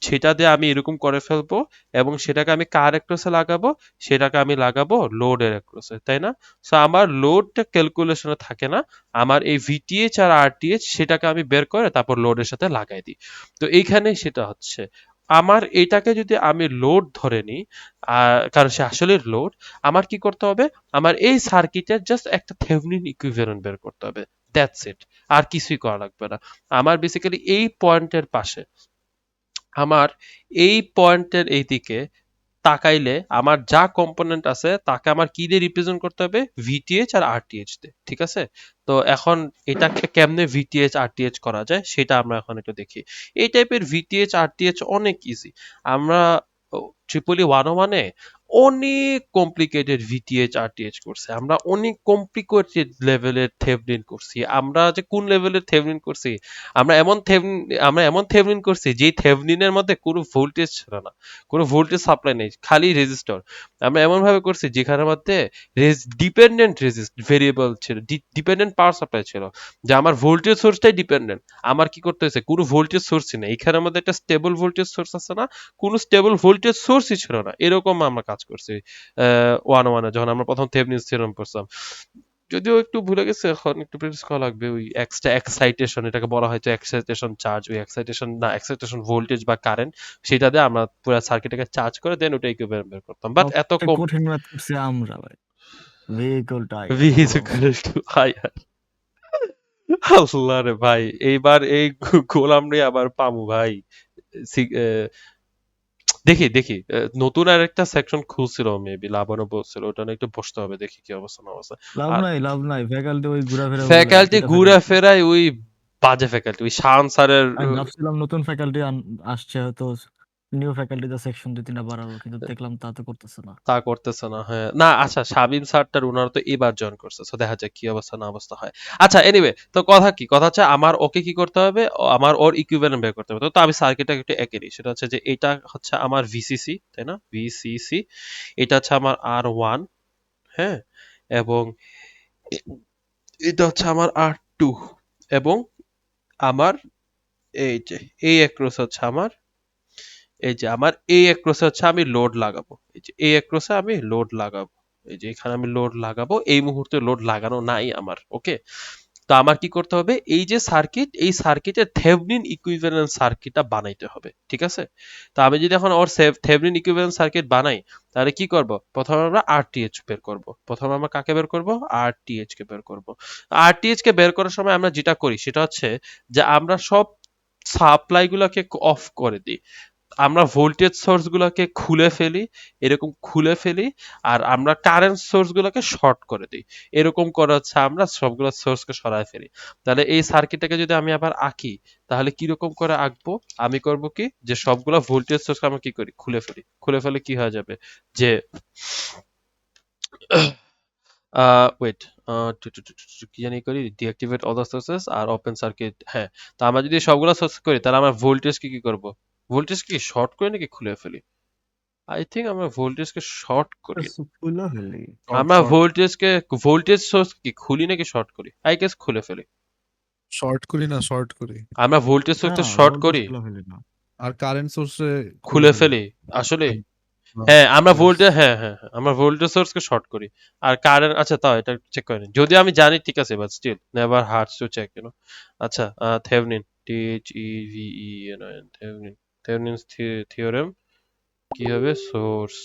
সেটা দিয়ে আমি এরকম করে ফেলবো, এবং সেটাকে আমি কার অ্যাক্রসে লাগাবো, সেটাকে আমি লাগাবো লোডের অ্যাক্রসে, তাই না? সো আমার লোডটা ক্যালকুলেশনে থাকে না, আমার এই ভিটিএইচ আর আরটিএইচ সেটাকে আমি বের করে তারপর লোডের সাথে লাগাই দিই। তো এইখানে সেটা হচ্ছে, আমার এটাকে যদি আমি লোড ধরে নিই, কারণ সে আসলে লোড, আমার কি করতে হবে, আমার এই সার্কিটের জাস্ট একটা থেভনিন ইকুইভ্যালেন্ট বের করতে হবে, দ্যাটস ইট, আর কিছুই করা লাগবে না। আমার বেসিক্যালি এই পয়েন্টের পাশে, আমার এই পয়েন্টের এইদিকে তাকাইলে আমার যা কম্পোনেন্ট আছে তাকে আমার কি দিয়ে রিপ্রেজেন্ট করতে হবে, ভিটিএইচ আর আরটিএইচ দিয়ে, ঠিক আছে? তো এখন এটাকে কেমনে ভিটিএইচ আরটিএইচ করা যায় সেটা আমরা এখন একটু দেখি। এই টাইপের ভিটিএইচ আরটিএইচ অনেক ইজি। আমরা ট্রিপলি 101-এ অনেক কমপ্লিকেটেড ভিটিএইচ আরটিএইচ করছি, আমরা অনেক কমপ্লিকেটেড লেভেলের থেভনিন করছি, আমরা যে কোন লেভেলের থেভনিন করছি, আমরা এমন থেভনিন করছি যে থেভনিনের মধ্যে কোনো ভোল্টেজ ছিল না, কোনো ভোল্টেজ সাপ্লাই নেই, খালি রেজিস্টর। আমরা এমন ভাবে করছি যেখানের মধ্যে ডিপেন্ডেন্ট ভেরিয়েবল ছিল, ডিপেন্ডেন্ট পাওয়ার সাপ্লাই ছিল, যে আমার ভোল্টেজ সোর্সটাই ডিপেন্ডেন্ট। আমার কি করতে হয়েছে, কোনো ভোল্টেজ সোর্সই নেই, এখানের মধ্যে একটা স্টেবল ভোল্টেজ সোর্স আছে না, কোনো স্টেবল ভোল্টেজ সোর্স সোর্সই ছিল না, এরকম আমরা কাজ করছি 101-এ যখন আমরা প্রথম থেভনিনস থিওরেম পড়ছিলাম। যদিও একটু ভুলে গেছে, এখন একটু প্র্যাকটিস করা লাগবে। ওই এক্সাইটেশন, এটাকে বলা হয় এক্সাইটেশন চার্জ, ওই এক্সাইটেশন ভোল্টেজ বা কারেন্ট, সেটা দিয়ে আমরা পুরো সার্কিটটাকে চার্জ করে দেন ওটা ইকুইভ্যালেন্ট বের করতাম। বাট এত সবচেয়ে কম কঠিন ম্যাথ করছি আমরা ভাই, ভেহিকলটা আগে ভি ইজ বড় ইকুয়াল টু আই আর। আল্লাহ রে ভাই, এইবার এই গোলাম রে আবার পামু ভাই। দেখি দেখি নতুন আর একটা সেকশন খুলছিল, মেবি লাবানো বলছিল, ওটা নিয়ে একটু বসতে হবে, দেখি কি অবস্থা না অবস্থা। লাভ আর নাই, লাভ নাই, ফ্যাকাল্টি ওই ঘোরাফেরা বলে ফ্যাকাল্টি কিটা ঘুরে ফ্যাকাল্টি। ফেরাই ওই বাজে ফ্যাকাল্টি, ওই শান স্যারের আমি ভাবছিলাম নতুন ফ্যাকাল্টি আসছে, হয়তো নিউ ফ্যাকাল্টিতে সেকশন 2-3টা বাড়াবো, কিন্তু দেখলাম তা তো করতেছে না। তা করতেছে না। হ্যাঁ, না আচ্ছা, শাবিন স্যারটার ওনারা তো এবার জয়েন করছে, তো দেখা যাক কি অবস্থা না অবস্থা হয়। আচ্ছা এনিওয়ে, তো কথা কি, কথা হচ্ছে আমার ওকে কি করতে হবে, আমার ওর ইকুইভ্যালেন্ট বের করতে হবে। তো আমি সার্কিটটা একটু এঁকে দিই, সেটা হচ্ছে যে এটা হচ্ছে আমার ভিসিসি, তাই না, ভিসিসি, এটা হচ্ছে আমার R1, হ্যাঁ, এবং এটা হচ্ছে আমার R2, এবং আমার এই যে এই অ্যাক্রস হচ্ছে আমার, এই যে আমার এই অ্যাক্রসে হচ্ছে আমি লোড লাগাবো, এই যে এই অ্যাক্রসে আমি লোড লাগাবো, এই যে এখানে আমি লোড লাগাবো, এই মুহূর্তে লোড লাগানো নাই আমার। ওকে, তো আমার কি করতে হবে, এই যে সার্কিট, এই সার্কিটের থেভনিন ইকুইভ্যালেন্ট সার্কিটটা বানাইতে হবে, ঠিক আছে। তো আমি যদি এখন ওর থেভনিন ইকুইভ্যালেন্ট সার্কিট বানাই, তাহলে কি করব, প্রথমে আমরা আরটিএইচ বের করব। প্রথমে আমরা কাকে বের করব, আরটিএইচ কে বের করব। আরটিএইচ কে বের করার সময় আমরা যেটা করি সেটা হচ্ছে যে আমরা সব সাপ্লাই গুলাকে অফ করে দিই, আমরা ভোল্টেজ সোর্স গুলোকে খুলে ফেলি, এরকম খুলে ফেলি, আর আমরা কারেন্ট সোর্স গুলোকে শর্ট করে দিই, এরকম করে হচ্ছে আমরা সবগুলো সোর্সকে সরায় ফেলি। তাহলে এই সার্কিটটাকে যদি আমি আবার আঁকি, তাহলে কিরকম করে আঁকবো, আমি করব কি, যে সবগুলো ভোল্টেজ সোর্সকে আমরা কি করি, খুলে ফেলি। খুলে ফেলে কি হয়ে যাবে, যে ওয়েট, কি জানি করি, deactivate all the sources R open circuit. হ্যাঁ, তো আমরা যদি সবগুলো সোর্স করি, তাহলে আমরা ভোল্টেজকে কি করব, ভোল্টেজকে শর্ট করে নাকি খুলে ফেলি, আই থিঙ্ক আমরা ভোল্টেজকে শর্ট করি, খুলে ফেলি। শর্ট আমরা শর্ট ভোল্টেজ সোর্স কি খুলি নাকি শর্ট করি, আই গেস খুলে ফেলি। শর্ট করি না, শর্ট করি। আমরা ভোল্টেজ না, সোর্সটা শর্ট ভোল্টেজ করি, খুলে ফেলি না। আর কারেন্ট সোর্সে খুলে ফেলি আসলে। হ্যাঁ আমরা ভোল্টেজ, হ্যাঁ আমরা ভোল্টেজ সোর্সকে শর্ট করি আর কারেন্ট, আচ্ছা তাও এটা চেক করে নিন, যদি আমি জানি ঠিক আছে, but still never hurts to check, আচ্ছা থেভনিন, থেভনিন, থেভনিনস থিওরেম কি হবে, সোর্স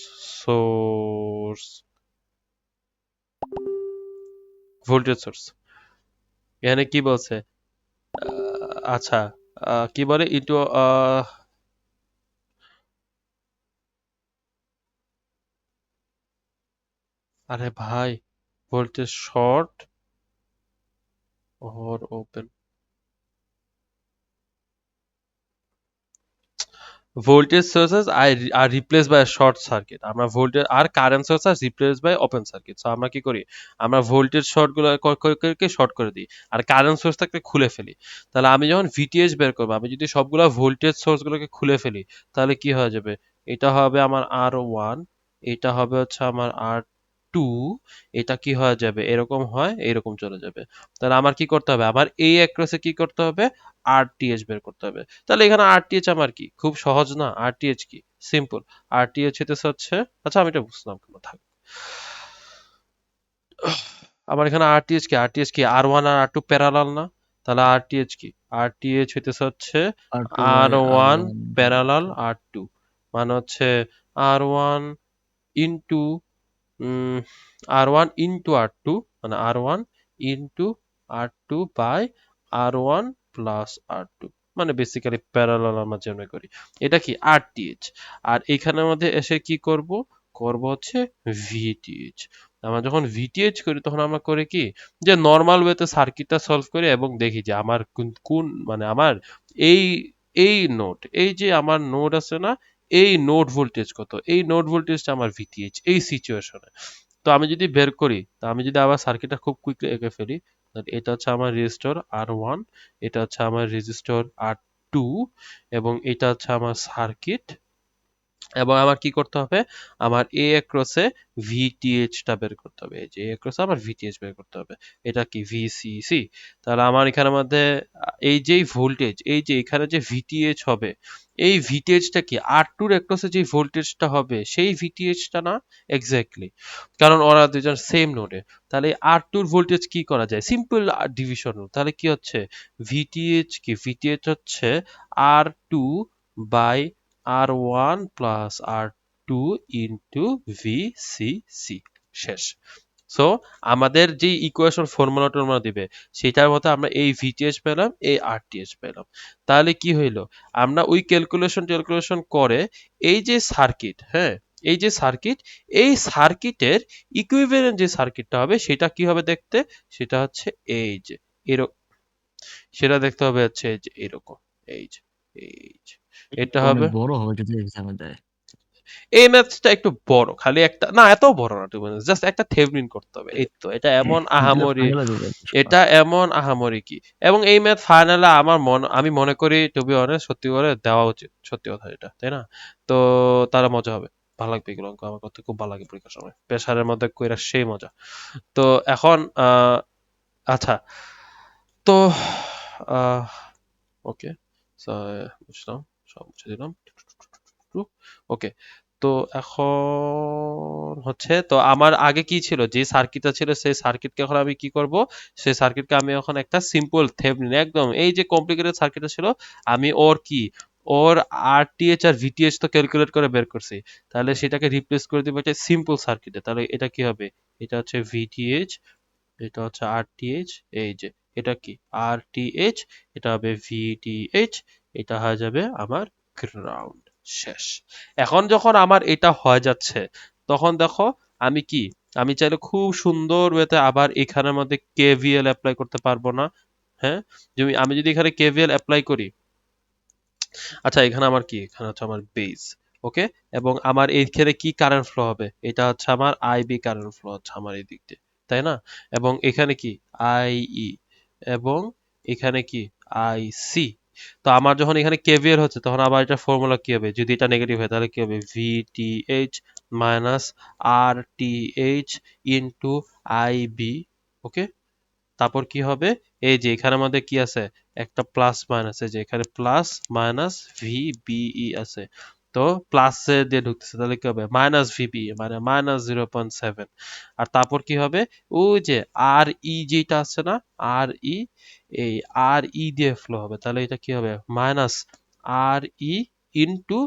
ভোল্টেজ সোর্স, এখানে কি বলছে, আচ্ছা কি বলে ইন্টু, আরে ভাই, voltage short or open, voltage sources are replaced by a short circuit, আমরা ভোল্টেজ আর current source are replaced by open circuit. So আমরা কি করি, আমরা ভোল্টেজ শর্ট গুলো শর্ট করে দিই আর কারেন্ট সোর্সটাকে খুলে ফেলি। তাহলে আমি যখন ভিটিএইচ বের করবো, আমি যদি সবগুলো ভোল্টেজ সোর্স গুলোকে খুলে ফেলি, তাহলে কি হয়ে যাবে, এটা হবে আমার R1, এটা হবে হচ্ছে আমার R2, এটা কি হয়ে যাবে, এরকম হয়, এরকম চলে যাবে। তাহলে আমার কি করতে হবে, আমার এই অ্যাক্রসে কি করতে হবে, আরটিএইচ বের করতে হবে। তাহলে এখানে আরটিএইচ আমার কি, খুব সহজ না, আরটিএইচ কি, সিম্পল, আরটিএইচ হচ্ছে, আচ্ছা আমি এটা বুঝলাম কেন, থাক। আমার এখানে আরটিএইচ কি R1 আর R2 প্যারালাল না, তাহলে আরটিএইচ কি, আরটিএইচ হচ্ছে R2 by R1 R1 parallel R2, মানে হচ্ছে R1 into R1 into R2, মানে R1 into R2 by R1 plus R2, মানে বেসিক্যালি প্যারালাল আমরা যেমন করি, এটা কি আরটিএইচ। আর এখানের মধ্যে এসে কি করব, করব হচ্ছে ভিটিএইচ। আমরা যখন ভিটিএইচ করি তখন আমরা করে কি, যে নর্মাল ওয়েতে সার্কিটটা সলভ করি এবং দেখি যে আমার কোন মানে আমার এই এই নোড, এই যে আমার নোড আছে না, এই নোড ভোল্টেজ কত, এই নোড ভোল্টেজটা আমার ভিটিএইচ এই সিচুয়েশনে। তো আমি যদি বের করি, তো আমি যদি আবার সার্কিটটা খুব কুইকলি এঁকে ফেলি, তাহলে এটা হচ্ছে আমার রেজিস্টর R1, এটা হচ্ছে আমার রেজিস্টর R2, এবং এটা হচ্ছে আমার সার্কিট, এবং আমার কি করতে হবে, আমার এ ক্রসে ভিটিএইচটা বের করতে হবে। এই যে এ ক্রসে আমার ভিটিএইচ বের করতে হবে। এটা কি ভিসিসি। তাহলে আমার এখানের মধ্যে এই যে ভোল্টেজ, এই যে এখানে যে ভিটিএইচ হবে, এই ভিটিএইচটা কি আর টুর ক্রসে যে ভোল্টেজটা হবে সেই ভিটিএইচটা না? এক্স্যাক্টলি, কারণ ওরা দুজন সেম নোডে। তাহলে আর টুর ভোল্টেজ কি করা যায়, সিম্পল ডিভিশন রুল। তাহলে কি হচ্ছে, ভিটিএইচ কি, ভিটিএইচ হচ্ছে R two by R1 plus R2 into VCC, শেষ। সো আমাদের যে ইকুয়েশন ফর্মুলাটা আমরা দিবে সেটার মধ্যে আমরা এই ভিটিএইচ পেলাম, এই আরটিএইচ পেলাম। তাহলে কি হইলো, আমরা ওই ক্যালকুলেশন করে এই যে সার্কিট, হ্যাঁ এই যে সার্কিট, এই সার্কিটের ইকুইভ্যালেন্ট যে সার্কিটটা হবে সেটা কি হবে দেখতে, সেটা হচ্ছে এই যে এরকম, সেটা দেখতে হবে হচ্ছে এই যে এরকম, এই যে এই যে এটা অনেক হবে। বড় হবে যদি এক্সামে দেয়। এই ম্যাথটা একটু বড়, খালি একটা না, এত বড় না, জাস্ট একটা থেভনিন করতে হবে, এই তো। এটা এমন দিলে আহামরি, ফাইনালে দেবে এটা এমন আহামরি কি। এবং এই ম্যাথ ফাইনালে আমি মনে করি টু বি অনেস্ট সত্যি করে দেওয়া উচিত, সত্যি কথা এটা, তাই না? তো তারা মজা হবে, ভালো লাগবে এগুলো অঙ্ক, আমার করতে খুব ভালো লাগে পরীক্ষার সময়, প্রেসারের মধ্যে কইরা সেই মজা। তো এখন আচ্ছা, তো ওকে, বুঝলাম, সব বুঝে দিলাম। ওকে, তো এখন হচ্ছে, তো আমার আগে কি ছিল, যে সার্কিটটা ছিল সেই সার্কিটকে এখন আমি কি করব, সেই সার্কিটকে আমি এখন একটা সিম্পল থেভনিন, একদম এই যে কমপ্লিকেটেড সার্কিটটা ছিল, আমি ওর কি, ওর আরটিএইচ আর ভিটিএইচ তো ক্যালকুলেট করে বের করছি, তাহলে সেটাকে রিপ্লেস করে দিব একটা সিম্পল সার্কিটে। তাহলে এটা কি হবে, এটা হচ্ছে ভিটিএইচ, এটা হচ্ছে আরটিএইচ, এই যে এটা কি আরটিএইচ, এটা হবে ভিটিএইচ, এটা হয়ে যাবে আমার গ্রাউন্ড, শেষ। এখন যখন আমার এটা হয়ে যাচ্ছে, তখন দেখো আমি কি, আমি চাইলে খুব সুন্দর ওয়েতে আবার এখানের মধ্যে কেভিএল অ্যাপ্লাই করতে পারবো না? হ্যাঁ, আমি যদি এখানে কেভিএল অ্যাপ্লাই করি, আচ্ছা এখানে আমার কি, এখানে হচ্ছে আমার বেস, ওকে, এবং আমার এইখানে কি কারেন্ট ফ্লো হবে, এটা হচ্ছে আমার আইবি কারেন্ট ফ্লো হচ্ছে আমার এই দিক দিয়ে, তাই না? এবং এখানে কি আইই, এবং এখানে কি আইসি। তো আমার যখন এখানে কেভিএল হচ্ছে তখন আবার এটা ফর্মুলা কি হবে, যদি এটা নেগেটিভ হয় তাহলে কি হবে, ভিটিএইচ মাইনাস আরটিএইচ ইনটু আইবি, ওকে। তারপর কি হবে, এই যে এখানে আমাদের কি আছে, একটা প্লাস মাইনাস, এই যে এখানে প্লাস মাইনাস ভিবিই আছে, তো প্লাস দিয়ে ঢুকতেছে, তাহলে কি হবে মাইনাস ভিবি, মানে মাইনাস 0.7। আর তারপর কি হবে, ওই যে আর ই যেটা আছে না, আর ই, এই আর ই দিয়ে ফ্লো হবে, তাহলে এটা কি হবে minus R E into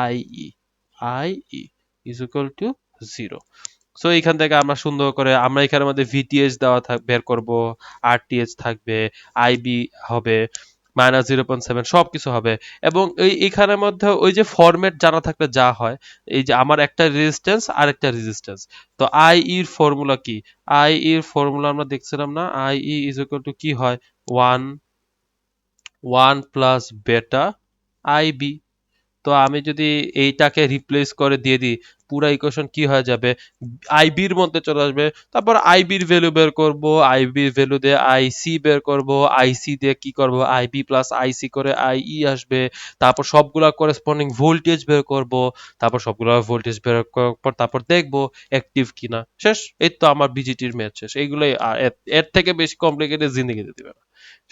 IE, IE is equal to 0। So এখান থেকে আমরা সুন্দর করে আমরা এখানের মধ্যে ভিটিএইচ দেওয়া বের করব, আরটিএইচ থাকবে, আইবি হবে, মাইনাস 0.7 সবকিছু হবে। এবং এইখানের মধ্যে ওই যে ফরম্যাট জানা থাকলে যা হয়, এই যে আমার একটা রেজিস্ট্যান্স আর একটা রেজিস্ট্যান্স, তো আই এর ফর্মুলা কি, আই এর ফর্মুলা আমরা দেখছিলাম না, আই ইজ ইকুয়াল টু কি হয়, 1 প্লাস বেটা আইবি। তো আমি যদি এইটাকে রিপ্লেস করে দিয়ে দিই, পুরো ইকুয়েশন কি হয়ে যাবে, আইবির মধ্যে চলে আসবে, তারপর আইবির ভ্যালু বের করব, আইবির ভ্যালু দিয়ে আইসি বের করব, আইসি দিয়ে কি করব, আইবি প্লাস আইসি করে আইই আসবে, তারপর সবগুলা করেসপন্ডিং ভোল্টেজ বের করব, তারপর সবগুলা ভোল্টেজ বের করার পর তারপর দেখব অ্যাক্টিভ কিনা, শেষ। এই তো আমার বিজিটির ম্যাথ শেষ। এইগুলোই, আর এর থেকে বেশি কমপ্লিকেটেড জিন্দেগিতে দিবে না,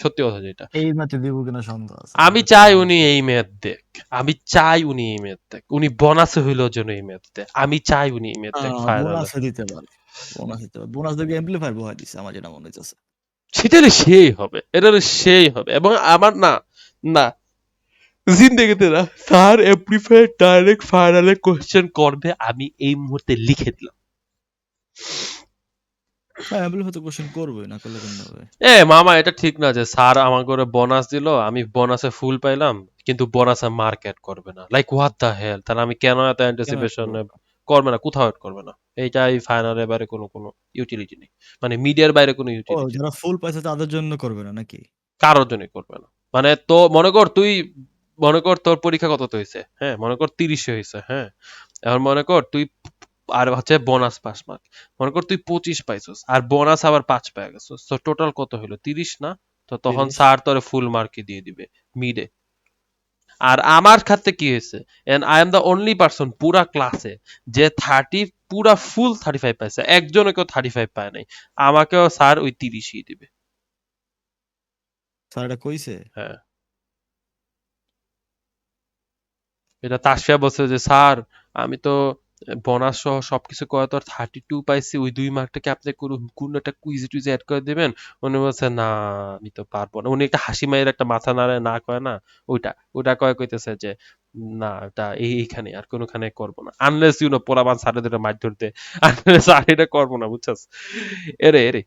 সত্যি কথা যেটা। এই ম্যাচে দিব কিনা সন্দেহ আছে, আমি এটা চাই সহজ উনি না। এই ম্যাথ দেখ, আমি চাই উনি এই ম্যাথ দেখ, উনি বোনাসে হইলেও যেন এই ম্যাথ দেখ, আমি চাই উনি এই ম্যাথ দেখ ফাইনালে। বোনাসে দিতে পারে, বোনাস দিতে পারে, বোনাস দেখে এমপ্লিফায়ার বহাই দিছে আমার যেটা মনে হইতেছে। সেটা সেই হবে, এটা সেই হবে। এবং আমার না, না জিন্দেগিতে না, স্যার এমপ্লিফায়ার ডাইরেক্ট ফাইনালে কোশ্চেন করবে, আমি এই মুহূর্তে লিখে দিলাম। হ্যাঁ এমপ্লিফায়ার তো কোশ্চেন করবে, না করলে কেমন হবে? এ মামা, এটা ঠিক না যে স্যার আমার করে বোনাস দিল, আমি বোনাসে ফুল পাইলাম, কিন্তু বোনাসে মার্ক অ্যাড করবে না, লাইক হোয়াট দ্য হেল। তাহলে আমি কেন এত কেন অ্যান্টিসিপেশন করবে না, কোথাও অ্যাড করবে না, এইটাই ফাইনালের বাইরে কোনো ইউটিলিটি নেই, মানে মিডিয়ার বাইরে কোনো ও ইউটিলিটি যারা ফুল পাইছে তাদের জন্য করবে না নাকি? কারোর জন্যই করবে না। মানে তো মনে কর তোর পরীক্ষা কত হয়েছে, হ্যাঁ মনে কর 30 হয়েছে, হ্যাঁ এখন মনে কর তুই, আর হচ্ছে বোনাস 5 মার্ক, মনে কর তুই 25 পাইছস আর বোনাস আবার 5 পেয়ে গেছস, তো টোটাল কত হলো 30 না? তো তখন 30। স্যার তোরে ফুল মার্কই দিয়ে দিবে মিডে। আর আমার ক্ষেত্রে কি হয়েছে, and I am the only person পুরা ক্লাসে যে 30 পুরা ফুল 35 পাইছে, একজনও কেউ 35 পায় নাই, আমাকেও স্যার ওই 30ই দিবে। স্যার এটা কইছে? হ্যাঁ, এটা তাসফিয়া বলছে যে স্যার আমি তো বোনাস সহ সবকিছু করে তো 32 পাইছি, ওই 2 মার্কটাকে আপনি কোন একটা কুইজ টুইজ অ্যাড করে দিবেন। উনি বলছে না আমি তো পারবো না, উনি একটা হাসি মায়ের একটা মাথা নাড়ে না কয় না, ওইটা ওটা কইতেছে যে না এটা এইখানে আর কোনোখানে করবো না, আনলেস ইউ নো পোলাপান স্যারের দুটো মাইর ধরতে, আনলেস স্যার এটা করবো না, বুঝছস? এরে এরে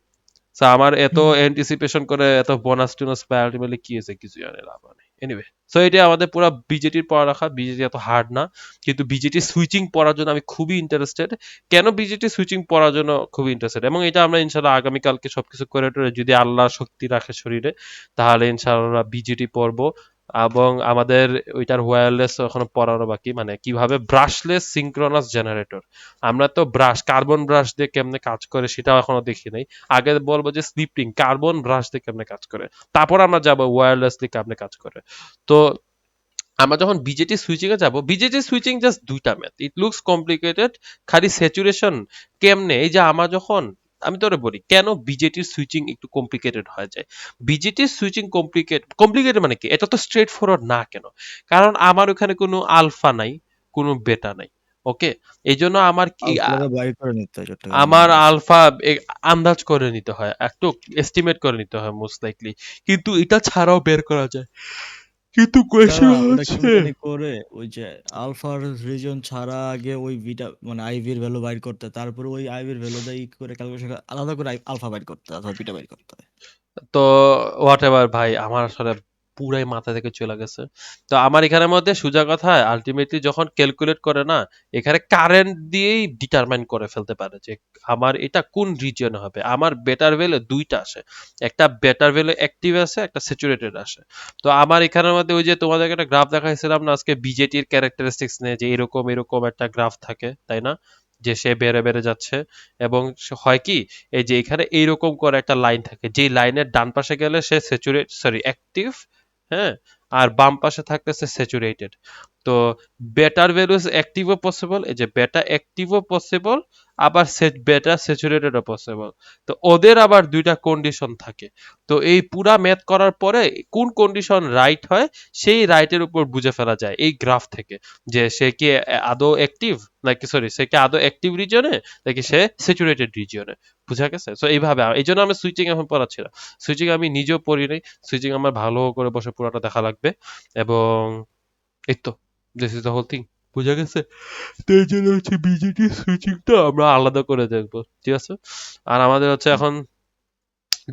So, আমার এত অ্যান্টিসিপেশন করে এত বোনাস টোনাস পাই, আলটিমেটলি কি হয়েছে কিছু জানি লাভ নেই। এনিওয়ে, সো এটা আমাদের পুরো বিজেটির পড়ালেখা। বিজেটি এত হার্ড না, কিন্তু বিজেটি সুইচিং পড়ার জন্য আমি খুবই ইন্টারেস্টেড। কেন বিজেটি সুইচিং পড়ার জন্য খুবই ইন্টারেস্টেড, এবং এটা আমরা ইনশাল্লাহ আগামীকালকে সবকিছু করে টরে যদি আল্লাহ শক্তি রাখে শরীরে, তাহলে ইনশাল্লাহ বিজেটি পড়বো। এবং আমাদের ওইটার ওয়্যারলেস এখনো পড়ানো বাকি, মানে কিভাবে ব্রাশলেস সিঙ্ক্রোনাস জেনারেটর, আমরা তো ব্রাশ কার্বন ব্রাশ দিয়ে কেমনে কাজ করে সেটাও এখনো দেখি নাই। আগে বলবো যে স্লিপরিং কার্বন ব্রাশ দিয়ে কেমনে কাজ করে, তারপর আমরা যাবো ওয়্যারলেসলি কেমনে কাজ করে। তো আমরা যখন বিজেটি সুইচিং এ যাব, বিজেটি সুইচিং জাস্ট দুইটা ম্যাথ, ইট লুকস কমপ্লিকেটেড, খালি স্যাচুরেশন কেমনে, এই যে আমরা যখন আমি তোরে বলি কেন বিজেটির সুইচিং একটু কমপ্লিকেটেড হয়ে যায়। বিজেটির সুইচিং কমপ্লিকেটেড মানে কি, এটা তো স্ট্রেট ফরওয়ার্ড না কেন, কারণ আমার ওখানে কোনো আলফা নাই, কোনো বেটা নাই। ওকে, এই জন্য আমার কি আলফাটা বাইর করে নিতে হয় চট্টগ্রাম আমার ইউনিভার্সিটি। আলফা আন্দাজ করে নিতে হয়, একটু এস্টিমেট করে নিতে হয় মোস্ট লাইকলি, কিন্তু এটা ছাড়াও বের করা যায়। কিন্তু কোয়েশ্চেন তারা ওটা হচ্ছে কেমনে জানি করে, ওই যে আলফার রিজন ছাড়া আগে ওই বিটা মানে আইভির ভ্যালু বাইর করতে হয়, তারপরে ওই আইভির ভ্যালু দিয়ে ই করে ক্যালকুলেশন আলাদা করে আলফা বাইর করতে হয় অথবা বিটা বাইর করতে হয়। তো হোয়াট এভার ভাই, আমার আসলে পুরাই মাথা থেকে চলে গেছে। তো আমার এখানের মধ্যে সোজা কথা, আলটিমেটলি যখন ক্যালকুলেট করে না, এখানে কারেন্ট দিয়েই ডিটারমাইন করে ফেলতে পারে যে আমার এটা কোন রিজিয়ন হবে। আমার বেটার ভ্যালু দুইটা আসে, একটা বেটার ভ্যালু অ্যাক্টিভ আছে, একটা স্যাচুরেটেড আসে। তো আমার এখানের মধ্যে ওই যে তোমাদেরকে একটা গ্রাফ দেখাইছিলাম না আজকে বিজেটির ক্যারেক্টারিস্টিক্স নিয়ে, যে এরকম এরকম একটা গ্রাফ থাকে তাই না, যে সে বেড়ে বেড়ে যাচ্ছে, এবং হয় কি এই যে এখানে এইরকম করে একটা লাইন থাকে, যে লাইনের ডান পাশে গেলে সে অ্যাক্টিভ, হ্যাঁ, আর বাম পাশে থাকতেছে স্যাচুরেটেড। তো বেটার ভ্যালুস অ্যাক্টিভও পসিবল, এই যে বেটা অ্যাক্টিভও পসিবল, আবার বেটা স্যাচুরেটেডও পসিবল। তো ওদের আবার দুইটা কন্ডিশন থাকে। তো এই পুরা ম্যাথ করার পরে কোন কন্ডিশন রাইট হয়, সেই রাইটের উপর বুঝে ফেলা যায় এই গ্রাফ থেকে, যে সে কি আদৌ অ্যাক্টিভ নাকি সে কি আদৌ অ্যাক্টিভ রিজনে নাকি সে স্যাচুরেটেড রিজিয়নে। বুঝা গেছে? সো এইভাবে এই জন্য আমি সুইচিং এখন পড়াচ্ছি না। সুইচিং আমি নিজেও পড়ি নাই, সুইচিং আমার ভালো করে বসে পুরোটা দেখা লাগবে, এবং এই তো this is the whole thing. বুঝা গেছে? তো এই জন্য হচ্ছে বিজেটি সুইচিংটা আমরা আলাদা করে দেখবো, ঠিক আছে? আর আমাদের হচ্ছে এখন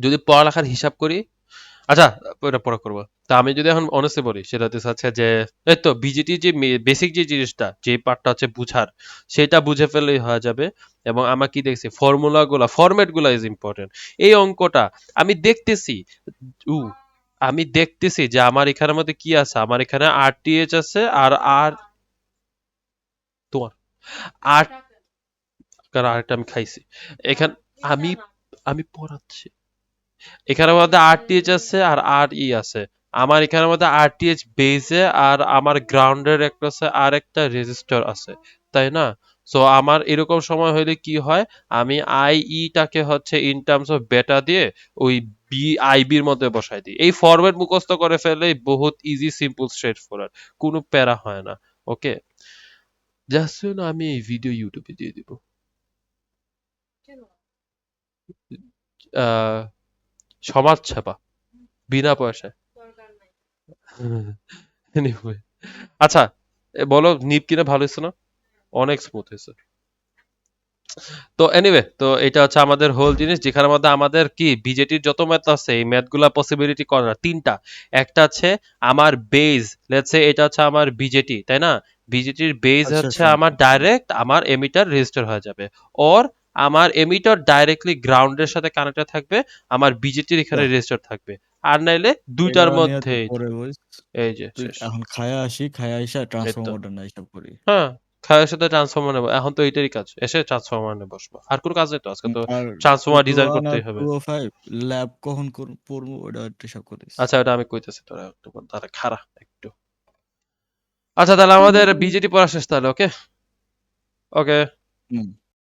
যদি পড়ালেখার হিসাব করি, আচ্ছা ওটা পরে করবো। তা আমি যদি এখন অনেস্টলি বলি, সেটা হচ্ছে যে এই তো বিজিটি যে বেসিক যে জিনিসটা, যে পার্টটা হচ্ছে বুঝার, সেটা বুঝে ফেললেই হয়ে যাবে। এবং আমরা কি দেখছি, ফরম্যাট গুলা ইজ ইম্পর্টেন্ট। এই অঙ্কটা আমি দেখতেছি, উ আমি দেখতেছি যে আমার এখানের মধ্যে কি আছে, আমার এখানে আরটিএইচ আছে, আর আর তোমার আর কারণ আরেকটা আমি খাইছি এখানে, আমি আমি পড়াচ্ছি এখানের মধ্যে আরটিএইচ আছে আর আর ই আছে। আমার এখানের মধ্যে আরটিএইচ বেজে আর আমার গ্রাউন্ডের একটা আছে, আর একটা রেজিস্টার আছে, তাই না? সো আমার এরকম সময় হইলে কি হয়, আমি আই টাকে হচ্ছে ইন টার্মস অফ বেটা দিয়ে ওই আইবির মধ্যে বসাই দিই। এই ফরম্যাট মুখস্থ করে ফেলে বহুত ইজি, সিম্পল, স্ট্রেট ফরওয়ার্ড, কোনো প্যারা হয় না। ওকে, জাস্ট আমি এই ভিডিও ইউটিউবে দিয়ে দিব। আহ, সমাজ সেবা বিনা পয়সায়। Anyway, আচ্ছা বলো নিপ কিনে ভালো হয়েছে না? অনেক স্মুথ হয়েছে। তো এনিওয়ে, তো এটা হচ্ছে আমাদের হোল জিনিস, যেখানে মধ্যে আমাদের কি বিজেটির যত ম্যাথ আছে, এই ম্যাথগুলা পসিবিলিটি করার তিনটা। একটা আছে আমার বেজ, লেটস সে এটা হচ্ছে আমার বিজেটি, তাই না? বিজেটির বেজ আচ্ছা হচ্ছে শোন, আমার ডাইরেক্ট আমার এমিটার রেজিস্টার হয়ে যাবে, ওর আমার এমিটার ডাইরেক্টলি গ্রাউন্ডের সাথে কানেক্টেড থাকবে, আমার বিজেটির এখানে রেজিস্টার থাকবে, আর নাইলে দুইটার এগুলো নিয়ে তুই মধ্যে পরে বইস। এই যে তুই শেষ। এখন খায়া আসি, খায়া আইসা এই তো ট্রান্সফরমারটা না হিসাব করি। হ্যাঁ, খায়ের সাথে ট্রান্সফরমার নেবো, এখন তো এইটারই কাজ, এসে ট্রান্সফরমার নিয়ে বসবো, আর কোনো কাজ নেই তো আজকে, তো আর ট্রান্সফরমার ডিজাইন 221 আর করতেই হবে। 205 ল্যাব কখন পড়বো ওটা একটু হিসাব করিস। আচ্ছা ওটা আমি কইতেছি তোরা একটু, তারা খারা একটু আচ্ছা তাহলে আমাদের বিজেটি পড়া শেষ তাহলে, ওকে ওকে হুম